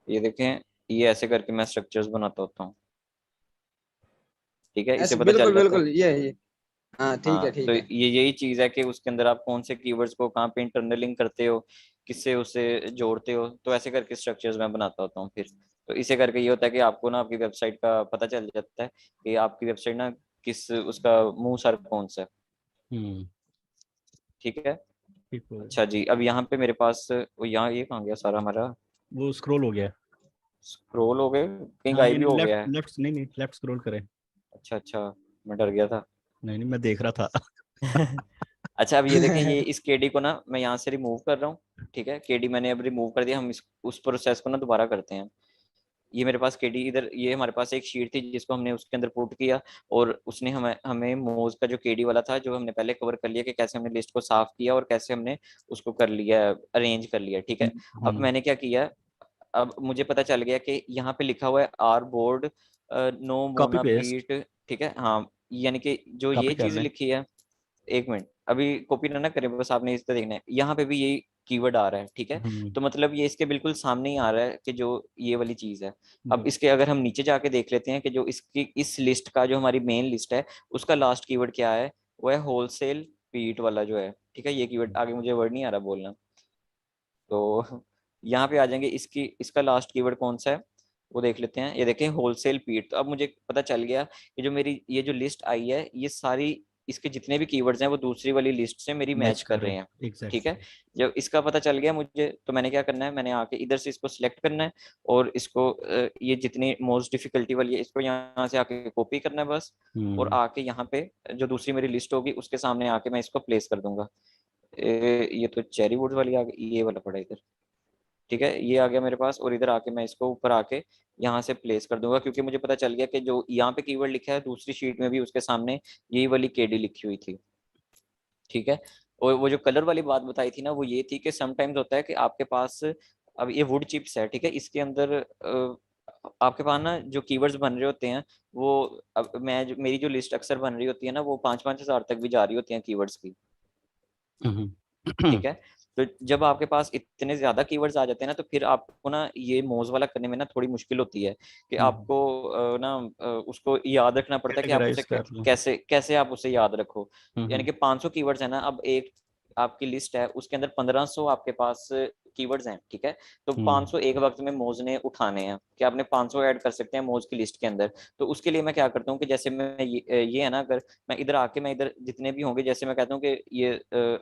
S5: ये देखें ये ऐसे करके मैं स्ट्रक्चर्स बनाता होता हूँ। ठीक है इससे
S10: ऐसे
S5: पता चल
S10: बिल्कुल
S5: जाता है।
S10: बिल्कुल ये हाँ ठीक है
S5: हाँ तो
S10: ठीक है।
S5: ये यही चीज है कि उसके अंदर आप कौन से कीवर्ड्स को कहाँ पे इंटरनलिंग करते हो, किससे उसे जोड़ते हो, तो ऐसे करके स्ट्रक्चर्स मैं बनाता होता हूँ फिर। तो इसे करके ये होता है कि आपको ना आपकी वेबसाइट का पता चल जाता है कि आपकी वेबसाइट ना किस उसका मुंह सर कौन सा है।
S2: हम्म।
S5: ठीक है।
S2: ठीक हो,
S5: अच्छा जी अब यहाँ पे मेरे पास वो यहाँ ये कहाँ गया सारा हमारा?
S2: वो स्क्रॉल हो गया।
S5: स्क्रोल हो गए कहीं
S2: हाँ
S5: गायब
S2: यानी
S5: भी हो
S2: लेफ्ट
S5: गया है।
S2: लेफ्ट नहीं नहीं लेफ्ट स्क्रॉल करें।
S5: अच्छा अच्छा मैं डर गया था।
S2: नहीं नहीं मैं देख रहा था।
S5: अच्छा अब ये देखें ये इस केडी को ना मैं यहाँ से रिमूव कर रहा हूँ। ठीक है केडी मैंने अब रिमूव कर दिया। हम इस उस प्रोसेस को ना दोबारा करते हैं। ये मेरे पास केडी इधर ये हमारे पास एक शीट थी जिसको हमने उसके अंदर पुट किया और उसने हमें हमें मोज का जो केडी वाला था जो हमने पहले कवर कर लिया कि कैसे हमने लिस्ट को साफ किया और कैसे हमने उसको कर लिया अरेंज कर लिया। ठीक है अब मैंने क्या किया, अब मुझे पता चल गया कि यहाँ पे लिखा हुआ है आर बोर्ड नो
S2: कॉपी
S5: मोना
S2: पेस्ट,
S5: पीट। ठीक है हाँ यानी कि जो ये
S2: कॉपी कर
S5: चीज
S2: लें।
S5: लिखी है। एक मिनट अभी कॉपी ना करें बस आपने इसका देखना है यहाँ पे भी यही कीवर्ड आ रहा है। ठीक है तो मतलब ये इसके बिल्कुल सामने ही आ रहा है कि जो ये वाली चीज है। अब इसके अगर हम नीचे जाके देख लेते हैं कि जो इसकी इस लिस्ट का जो हमारी मेन लिस्ट है उसका लास्ट कीवर्ड क्या है, वो है होलसेल पीट वाला जो है। ठीक है ये कीवर्ड आगे मुझे वर्ड नहीं आ रहा बोलना। तो यहाँ पे आ जाएंगे इसकी इसका लास्ट कीवर्ड कौन सा है वो देख लेते हैं। ये देखें होलसेल पीट। तो अब मुझे पता चल गया कि जो मेरी ये जो लिस्ट आई है ये सारी इसके जितने भी कीवर्ड्स हैं वो दूसरी वाली लिस्ट से मेरी
S2: मैच
S5: मैच कर
S2: कर
S5: रहे
S2: रहे
S5: हैं।
S2: हैं
S5: ठीक है
S2: एग्जैक्टली।
S5: जब इसका पता चल गया मुझे तो मैंने क्या करना है, मैंने आके इधर से इसको सिलेक्ट करना है और इसको ये जितनी मोस्ट डिफिकल्टी वाली है इसको यहाँ से आके कॉपी करना है बस। और आके यहाँ पे जो दूसरी मेरी लिस्ट होगी उसके सामने आके मैं इसको प्लेस कर दूंगा। ये तो चेरी वुड वाली आ गई, ये वाला पड़ा इधर। ठीक है ये आ गया मेरे पास और इधर आके मैं इसको ऊपर आके यहाँ से प्लेस कर दूंगा क्योंकि मुझे पता चल गया कि जो यहाँ पे कीवर्ड लिखा है दूसरी शीट में भी उसके सामने यही वाली केडी लिखी हुई थी। ठीक है और वो जो कलर वाली बात बताई थी ना वो ये थी कि समटाइम्स होता है कि आपके पास अब ये वुड चिप्स है। ठीक है इसके अंदर आपके पास ना जो कीवर्ड्स बन रहे होते हैं वो अब मेरी जो लिस्ट अक्सर बन रही होती है ना वो 5,000 तक भी जा रही होती है कीवर्ड्स की। ठीक है तो जब आपके पास इतने ज्यादा कीवर्ड्स आ जाते हैं ना तो फिर आपको ना ये मोज वाला करने में ना थोड़ी मुश्किल होती है कि आपको उसको याद रखना पड़ता है कि आप उसे
S2: कैटेगराइज कर लो।
S5: कैसे कैसे आप उसे याद रखो। यानी कि 500 कीवर्ड्स है ना, अब एक आपकी लिस्ट है उसके अंदर 1500 आपके पास कीवर्ड्स हैं, ठीक है, तो 500 एक वक्त में मोज ने उठाने हैं कि आपने 500 ऐड कर सकते हैं मोज की लिस्ट के अंदर। तो उसके लिए मैं क्या करता हूँ कि जैसे मैं ये है ना, अगर मैं इधर आके मैं इधर जितने भी होंगे, जैसे मैं कहता हूँ कि ये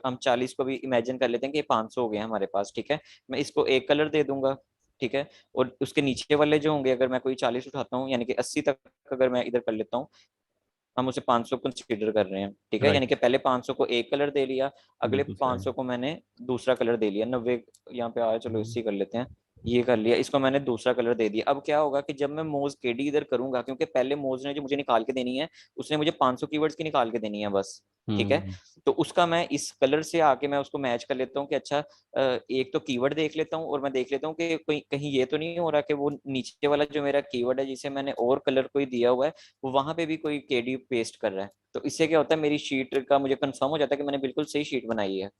S5: हम 40 को भी इमेजिन कर लेते हैं कि ये 500 हो गए हमारे पास, ठीक है, मैं इसको एक कलर दे दूंगा, ठीक है, और उसके नीचे वाले जो होंगे, अगर मैं कोई 40 उठाता हूँ यानी कि 80 तक अगर मैं इधर कर लेता हूँ, हम उसे 500 कंसीडर कर रहे हैं, ठीक है, यानी कि पहले 500 को एक कलर दे लिया, अगले 500 को मैंने दूसरा कलर दे लिया, 90 यहाँ पे आया, चलो इसी कर लेते हैं, ये कर लिया, इसको मैंने दूसरा कलर दे दिया। अब क्या होगा कि जब मैं मोज केडी इधर करूंगा, क्योंकि पहले मोज ने जो मुझे निकाल के देनी है उसने मुझे 500 कीवर्ड्स की निकाल के देनी है बस, ठीक है, तो उसका मैं इस कलर से आके मैं उसको मैच कर लेता हूँ कि अच्छा एक तो कीवर्ड देख लेता हूँ और मैं देख लेता हूँ कि कोई कहीं ये तो नहीं हो रहा कि वो नीचे वाला जो मेरा कीवर्ड है जिसे मैंने और कलर कोई दिया हुआ है वो वहां पे भी कोई केडी पेस्ट कर रहा है। तो इससे क्या होता है, मेरी शीट का मुझे कंफर्म हो जाता है कि मैंने बिल्कुल सही शीट बनाई है।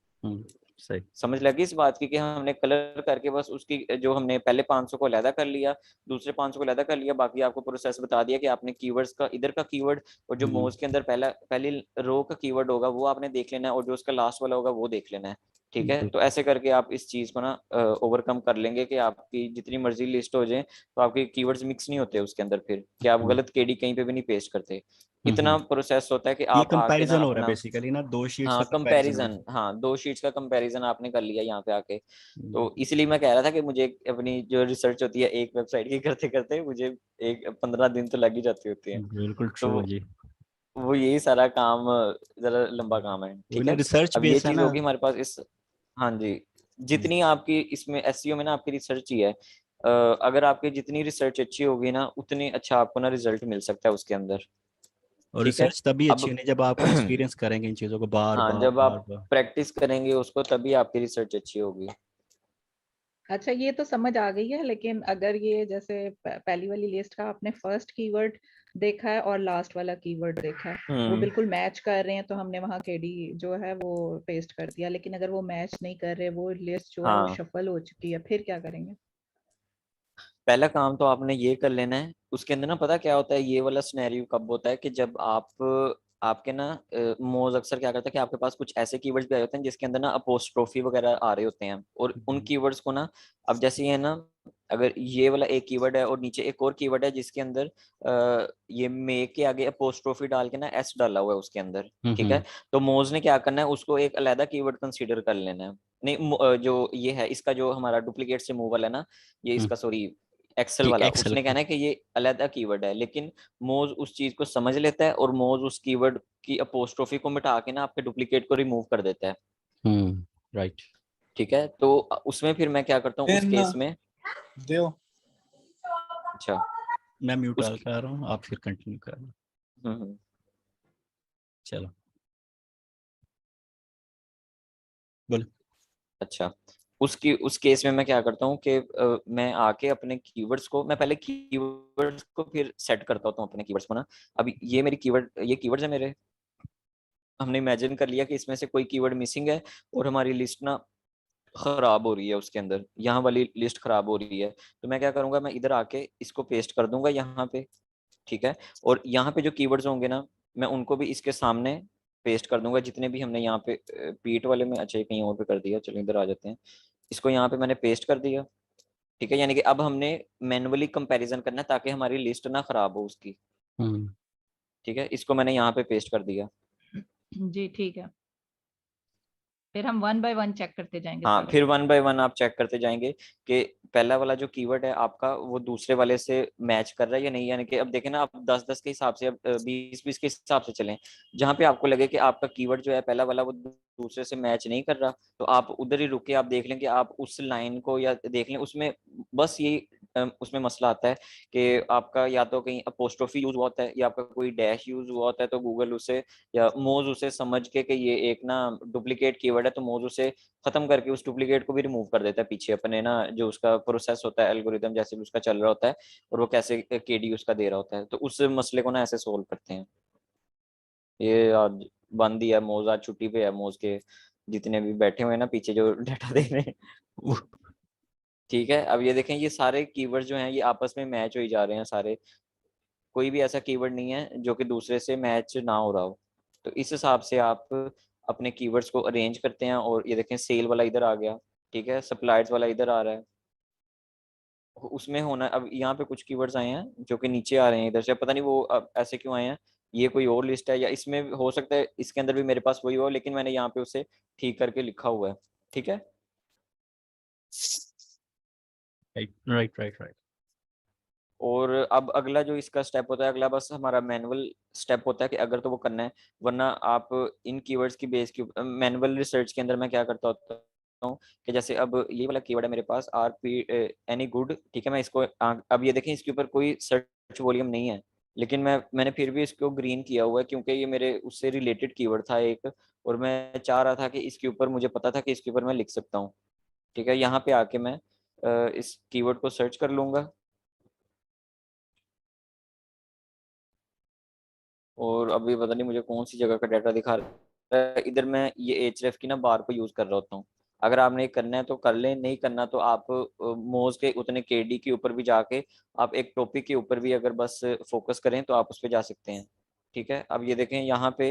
S2: सही
S5: समझ लगी इस बात की कि हमने कलर करके बस उसकी जो हमने पहले 500 को अलहदा कर लिया, दूसरे 500 को अलहदा कर लिया, बाकी आपको प्रोसेस बता दिया कि आपने कीवर्ड्स का इधर का कीवर्ड और जो मोज के अंदर पहली रो का कीवर्ड होगा वो आपने देख लेना है और जो उसका लास्ट वाला होगा वो देख लेना है, ठीक है। तो ऐसे करके आप इस चीज को ना ओवरकम कर लेंगे कि आपकी जितनी मर्जी लिस्ट हो जाए तो आपके कीवर्ड्स मिक्स नहीं होते उसके अंदर, फिर कि आप गलत केडी कहीं पे भी नहीं पेस्ट करते। इतना प्रोसेस होता है कि
S2: ये
S5: आप आके ना
S2: कंपैरिजन हो रहा है
S5: अपना
S2: बेसिकली ना, दो शीट्स का
S5: हाँ
S2: कंपैरिजन हो
S5: कंपैरिजन, हाँ 2 शीट्स का कंपैरिजन आपने कर लिया यहाँ पे आके।
S2: रहा
S5: तो इसलिए मैं कह रहा था कि मुझे अपनी जो रिसर्च होती है एक वेबसाइट की करते करते मुझे एक 15 दिन तो लग ही जाती होती है।
S2: है। बिल्कुल
S5: तो
S2: ट्रू है जी।
S5: वो यही सारा काम जरा लंबा काम है,
S2: वही
S5: ठीक
S2: ना,
S5: है।
S2: रिसर्च
S5: अब ये
S2: बेस है
S5: चीज
S2: ना।
S5: होगी हमारे पास इस, हाँ जी, जितनी आपकी इसमें एसईओ में ना आपकी रिसर्च ही है, अगर आपकी जितनी रिसर्च अच्छी होगी ना उतनी अच्छा आपको ना रिजल्ट मिल सकता है उसके अंदर,
S2: और
S5: ठीक है।
S2: रिसर्च तभी अच्छी
S5: अब
S2: होनी जब आप एक्सपीरियंस करेंगे इन चीज़ों को बार
S5: हाँ,
S2: बार
S5: जब
S2: बार
S5: आप
S2: बार।
S5: प्रैक्टिस करेंगे उसको तभी आपकी रिसर्च अच्छी होगी।
S7: अच्छा ये तो समझ आ गई है, लेकिन अगर ये जैसे पहली वाली लिस्ट का आपने फर्स्ट कीवर्ड देखा है और लास्ट वाला कीवर्ड देखा है वो बिल्कुल मैच कर रहे हैं तो हमने वहां केडी जो है वो पेस्ट कर दिया, लेकिन अगर वो मैच नहीं कर रहे, वो लिस्ट जो है वो
S5: हाँ,
S7: शफल हो चुकी है, फिर क्या करेंगे?
S5: पहला काम तो आपने ये कर लेना है। उसके अंदर ना पता क्या होता है, ये वाला सिनेरियो कब होता है कि जब आप आपके ना मोज अक्सर क्या करता है कि आपके पास कुछ ऐसे कीवर्ड्स भी आए होते हैं जिसके अंदर ना अपोस्ट्रोफी वगैरह आ रहे होते हैं और उन कीवर्ड्स को ना, अब जैसे ये है ना, अगर ये वाला एक कीवर्ड है और नीचे एक और कीवर्ड है जिसके अंदर ये मे के आगे अपोस्ट्रोफी डाल के ना एस डाला हुआ है उसके अंदर, ठीक है, तो मोज ने क्या करना है उसको एक अलग कीवर्ड कंसीडर कर लेना है। नहीं जो ये है इसका जो हमारा डुप्लीकेट से मूव वाला है ना, ये इसका सॉरी एक्सेल
S2: जी
S5: वाला,
S2: एक्सेल
S5: उसने
S2: का।
S5: कहना है कि ये अलग कीवर्ड है, लेकिन मोज उस चीज को समझ लेता है और मोज उस कीवर्ड की अपोस्ट्रोफी को मिटा के ना आपके डुप्लीकेट को रिमूव कर देता है,
S2: राइट।
S5: ठीक है। तो उसमें फिर मैं क्या करता हूँ उस केस में,
S3: देओ
S5: अच्छा
S2: मैं म्यूट
S5: उस,
S2: कर रहा हूँ, आप फिर कंटिन्यू कर रहे हैं।
S5: हम्म,
S2: चलो बोलो।
S5: अच्छा उस केस में मैं क्या करता हूँ कि मैं आके अपने कीवर्ड्स को, मैं पहले कीवर्ड्स को फिर सेट करता हूँ अपने कीवर्ड्स को ना। अभी ये मेरी ये कीवर्ड्स है मेरे, हमने इमेजिन कर लिया कि इसमें से कोई कीवर्ड मिसिंग है और हमारी लिस्ट ना खराब हो रही है, उसके अंदर यहाँ वाली लिस्ट खराब हो रही है, तो मैं क्या करूंगा, मैं इधर आके इसको पेस्ट कर दूंगा यहाँ पे, ठीक है, और यहाँ पे जो कीवर्ड्स होंगे ना मैं उनको भी इसके सामने पेस्ट कर दूंगा, जितने भी हमने यहाँ पे पीट वाले में, अच्छा ये कहीं और पे कर दिया, चलो इधर आ जाते हैं, इसको यहाँ पे मैंने पेस्ट कर दिया, ठीक है, यानी कि अब हमने मैनुअली कंपैरिजन करना है ताकि हमारी लिस्ट ना खराब हो उसकी, ठीक है, इसको मैंने यहाँ पे पेस्ट कर दिया।
S7: जी ठीक है, फिर हम 1 बाय 1 चेक करते जाएंगे
S5: हाँ,
S7: सारा।
S5: फिर 1 बाय 1 आप चेक करते जाएंगे कि पहला वाला जो कीवर्ड है आपका वो दूसरे वाले से मैच कर रहा है या नहीं, यानी कि अब देखें ना, आप 10-10 के हिसाब से, अब 20-20 के हिसाब से चलें, जहां पे आपको लगे कि आपका कीवर्ड जो है पहला वाला वो दूसरे से मैच नहीं कर रहा, तो आप उधर ही रुक के आप देख लें कि आप उस लाइन को या देख लें उसमें, बस ये उसमें मसला आता है कि आपका या तो कहीं अपोस्ट्रोफी यूज हुआ होता है या आपका कोई डैश यूज हुआ होता है, तो गूगल उसे या मोज उसे समझ के कि ये एक ना डुप्लीकेट कीवर्ड है, तो मोज उसे खत्म करके उस डुप्लीकेट को भी रिमूव कर देता है पीछे अपने ना, जो उसका प्रोसेस होता है एल्गोरिदम जैसे भी उसका चल रहा होता है और वो कैसे केडी उसका दे रहा होता है, तो उस मसले को ना ऐसे सोल्व करते हैं। ये आज बंद ही है मोज, आज छुट्टी पे है मोज के जितने भी बैठे हुए हैं ना पीछे जो डाटा दे रहे हैं ठीक है। अब ये देखें, ये सारे कीवर्ड जो हैं ये आपस में मैच हो ही जा रहे हैं सारे, कोई भी ऐसा कीवर्ड नहीं है जो कि दूसरे से मैच ना हो रहा हो। तो इस हिसाब से आप अपने कीवर्ड्स को अरेंज करते हैं, और ये देखें सेल वाला इधर आ गया, ठीक है, सप्लायर्स वाला इधर आ रहा है, उसमें होना। अब यहाँ पे कुछ कीवर्ड्स आए हैं जो कि नीचे आ रहे हैं इधर से, पता नहीं वो अब ऐसे क्यों आए हैं, ये कोई और लिस्ट है या इसमें हो सकता है इसके अंदर भी मेरे पास वही हो, लेकिन मैंने यहाँ पे उसे ठीक करके लिखा हुआ है, ठीक है।
S2: Right right right.
S5: और अब अगला जो इसका स्टेप होता है, अगला बस हमारा मैनुअल स्टेप होता है कि अगर तो वो करना है, वरना आप इन कीवर्ड्स की बेस के मैनुअल रिसर्च के अंदर मैं क्या करता होता हूँ कि जैसे अब ये वाला कीवर्ड है मेरे पास आर पी एनी गुड, ठीक है, मैं इसको अब ये देखें इसके ऊपर कोई सर्च वॉल्यूम नहीं है, लेकिन मैंने फिर भी इसको ग्रीन किया हुआ है क्योंकि ये मेरे उससे रिलेटेड कीवर्ड था एक, और मैं चाह रहा था कि इसके ऊपर मुझे पता था कि इसके ऊपर मैं लिख सकता हूँ, ठीक है। यहाँ पे आके मैं इस कीवर्ड को सर्च कर लूंगा, और अभी पता नहीं मुझे कौन सी जगह का डाटा दिखा रहा है, इधर मैं ये एचरेफ की ना बार को यूज कर रहा होता हूँ। अगर आपने करना है तो कर लें, नहीं करना तो आप मोज के उतने केडी के ऊपर भी जाके आप एक टॉपिक के ऊपर भी अगर बस फोकस करें तो आप उस पर जा सकते हैं, ठीक है। अब ये देखें यहाँ पे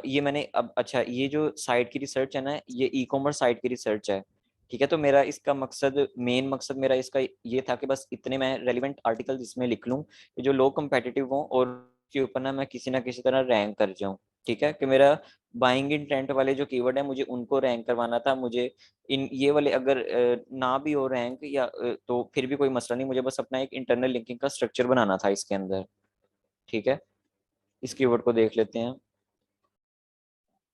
S5: ये मैंने अब अच्छा ये जो साइट की रिसर्च है ना, ये ई कॉमर्स साइट की रिसर्च है, ठीक है। तो मेरा इसका मकसद, मेन मकसद मेरा इसका ये था कि बस इतने मैं रेलिवेंट आर्टिकल इसमें लिख लूँ कि जो लो कम्पिटिटिव हों और के ऊपर ना मैं किसी ना किसी तरह रैंक कर जाऊं, ठीक है। कि मेरा बाइंग इंटेंट वाले जो कीवर्ड है मुझे उनको रैंक करवाना था, मुझे इन ये वाले अगर ना भी हो रैंक या तो फिर भी कोई मसला नहीं, मुझे बस अपना एक इंटरनल लिंकिंग का स्ट्रक्चर बनाना था इसके अंदर, ठीक है। इस कीवर्ड को देख लेते हैं।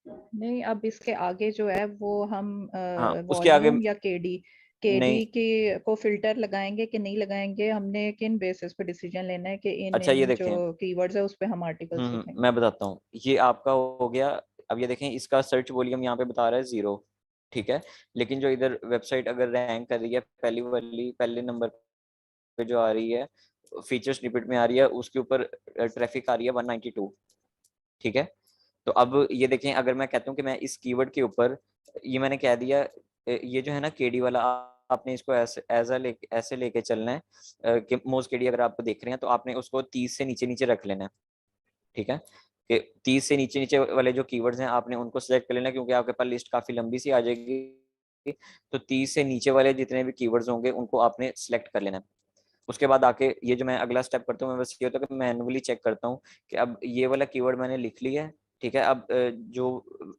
S7: नहीं, अब इसके आगे जो है वो हम
S5: हाँ उसके आगे
S7: वॉल्यूम या केडी
S5: नहीं,
S7: केडी के को फिल्टर लगाएंगे कि नहीं लगाएंगे, हमने किन बेसिस पे डिसीजन लेना है कि इन
S5: अच्छा ये
S7: इन
S5: देखें,
S7: जो कीवर्ड्स है उस पे हम आर्टिकल्स लिखेंगे।
S5: मैं बताता हूँ, ये आपका हो गया। अब ये देखें इसका सर्च वॉल्यूम यहाँ पे बता रहा है 0, ठीक है, लेकिन जो इधर वेबसाइट अगर रैंक कर रही है पहली वाली पहले नंबर पे जो आ रही है फीचर स्निपेट में आ रही है, उसके ऊपर ट्रैफिक आ रही है 192, ठीक है। तो अब ये देखें अगर मैं कहता हूँ कि मैं इस कीवर्ड के ऊपर, ये मैंने कह दिया ये जो है ना केडी वाला, आपने इसको ऐसे लेके चलना है कि मोस्ट केडी अगर आप देख रहे हैं तो आपने उसको 30 से नीचे नीचे रख लेना है, ठीक है। कि 30 से नीचे नीचे वाले जो कीवर्ड्स हैं आपने उनको सेलेक्ट कर लेना, क्योंकि आपके पास लिस्ट काफी लंबी सी आ जाएगी, तो 30 से नीचे वाले जितने भी कीवर्ड्स होंगे उनको आपने सेलेक्ट कर लेना है। उसके बाद आके ये जो मैं अगला स्टेप करता हूँ, मैं बस ये होता है कि मैनुअली चेक करता हूँ कि अब ये वाला कीवर्ड मैंने लिख लिया है, ठीक है। अब जो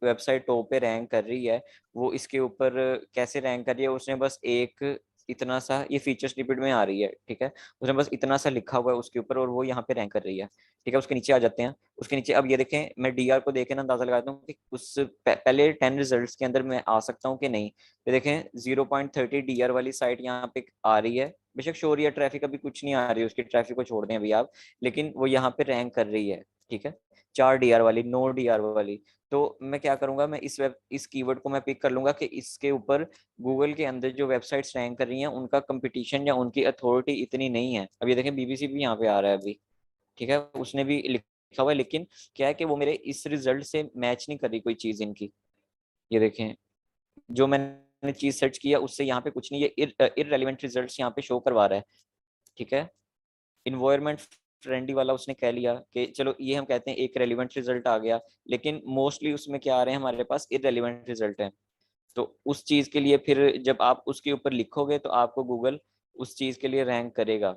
S5: वेबसाइट टॉप पे रैंक कर रही है वो इसके ऊपर कैसे रैंक कर रही है, उसने बस एक इतना सा, ये फीचर स्निपेट में आ रही है, ठीक है, उसने बस इतना सा लिखा हुआ है उसके ऊपर और वो यहाँ पे रैंक कर रही है, ठीक है। उसके नीचे आ जाते हैं, उसके नीचे अब ये देखें मैं डीआर को देखे ना अंदाजा लगाता हूँ कि उस पहले 10 रिजल्ट्स के अंदर मैं आ सकता हूँ कि नहीं। तो देखें 0.30 डीआर वाली साइट यहाँ पे आ रही है, बेशक शोर या ट्रैफिक अभी कुछ नहीं आ रही है उसकी, ट्रैफिक को छोड़ दें अभी आप, लेकिन वो यहाँ पे रैंक कर रही है, ठीक है। 4 डीआर वाली, 9 डीआर वाली, तो मैं क्या करूंगा, मैं इस कीवर्ड को मैं पिक कर लूंगा कि इसके ऊपर गूगल के अंदर जो वेबसाइट्स रैंक कर रही हैं उनका कंपटीशन या उनकी अथॉरिटी इतनी नहीं है। अब ये देखें बीबीसी भी यहाँ पे आ रहा है अभी, ठीक है, उसने भी लिखा हुआ है, लेकिन क्या है कि वो मेरे इस रिजल्ट से मैच नहीं कर रही कोई चीज इनकी। ये देखें जो मैंने चीज सर्च किया उससे यहाँ पे कुछ नहीं, ये इररेलेवेंट रिजल्ट्स यहाँ पे शो करवा रहा है, ठीक है। इन्वायरमेंट फ्रेंडली वाला उसने कह लिया कि चलो ये हम कहते हैं एक रेलिवेंट रिजल्ट आ गया, लेकिन मोस्टली उसमें क्या आ रहे हैं हमारे पास इररेलेवेंट रिजल्ट है। तो उस चीज के लिए फिर जब आप उसके ऊपर लिखोगे तो आपको गूगल उस चीज के लिए रैंक करेगा,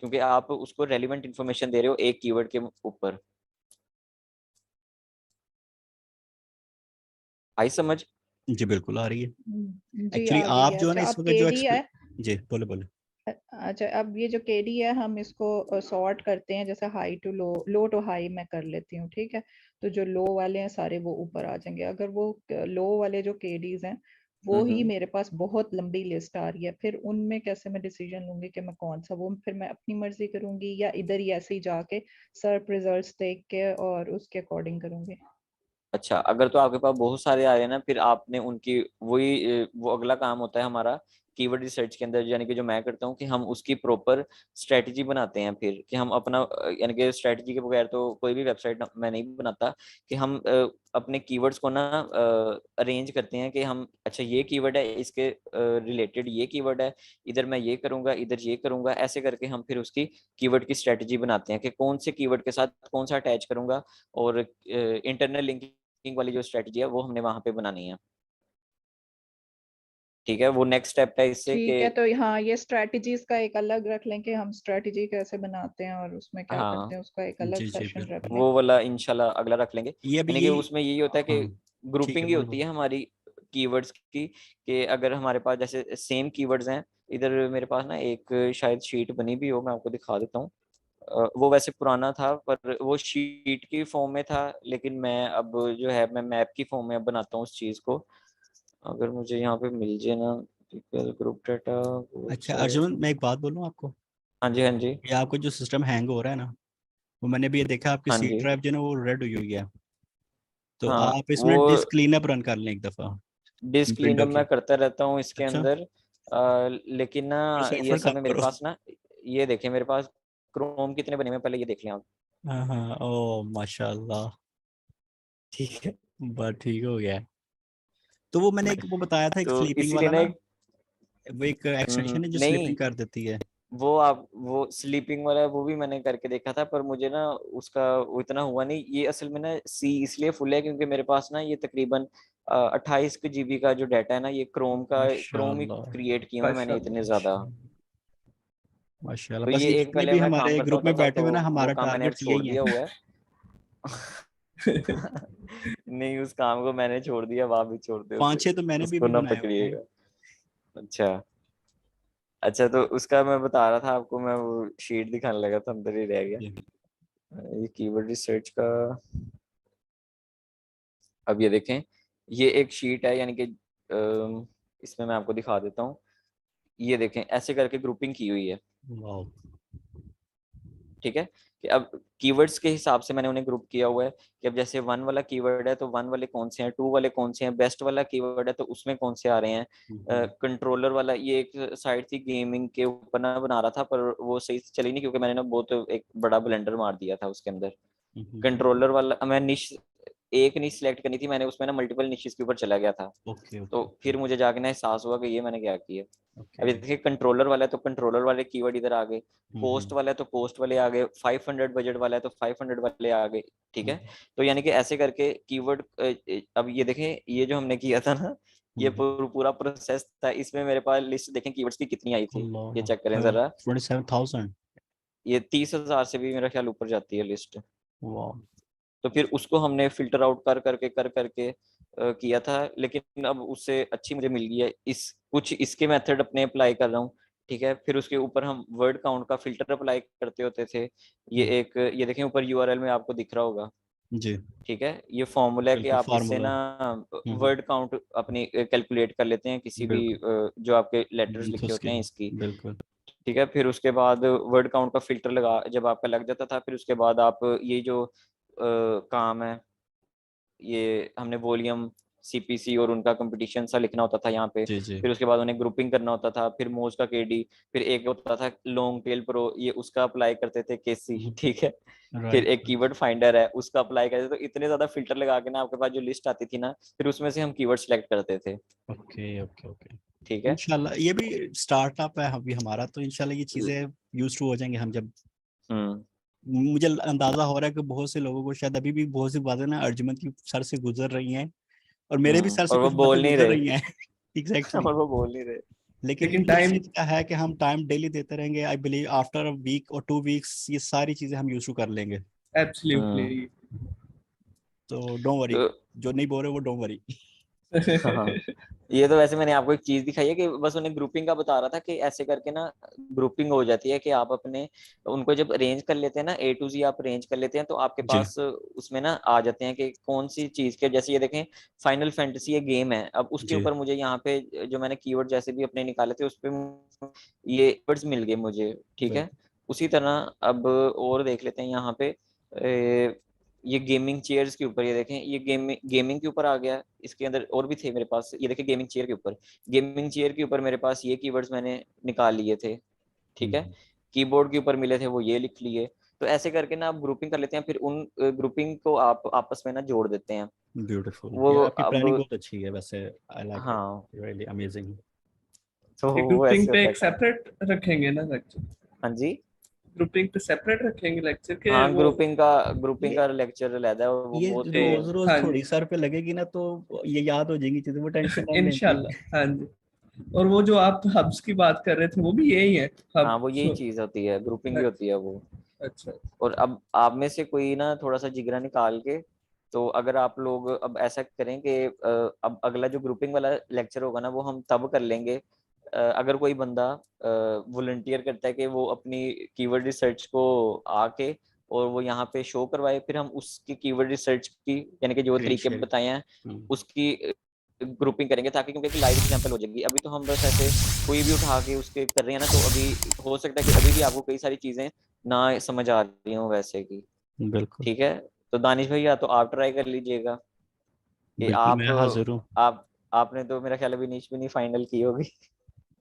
S5: क्योंकि आप उसको रेलिवेंट इंफॉर्मेशन दे रहे हो एक कीवर्ड के ऊपर। आई समझ?
S2: जी बिल्कुल आ रही है।
S7: जी
S2: एक्चुअली
S7: आ गई
S2: आप
S7: है।
S2: जो है ना
S7: अच्छा
S2: इस
S7: अब
S2: वक्त जो
S7: केडी है।
S2: जी बोले बोले।
S7: अच्छा अब ये जो केडी है हम इसको सॉर्ट करते हैं, जैसे high to low, low to high मैं कर लेती हूँ, ठीक है। तो जो लो वाले हैं सारे वो ऊपर आ जाएंगे। अगर वो लो वाले जो केडीज हैं वो ही मेरे पास बहुत लंबी लिस्ट आ रही है, फिर उनमें कैसे मैं डिसीजन लूंगी कि मैं कौन सा, वो फिर मैं अपनी मर्जी करूंगी या इधर ही ऐसे ही जाके सर्च रिजल्ट्स देख के और उसके अकॉर्डिंग करूंगी।
S5: अच्छा अगर तो आपके पास बहुत सारे आ रहे हैं ना, फिर आपने उनकी वही वो अगला काम होता है हमारा कीवर्ड रिसर्च के अंदर, यानी कि जो मैं करता हूँ कि हम उसकी प्रॉपर स्ट्रेटजी बनाते हैं फिर, कि हम अपना यानी कि स्ट्रेटजी के बगैर तो कोई भी वेबसाइट मैं नहीं बनाता, कि हम अपने कीवर्ड्स को ना अरेंज करते हैं कि हम अच्छा ये कीवर्ड है इसके रिलेटेड ये कीवर्ड है, इधर मैं ये करूंगा इधर ये करूंगा, ऐसे करके हम फिर उसकी कीवर्ड की स्ट्रेटजी बनाते हैं कि कौन से कीवर्ड के साथ कौन सा अटैच करूंगा, और इंटरनल लिंक ब्लॉगिंग वाली जो स्ट्रेटजी है वो हमने वहां पे बनानी है। ठीक है, वो नेक्स्ट स्टेप है इससे
S7: ठीक है।
S5: कि
S7: तो हाँ, ये स्ट्रेटजीज का एक अलग रख लें कि हम स्ट्रेटजी कैसे बनाते हैं और उसमें क्या
S5: हाँ
S7: करते हैं, उसका एक अलग
S2: जी जी
S7: सेशन रख
S2: बिल्कुल।
S7: लें।
S5: वो वाला इंशाल्लाह अगला रख लेंगे।
S2: ये अभी
S5: यानी कि
S2: ये
S5: उसमें यही होता है कि
S2: हाँ ठीक
S5: ग्रुपिंग
S2: है
S5: ही
S2: बोलो
S5: होती है
S2: बोलो।
S5: हमारी कीवर्ड्स की, कि अगर हमारे पास जैसे सेम कीवर्ड्स हैं, इधर मेरे पास ना एक शायद शीट बनी भी हो, मैं आपको दिखा देता हूँ। वो वैसे पुराना था पर वो शीट की फॉर्म में था, लेकिन मैं अब जो है मैं मैप की फॉर्म में अब बनाता हूँ उस चीज को। अगर मुझे यहाँ पे मिल जाए ना ग्रुप डाटा।
S2: अच्छा अर्जुन, मैं एक बात बोलूँ आपको,
S5: हाँ जी, हाँ जी,
S2: ये आपको जो सिस्टम हैंग हो रहा है ना, वो मैंने भी ये देखा आपकी
S5: हाँ
S2: सी
S5: जी,
S2: ड्राइव जो है ना वो रेड हुई हुई है, तो
S5: हाँ
S2: आप इसमें
S5: वो
S2: डिस्क क्लीनअप रन कर लें एक दफा
S5: डिस्क
S2: विंडो
S5: क्लीनअप
S2: की।
S5: मैं करता रहता हूँ इसके
S2: अच्छा,
S5: अंदर। लेकिन ना
S2: फिर
S5: ये
S2: सॉफ्टवेयर
S5: असल में
S2: काम
S5: मेरे
S2: करो।
S5: पास ना, ये देखें मेरे पास क्रोम कितने बने हुए हैं, पहले ये देख लें आप।
S2: हाँ हाँ, ओ माशाल्लाह,
S5: ठीक है,
S2: बस ठीक हो गया है। तो वो मैंने एक वो बताया था एक
S5: तो
S2: स्लीपिंग
S5: इसीलिए
S2: वाला
S5: ना
S2: ना, वो एक एक्सटेंशन है जो
S5: नहीं,
S2: स्लीपिंग कर देती है।
S5: वो स्लीपिंग वाला वो भी मैंने करके देखा था, पर मुझे ना उसका वो इतना हुआ नहीं। ये असल में ना सी इसलिए फुल है क्योंकि मेरे पास ना ये तकरीबन 28 GB का जो डाटा है ना, ये क्रोम ही
S2: माशाल्लाह
S5: क्रिएट किया हुआ है मैंने इतने ज्यादा।
S2: माशाल्लाह,
S5: तो
S2: बस
S5: ये
S2: ये
S5: एक
S2: जितने
S5: पहले
S2: भी
S5: मैं काम
S2: हमारे
S5: करता
S2: ग्रुप
S5: होता
S2: में
S5: था,
S2: बैठे
S5: तो
S2: हुए ना,
S5: वो
S2: हमारा
S5: काम मैंने अब
S2: टारगेट
S5: छोड़
S2: यही है।
S5: दिया हुआ है। नहीं, उस काम को मैंने छोड़ दिया, आप भी छोड़ दे उसे,
S2: 5-6 तो मैंने भी
S5: उसको
S2: अभी
S5: ना
S2: बनाए हुए हैं।
S5: पकड़िएगा। अच्छा, अच्छा, तो उसका मैं बता रहा था आपको, मैं वो शीट दिखाने लगा था, अंदर ही रह गया।
S2: जी।
S5: ये कीवर्ड रिसर्च का, अब ये देखें, ये एक शीट है, यानी कि इसमें मैं आपको दिखा देता हूँ। ये देखें, ऐसे करके ग्रुपिंग की हुई है।
S2: वाओ,
S5: ठीक है, कि अब कीवर्ड्स के हिसाब से मैंने उन्हें ग्रुप किया हुआ है कि अब जैसे 1 वाला कीवर्ड है तो 1 वाले कौन से हैं, 2 वाले कौन से हैं, बेस्ट वाला कीवर्ड है तो उसमें कौन से आ रहे हैं, कंट्रोलर वाला। ये एक साइट थी गेमिंग के ऊपर ना बना रहा था, पर वो सही से चली नहीं क्योंकि मैंने ना बहुत एक बड़ा ब्लेंडर मार दिया था उसके अंदर। कंट्रोलर वाला मैं निश एक निश सिलेक्ट करनी थी, मैंने उसमें ना मल्टीपल निशेस के ऊपर चला गया था।
S2: ओके
S5: तो
S2: ओके
S5: फिर मुझे जाके ना एहसास हुआ कि ये मैंने क्या किया।
S2: ओके।
S5: अभी देखिए, कंट्रोलर वाला है तो कंट्रोलर वाले कीवर्ड इधर आ गए, पोस्ट वाला है तो पोस्ट वाले आ गए, 500 बजट वाला है तो 500 वाले आ गए। ठीक है, तो यानी कि ऐसे करके कीवर्ड, अब ये देखें, ये जो हमने किया था ना, ये पूरा प्रोसेस था। इसमें मेरे पास लिस्ट देखें कीवर्ड्स की कितनी आई थी, ये चेक करें जरा।
S2: 27,000।
S5: ये 30,000 से भी मेरा ख्याल ऊपर जाती है लिस्ट।
S2: वाओ,
S5: तो फिर उसको हमने फिल्टर आउट कर करके किया था, लेकिन अब उससे अच्छी मुझे मिल गई है। इस कुछ इसके मेथड अपने अप्लाई कर रहा हूँ। ठीक है, फिर उसके ऊपर हम वर्ड काउंट का फिल्टर अप्लाई करते होते थे। ये देखें ऊपर यूआरएल में आपको दिख रहा होगा।
S2: जी
S5: ठीक है, ये फॉर्मूला है कि
S2: बिल्कुल
S5: आप इससे
S2: फार्मूला।
S5: ना वर्ड काउंट अपनी कैलकुलेट कर लेते हैं, किसी भी
S2: बिल्कुल
S5: जो आपके लेटर्स
S2: तो
S5: लिखे होते
S2: उसकी
S5: हैं इसकी।
S2: बिल्कुल।
S5: ठीक है, फिर उसके बाद वर्ड काउंट का फिल्टर लगा जब आपका लग जाता था, फिर उसके बाद आप ये जो काम है, ये हमने वॉल्यूम, सीपीसी और उनका कंपटीशन सा लिखना होता था यहाँ पे।
S2: जी जी
S5: फिर उसके बाद उन्हें ग्रुपिंग करना होता था, फिर मोज का केडी, फिर एक होता था लॉन्ग टेल प्रो, ये उसका अप्लाई करते थे केसी। ठीक है, फिर
S2: राइट।
S5: एक कीवर्ड फाइंडर है, उसका अप्लाई करते थे। तो इतने ज्यादा फिल्टर लगा के ना आपके पास जो लिस्ट आती थी ना, फिर उसमें से हम कीवर्ड सिलेक्ट करते थे।
S2: Okay okay okay.
S5: ठीक है,
S2: इंशाल्लाह ये भी स्टार्टअप है अभी हमारा, तो इंशाल्लाह ये चीजें यूज टू हो जाएंगे हम जब।
S5: हम्म,
S2: मुझे अंदाजा हो रहा है कि बहुत से लोगों को शायद अभी भी बहुत सी बातें ना अर्जुमन की सर से गुजर रही हैं, और मेरे भी सर से
S5: और वो
S2: कुछ बातें
S5: बोल नहीं
S2: गुजर
S5: रहे।
S2: रही हैं। एग्जैक्टली
S5: और वो बोल नहीं रहे।
S2: लेकिन
S4: लेकिन
S2: इस
S4: टाइम
S2: चीज का है कि हम टाइम डेली देते रहेंगे, I believe after a week or 2 weeks ये सारी चीजें हम यूज टू कर लेंगे।
S4: एब्सोल्युटली।
S2: तो डोंट वरी,
S5: तो
S2: जो नहीं बोल रहे वो डोंट वरी।
S5: हाँ, ये तो वैसे मैंने आपको एक चीज दिखाई है कि बस उन्हें ग्रुपिंग का बता रहा था कि ऐसे करके ना ग्रुपिंग हो जाती है कि आप अपने उनको जब अरेंज कर लेते हैं ना, A to Z आप अरेंज कर लेते हैं, तो आपके
S2: जी
S5: पास उसमें ना आ जाते हैं कि कौन सी चीज के, जैसे ये देखें फाइनल फैंटेसी ये गेम है, अब उसके
S2: जी
S5: ऊपर मुझे यहाँ पे जो मैंने कीवर्ड जैसे भी अपने निकाले थे उस पे ये वर्ड्स मिल गए मुझे। ठीक है, उसी तरह अब और देख लेते हैं यहाँ पे ये गेमिंग चेयर्स के ऊपर, ये देखें ये गेमिंग के ऊपर आ गया। इसके अंदर और भी थे मेरे पास, ये देखें गेमिंग चेयर के ऊपर, गेमिंग चेयर के ऊपर मेरे पास ये कीवर्ड्स मैंने निकाल लिए थे। ठीक है, कीबोर्ड के ऊपर मिले थे वो ये लिख लिए। तो ऐसे करके ना आप ग्रुपिंग कर लेते हैं, फिर उन ग्रुपिंग को आप आपस में ना जोड़ देते हैं।
S2: ब्यूटीफुल,
S5: वो
S2: ये आपकी प्लानिंग
S5: अब
S2: बहुत अच्छी है वैसे, आई लाइक इट,
S5: हाँ,
S2: रियली अमेजिंग।
S5: तो वो
S4: ग्रुपिंग
S5: ऐसे
S4: पे
S5: होता है
S4: एक
S5: काम।
S4: सेपरेट रखेंगे ना लेक्चर।
S5: हाँ जी,
S11: ग्रुपिंग पे सेपरेट रखेंगे लेक्चर के?
S5: हाँ,
S11: वो
S5: ग्रुपिंग का लेक्चर अलग है वो
S2: ये
S5: बहुत
S2: रोज
S11: हाँ
S2: थोड़ी
S11: जी,
S2: सर पे लगेगी ना तो ये याद हो जाएंगी चीजें, वो टेंशन नहीं लेनी।
S11: इंशाल्लाह। हाँ जी। और वो जो आप हब्स की बात कर रहे थे वो भी यही है
S5: हाँ,
S11: हब?
S5: वो यही चीज होती है, ग्रुपिंग ही होती है वो।
S11: अच्छा।
S5: और अब आप में से कोई ना थोड़ा सा जिगरा निकाल के, तो अगर आप लोग अब ऐसा करें कि अब अगला जो ग्रुपिंग वाला लेक्चर होगा ना वो हम तब कर लेंगे अगर कोई बंदा वॉलंटियर करता है कि वो अपनी कीवर्ड रिसर्च को आके और वो यहाँ पे शो करवाए, फिर हम उसकी कीवर्ड रिसर्च की यानी कि जो
S2: Screen
S5: तरीके
S2: share।
S5: बताए हैं उसकी ग्रुपिंग करेंगे, ताकि क्योंकि लाइव एग्जांपल हो जाएगी। अभी तो हम बस ऐसे कोई भी उठा के उसके कर रहे हैं ना, तो अभी हो सकता है कि अभी भी आपको कई सारी चीजें ना समझ आ रही हो वैसे की।
S2: बिल्कुल
S5: ठीक है, तो दानिश भैया तो आप ट्राई कर लीजिएगा कि
S2: बिल्कुल, मैं हाजिर हूँ।
S5: आप आपने तो मेरा ख्याल अभी नीच भी नहीं फाइनल की होगी।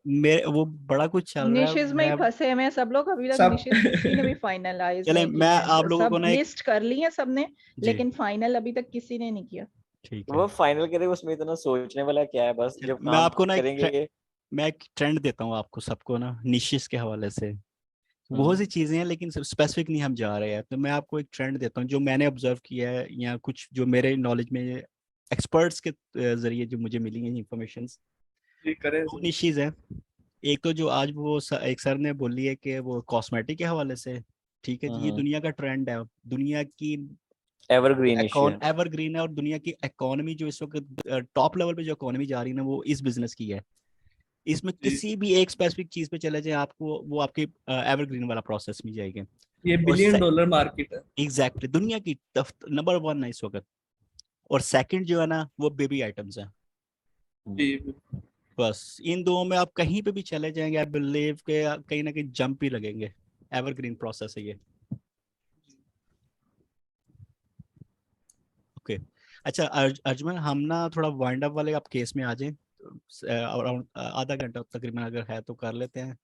S2: मेरे वो बड़ा कुछ चल रहा है।
S7: निशेज में ही
S2: मैं
S7: फंसे हैं सब लोग अभी तक,
S11: सब
S7: निशेज किसी ने भी फाइनलाइज
S2: चले
S7: नहीं
S2: मैं
S7: किए
S2: आप
S7: हैं।
S2: लोगों को
S7: सब
S2: ना एक
S7: लिस्ट कर ली है सबने,
S2: जी
S7: लेकिन फाइनल अभी तक किसी ने नहीं किया।
S2: ठीक है।
S5: वो फाइनल करे उसमें इतना सोचने वाला क्या है, बस जब
S2: मैं
S5: काम
S2: आपको ना
S5: करेंगे।
S2: मैं एक ट्रेंड देता हूँ आपको सबको ना निशिस के हवाले से। बहुत सी चीजें हैं लेकिन स्पेसिफिक नहीं हम जा रहे हैं, तो मैं आपको एक ट्रेंड देता हूँ जो मैंने ऑब्जर्व किया है या कुछ जो मेरे नॉलेज में एक्सपर्ट्स के जरिए जो मुझे मिली हैं इंफॉर्मेशन।
S11: जी करें।
S2: दो निशीज है। एक तो जो आज वो एक सर ने बोली है कि वो कॉस्मेटिक के हवाले से, ठीक है जी, ये दुनिया का ट्रेंड है, दुनिया की
S5: एवरग्रीन इशू है।
S2: एवरग्रीन है, और दुनिया की इकोनॉमी जो इस वक्त टॉप लेवल पे जो इकोनॉमी जा रही है ना वो इस बिजनेस की है। इसमें
S11: जी
S2: किसी भी एक स्पेसिफिक चीज पे चले जाए आपको वो आपके एवरग्रीन वाला प्रोसेस में जाएगी।
S11: ये
S2: और
S11: बिलियन डॉलर मार्केट है।
S2: एग्जैक्टली दुनिया की नंबर 1 है इस वक्त। और सेकंड जो है ना वो बेबी आइटम्स है।
S11: जी
S2: बस इन दो में आप कहीं पे भी चले जाएंगे, आई बिलीव के कहीं ना कहीं जंप ही लगेंगे। एवरग्रीन प्रोसेस है ये। ओके अच्छा अर्जुमन, हम ना थोड़ा वाइंड अप वाले आप केस में आ जाएं, अराउंड आधा घंटा तकरीबन अगर है तो कर लेते हैं।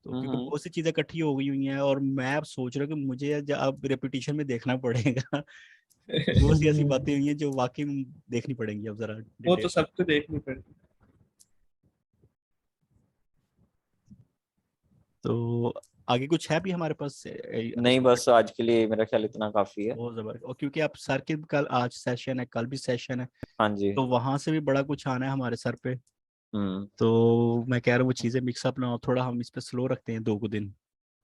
S2: तो क्योंकि बहुत सी चीजें इकट्ठी हो गई हुई हैं और मैं अब सोच रहा हूँ कि मुझे अब रेपिटेशन में देखना पड़ेगा। बहुत सी ऐसी बातें हुई हैं जो वाकई में देखनी पड़ेंगी अब जरा
S11: वो
S2: डिटेल।
S11: तो सबको देखनी पड़ेगी।
S2: तो आगे कुछ है भी हमारे पास
S5: नहीं, बस आज के लिए मेरा ख्याल इतना काफी है।
S2: बहुत जबरदस्त। और क्योंकि आप सर के कल आज सेशन है, कल भी सेशन है,
S5: हाँ जी।
S2: तो वहां से भी बड़ा कुछ आना है हमारे सर पे। तो मैं कह रहा हूँ वो चीजें मिक्सअप ना हो, थोड़ा हम इस पे स्लो रखते हैं 2 दिन।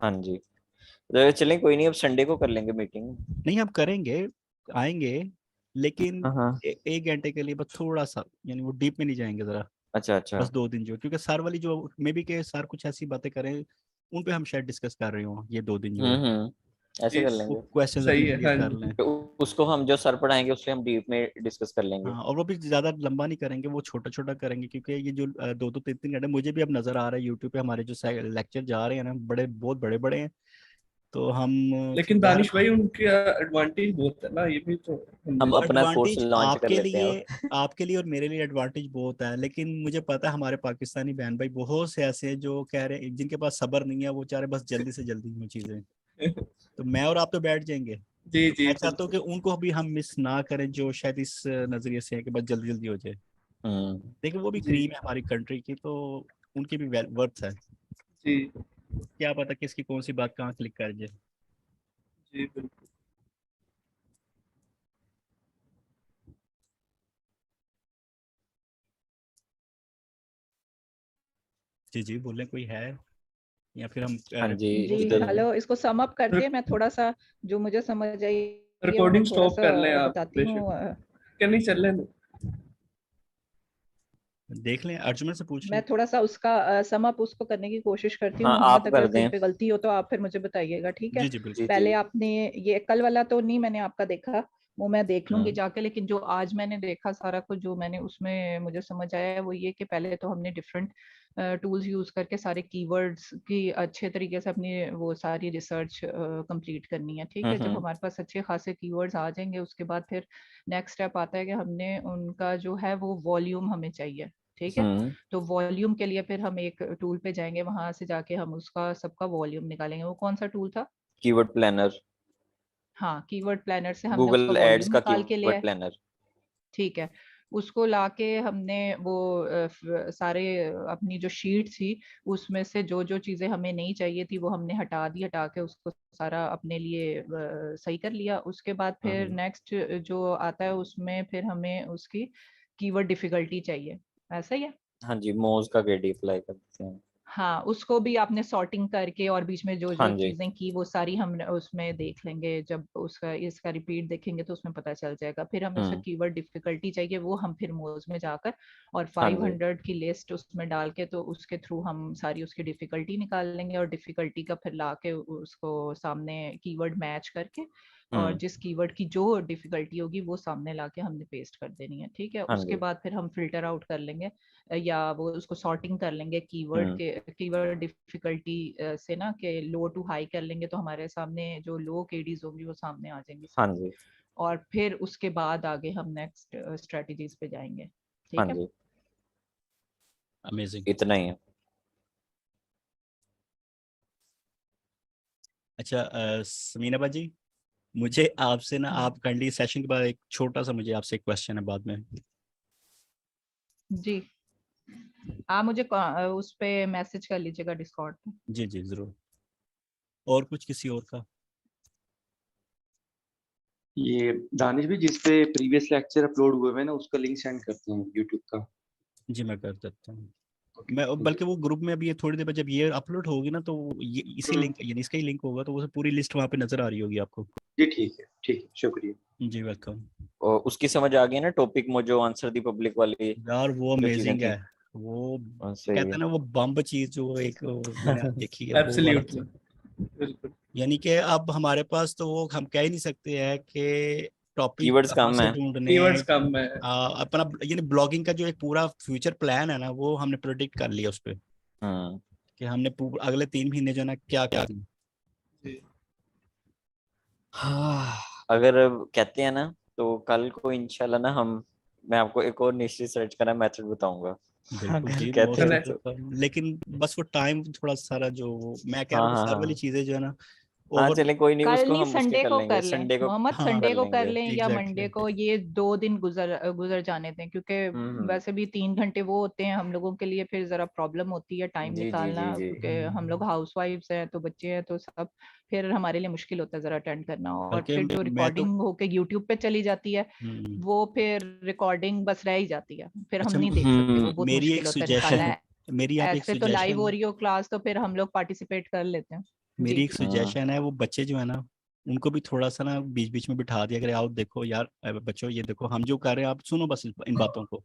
S5: हाँ जी, तो चलें, कोई नहीं, अब संडे को कर लेंगे मीटिंग।
S2: नहीं हम करेंगे, आएंगे, लेकिन
S5: हाँ।
S2: 1 घंटे के लिए बस थोड़ा सा, यानी वो डीप में नहीं जाएंगे जरा।
S5: अच्छा अच्छा।
S2: बस 2 दिन जो, क्योंकि सर वाली जो मे बी के सर कुछ ऐसी बातें करें उन पे हम शायद डिस्कस कर रहे हो ये 2 दिन जो है।
S5: ऐसे कर
S2: वो
S5: लेंगे।
S2: क्वेश्चंस
S11: सही
S2: अपने
S11: है।
S2: क्लियर
S11: हाँ
S2: कर
S11: जी।
S2: लें।
S5: तो उसको हम जो सर पढ़ाएंगे उससे हम डीप में डिस्कस कर लेंगे।
S2: हाँ, और वो भी ज्यादा लंबा नहीं करेंगे, वो छोटा छोटा करेंगे, क्योंकि ये जो 2-3 घंटे मुझे भी अब नजर आ रहा है यूट्यूब पे हमारे जो लेक्चर जा रहे हैं ना बड़े बहुत बड़े बड़े हैं। तो हम
S11: लेकिन दानिश भाई उनके एडवांटेज बहुत है ना, ये भी तो
S5: हम अपना कोर्स
S2: एडवांटेज
S5: लॉन्च कर लेते हैं।
S2: आपके लिए और मेरे लिए एडवांटेज बहुत है, लेकिन मुझे पता है हमारे पाकिस्तानी बहन भाई बहुत से ऐसे हैं जो कह रहे हैं, जिनके पास सब्र नहीं है, वो चाह रहे बस जल्दी से जल्दी वो चीजें। तो मैं और आप तो बैठ जाएंगे।
S11: जी
S2: तो
S11: जी
S2: मैं चाहता हूँ कि उनको भी हम मिस ना करें जो शायद इस नजरिए से है कि बस जल्दी जल्दी हो जाए। देखिए वो भी
S11: जी
S2: क्रीम है हमारी कंट्री की, तो उनकी भी वर्थ है।
S11: जी
S2: क्या पता किसकी कौन सी बात कहाँ क्लिक कर जाए।
S11: जी बिल्कुल।
S2: जी जी बोलें, कोई है या फिर हम
S5: हाँ जी,
S7: जी हेलो, इसको सम अप करते हैं। मैं थोड़ा सा जो मुझे समझ आई है वो मैं
S11: रिकॉर्डिंग
S7: थोड़ा
S11: स्टॉप
S7: सा
S11: कर लें आप
S7: बताती हूँ।
S11: क्या नहीं चल रहे?
S2: देख लें, अर्जुमन से पूछ
S7: मैं
S2: लें।
S7: थोड़ा सा उसका सम अप उसको करने की कोशिश करती हूँ।
S5: हाँ,
S7: मोहम्मद
S5: आप कर
S7: अगर कहीं
S5: दें।
S7: पे गलती हो तो आप फिर मुझे बताइएगा, ठीक है?
S2: जी जी बिल्कुल।
S7: पहले आपने ये कल वाला तो नहीं मैंने आपका देखा, वो मैं देख लूंगी जाके, लेकिन जो आज मैंने देखा सारा कुछ जो मैंने उसमें मुझे समझ आया है वो ये कि पहले तो हमने डिफरेंट टूल्स यूज करके सारे कीवर्ड्स की अच्छे तरीके से अपनी वो सारी रिसर्च कंप्लीट करनी है, ठीक है? जब हमारे पास अच्छे खासे कीवर्ड्स आ जाएंगे उसके बाद फिर नेक्स्ट स्टेप आता है कि हमने उनका जो है वो वॉल्यूम हमें चाहिए, ठीक है? तो वॉल्यूम के लिए फिर हम एक टूल पे जाएंगे, वहां से जाके हम उसका सबका वॉल्यूम निकालेंगे। वो कौन सा टूल था?
S5: Keyword planner.
S7: हाँ, कीवर्ड प्लानर से हमने उसका
S5: गूगल एड्स
S7: वॉल्यूम
S5: का
S7: निकाल के लिया
S5: कीवर्ड
S7: है,
S5: प्लानर।
S7: ठीक है? उसको लाके हमने वो सारे अपनी जो शीट थी उसमें से जो जो चीजें हमें नहीं चाहिए थी वो हमने हटा के उसको सारा अपने लिए सही कर लिया। उसके बाद फिर नेक्स्ट जो आता है उसमें फिर हमें उसकी कीवर्ड डिफिकल्टी चाहिए, ऐसा ही है?
S5: हाँ जी, मोज का केडी अप्लाई करते हैं।
S7: हाँ, उसको भी आपने सॉर्टिंग करके और बीच में जो
S5: हाँ
S7: जो
S5: जी।
S7: चीजें की वो सारी हम उसमें देख लेंगे, जब उसका इसका रिपीट देखेंगे तो उसमें पता चल जाएगा। फिर हमें उसका कीवर्ड डिफिकल्टी चाहिए, वो हम फिर मोज में जाकर और
S5: हाँ जी।
S7: 500 की लिस्ट उसमें डाल के तो उसके थ्रू हम सारी उसकी डिफिकल्टी निकाल लेंगे और डिफिकल्टी का फिर लाके उसको सामने कीवर्ड मैच करके और जिस कीवर्ड की जो डिफिकल्टी होगी वो सामने लाके हमने पेस्ट कर देनी है, ठीक है।
S5: हाँ
S7: उसके
S5: जी।
S7: बाद फिर हम फिल्टर आउट कर लेंगे या वो उसको सॉर्टिंग कर लेंगे कीवर्ड के कीवर्ड डिफिकल्टी से ना कि लो टू हाई कर लेंगे तो हमारे सामने जो लो केडीज होंगी वो सामने आ जाएंगी
S5: हाँ
S7: सारी।
S5: जी।
S7: और फिर उसके बाद आगे हम नेक्स्ट स्ट्रेटजीज पे जाएंगे, ठीक
S5: हाँ
S7: है।
S5: जी,
S2: अमेजिंग।
S5: इतना ही है।
S2: अच्छा समीना बाजी, मुझे आपसे ना आप काइंडली सेशन के बाद एक छोटा सा मुझे आपसे एक क्वेश्चन है बाद में।
S7: जी, आप मुझे उस पे मैसेज कर लीजिएगा डिस्कॉर्ड पे।
S2: जी जी जरूर। और कुछ किसी और का?
S9: ये दानिश भी जिस पे प्रीवियस लेक्चर अपलोड हुए हैं ना उसका लिंक सेंड करते हैं यूट्यूब का।
S2: जी मैं कर देता हूँ। मैं बल्कि वो ग्रुप में अभी ये थोड़ी देर बाद जब ये अपलोड होगी ना तो ये इसी लिंक यानी इसका ही लिंक होगा तो वो पूरी लिस्ट वहाँ पे नजर आ रही होगी आपको।
S9: जी ठीक है, शुक्रिया।
S2: जी वेलकम।
S5: और उसकी समझ आ गई ना टॉपिक में जो आंसर दी पब्लिक वाली
S2: यार वो
S5: जो चीजें
S2: अमेजिंग
S5: थी।
S2: है, वो
S5: सही
S2: कहते
S5: है।
S2: हैं ना वो बम्ब चीज जो एक मैंने देखी है वो वाला
S11: एब्सोल्युटली, बिल्कुल।
S2: यानी कि अब हमारे पास तो वो हम कह ही नहीं सकते हैं कि टॉपिक
S5: कीवर्ड्स
S2: कहाँ
S5: कम
S2: से
S5: है।
S2: ढूंढने
S11: कीवर्ड्स
S2: हैं।
S11: कम है।
S2: अपना यानी ब्लॉगिंग का जो एक पूरा फ्यूचर प्लान है ना वो हमने प्रेडिक्ट कर लिया उस पर कि हमने अगले 3 महीने जो है ना क्या क्या
S5: हाँ, अगर कहते हैं ना तो कल को इंशाल्लाह ना मैं आपको एक और निश रिसर्च का मेथड बताऊंगा।
S2: बिल्कुल
S5: अगर
S2: जी
S5: कहते हैं
S2: तो लेकिन बस वो टाइम थोड़ा सारा जो मैं कह रहा
S5: हाँ
S2: हूँ
S5: हाँ
S2: सारी वाली
S5: हाँ
S2: चीजें जो है ना
S5: हाँ,
S2: ओवर
S5: चलें कोई नहीं,
S7: कल
S5: उसको
S7: नहीं
S5: हम उसके
S7: संडे
S5: कर
S7: को
S5: लेंगे,
S7: कर लें
S5: संडे को।
S7: मोहम्मद,
S2: हाँ
S7: संडे को कर
S5: लेंगे।
S7: लें या मंडे को, ये 2 दिन गुजर जाने दें क्योंकि वैसे भी 3 घंटे वो होते हैं हम लोगों के लिए, फिर जरा प्रॉब्लम होती है टाइम
S5: जी जी
S7: निकालना
S5: जी जी।
S7: क्योंकि हम लोग हाउस वाइफ्स हैं तो बच्चे हैं तो सब, फिर हमारे लिए मुश्किल होता है जरा अटेंड करना। और
S2: बल्कि
S7: फिर जो
S2: मैं तो
S7: रिकॉर्डिंग होके यूट्यूब पे चली जाती है वो फिर रिकॉर्डिंग बस रह ही जाती है, फिर हम
S2: अच्छा
S7: नहीं देख सकते, वो बहुत
S2: मेरी
S7: मुश्किल
S2: एक
S7: होता है निकालना
S2: सुजेशन
S7: है।
S2: मेरी आप एक
S7: ऐसे तो लाइव हो
S2: सुजेशन
S7: रही हो क्लास तो फिर हम लोग पार्टिसिपेट कर लेते हैं। जी
S2: मेरी एक सुजेशन है, वो बच्चे जो है ना उनको भी थोड़ा सा ना बीच बीच में बिठा दिया करें, आओ देखो यार बच्चों ये देखो हम जो कर रहे हैं आप सुनो बस इन बातों को,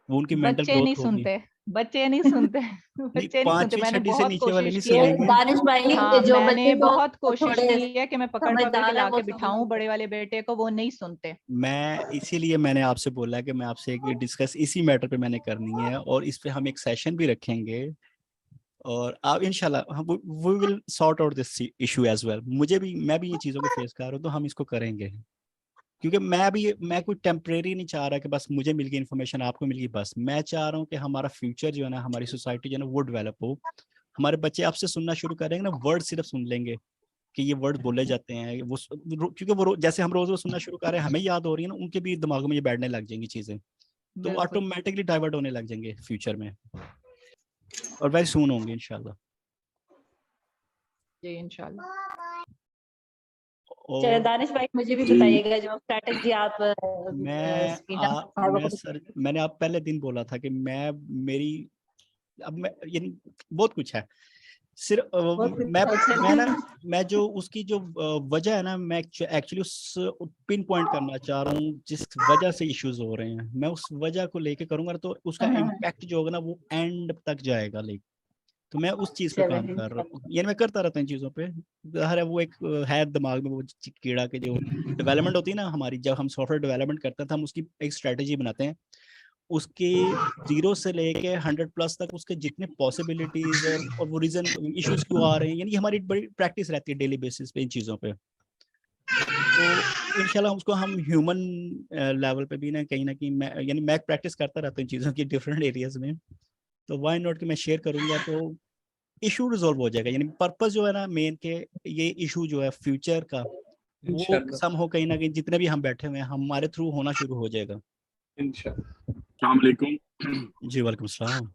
S2: वो उनकी मेंटल
S7: बच्चे नहीं
S2: ग्रोथ होगी।
S7: सुनते, बच्चे नहीं सुनते
S2: नहीं
S7: बच्चे नहीं सुनते।
S2: 5वीं
S7: मैंने
S2: 6वीं से
S7: बहुत
S2: नीचे वाले
S7: कोशिश
S2: नहीं
S7: की है।
S2: सुनेंगे।
S12: दानिश भाई,
S7: हाँ,
S12: जो
S7: मैंने
S12: बच्चे को
S7: बहुत कोशिश
S12: थोड़े
S7: की है कि मैं पकड़ के
S12: समझदार है वो
S7: लाके
S12: समझ
S7: बिठाऊं
S12: लेते
S7: बड़े वाले बेटे को, वो नहीं सुनते।
S2: मैं इसीलिए मैंने आपसे बोला है कि मैं आपसे एक डिस्कस इसी मैटर पे मैंने करनी है और इस पे हम एक सेशन भी रखेंगे और आप इंशाल्लाह हम we will sort out this issue as well. मैं भी ये चीज़ों को फेस कर रहा हूँ तो हम इसको करेंगे क्योंकि मैं कोई टेम्परेरी नहीं चाह रहा कि बस मुझे मिल गई इन्फॉर्मेशन आपको मिल गई, बस मैं चाह रहा हूँ कि हमारा फ्यूचर जो है ना हमारी सोसाइटी जो है ना वो डेवलप हो। हमारे बच्चे आपसे सुनना शुरू करेंगे ना, वर्ड सिर्फ सुन लेंगे कि ये वर्ड बोले जाते हैं वो क्योंकि वो जैसे हम रोज रोज सुनना शुरू कर रहे हैं हमें याद हो रही है ना, उनके भी दिमाग में ये बैठने लग जाएंगी चीजें, तो वो
S7: बिल्कुल
S2: ऑटोमेटिकली डाइवर्ट होने लग जाएंगे फ्यूचर में और वेरी सून होंगे इंशाल्लाह।
S7: जी इंशाल्लाह।
S12: चलो
S2: और
S12: दानिश भाई, मुझे भी बताइएगा जो स्ट्रैटेजी आप
S2: मैंने आप पहले दिन बोला था कि मैं यानी बहुत कुछ है सिर्फ मैं जो उसकी जो वजह है ना मैं एक्चुअली उस पिन पॉइंट करना चाह रहा हूँ जिस वजह से इश्यूज हो रहे हैं, मैं उस वजह को लेके करूंगा तो उसका इम्पैक्ट जो होगा ना वो एंड तक जाएगा लेकिन, तो मैं उस चीज पे काम कर रहा हूँ, यानी मैं करता रहता हूँ इन चीजों पे। हर वो एक है दिमाग में वो कीड़ा के जो डेवलपमेंट होती है ना हमारी, जब हम सॉफ्टवेयर डेवलपमेंट करते हैं तो हम उसकी एक स्ट्रेटेजी बनाते हैं, उसके 0 से लेके 100+ तक उसके जितने पॉसिबिलिटीज और वो रीजन इश्यूज क्यों आ रहे हैं, यानी हमारी बड़ी प्रैक्टिस रहती है डेली बेसिस पे इन चीज़ों पे। तो इंशाल्लाह उसको हम ह्यूमन लेवल पे भी ना कहीं मैं प्रैक्टिस करता रहता हूँ इन चीज़ों की डिफरेंट एरियाज में, तो वाई नॉट कि मैं शेयर करूंगा तो इशू रिजॉल्व हो जाएगा। यानी पर्पस जो है ना मेन के ये इशू जो है फ्यूचर का वो सम हो कहीं ना कहीं जितने भी हम बैठे हुए हैं हमारे थ्रू होना शुरू हो जाएगा।
S13: इंशाल्लाह। अस्सलाम वालेकुम।
S2: जी वालेकुम सलाम।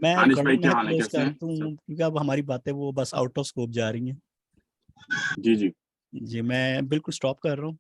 S2: मैं
S13: दानिश भाई
S2: करूँ
S13: क्या
S2: मैं
S13: हाल है,
S2: क्लोज
S13: कैसे
S2: कर
S13: हैं
S2: दूं
S13: सब?
S2: क्योंकि अब हमारी बातें वो बस आउट ऑफ स्कोप जा रही हैं।
S13: जी जी
S2: जी मैं बिल्कुल स्टॉप कर रहा हूँ।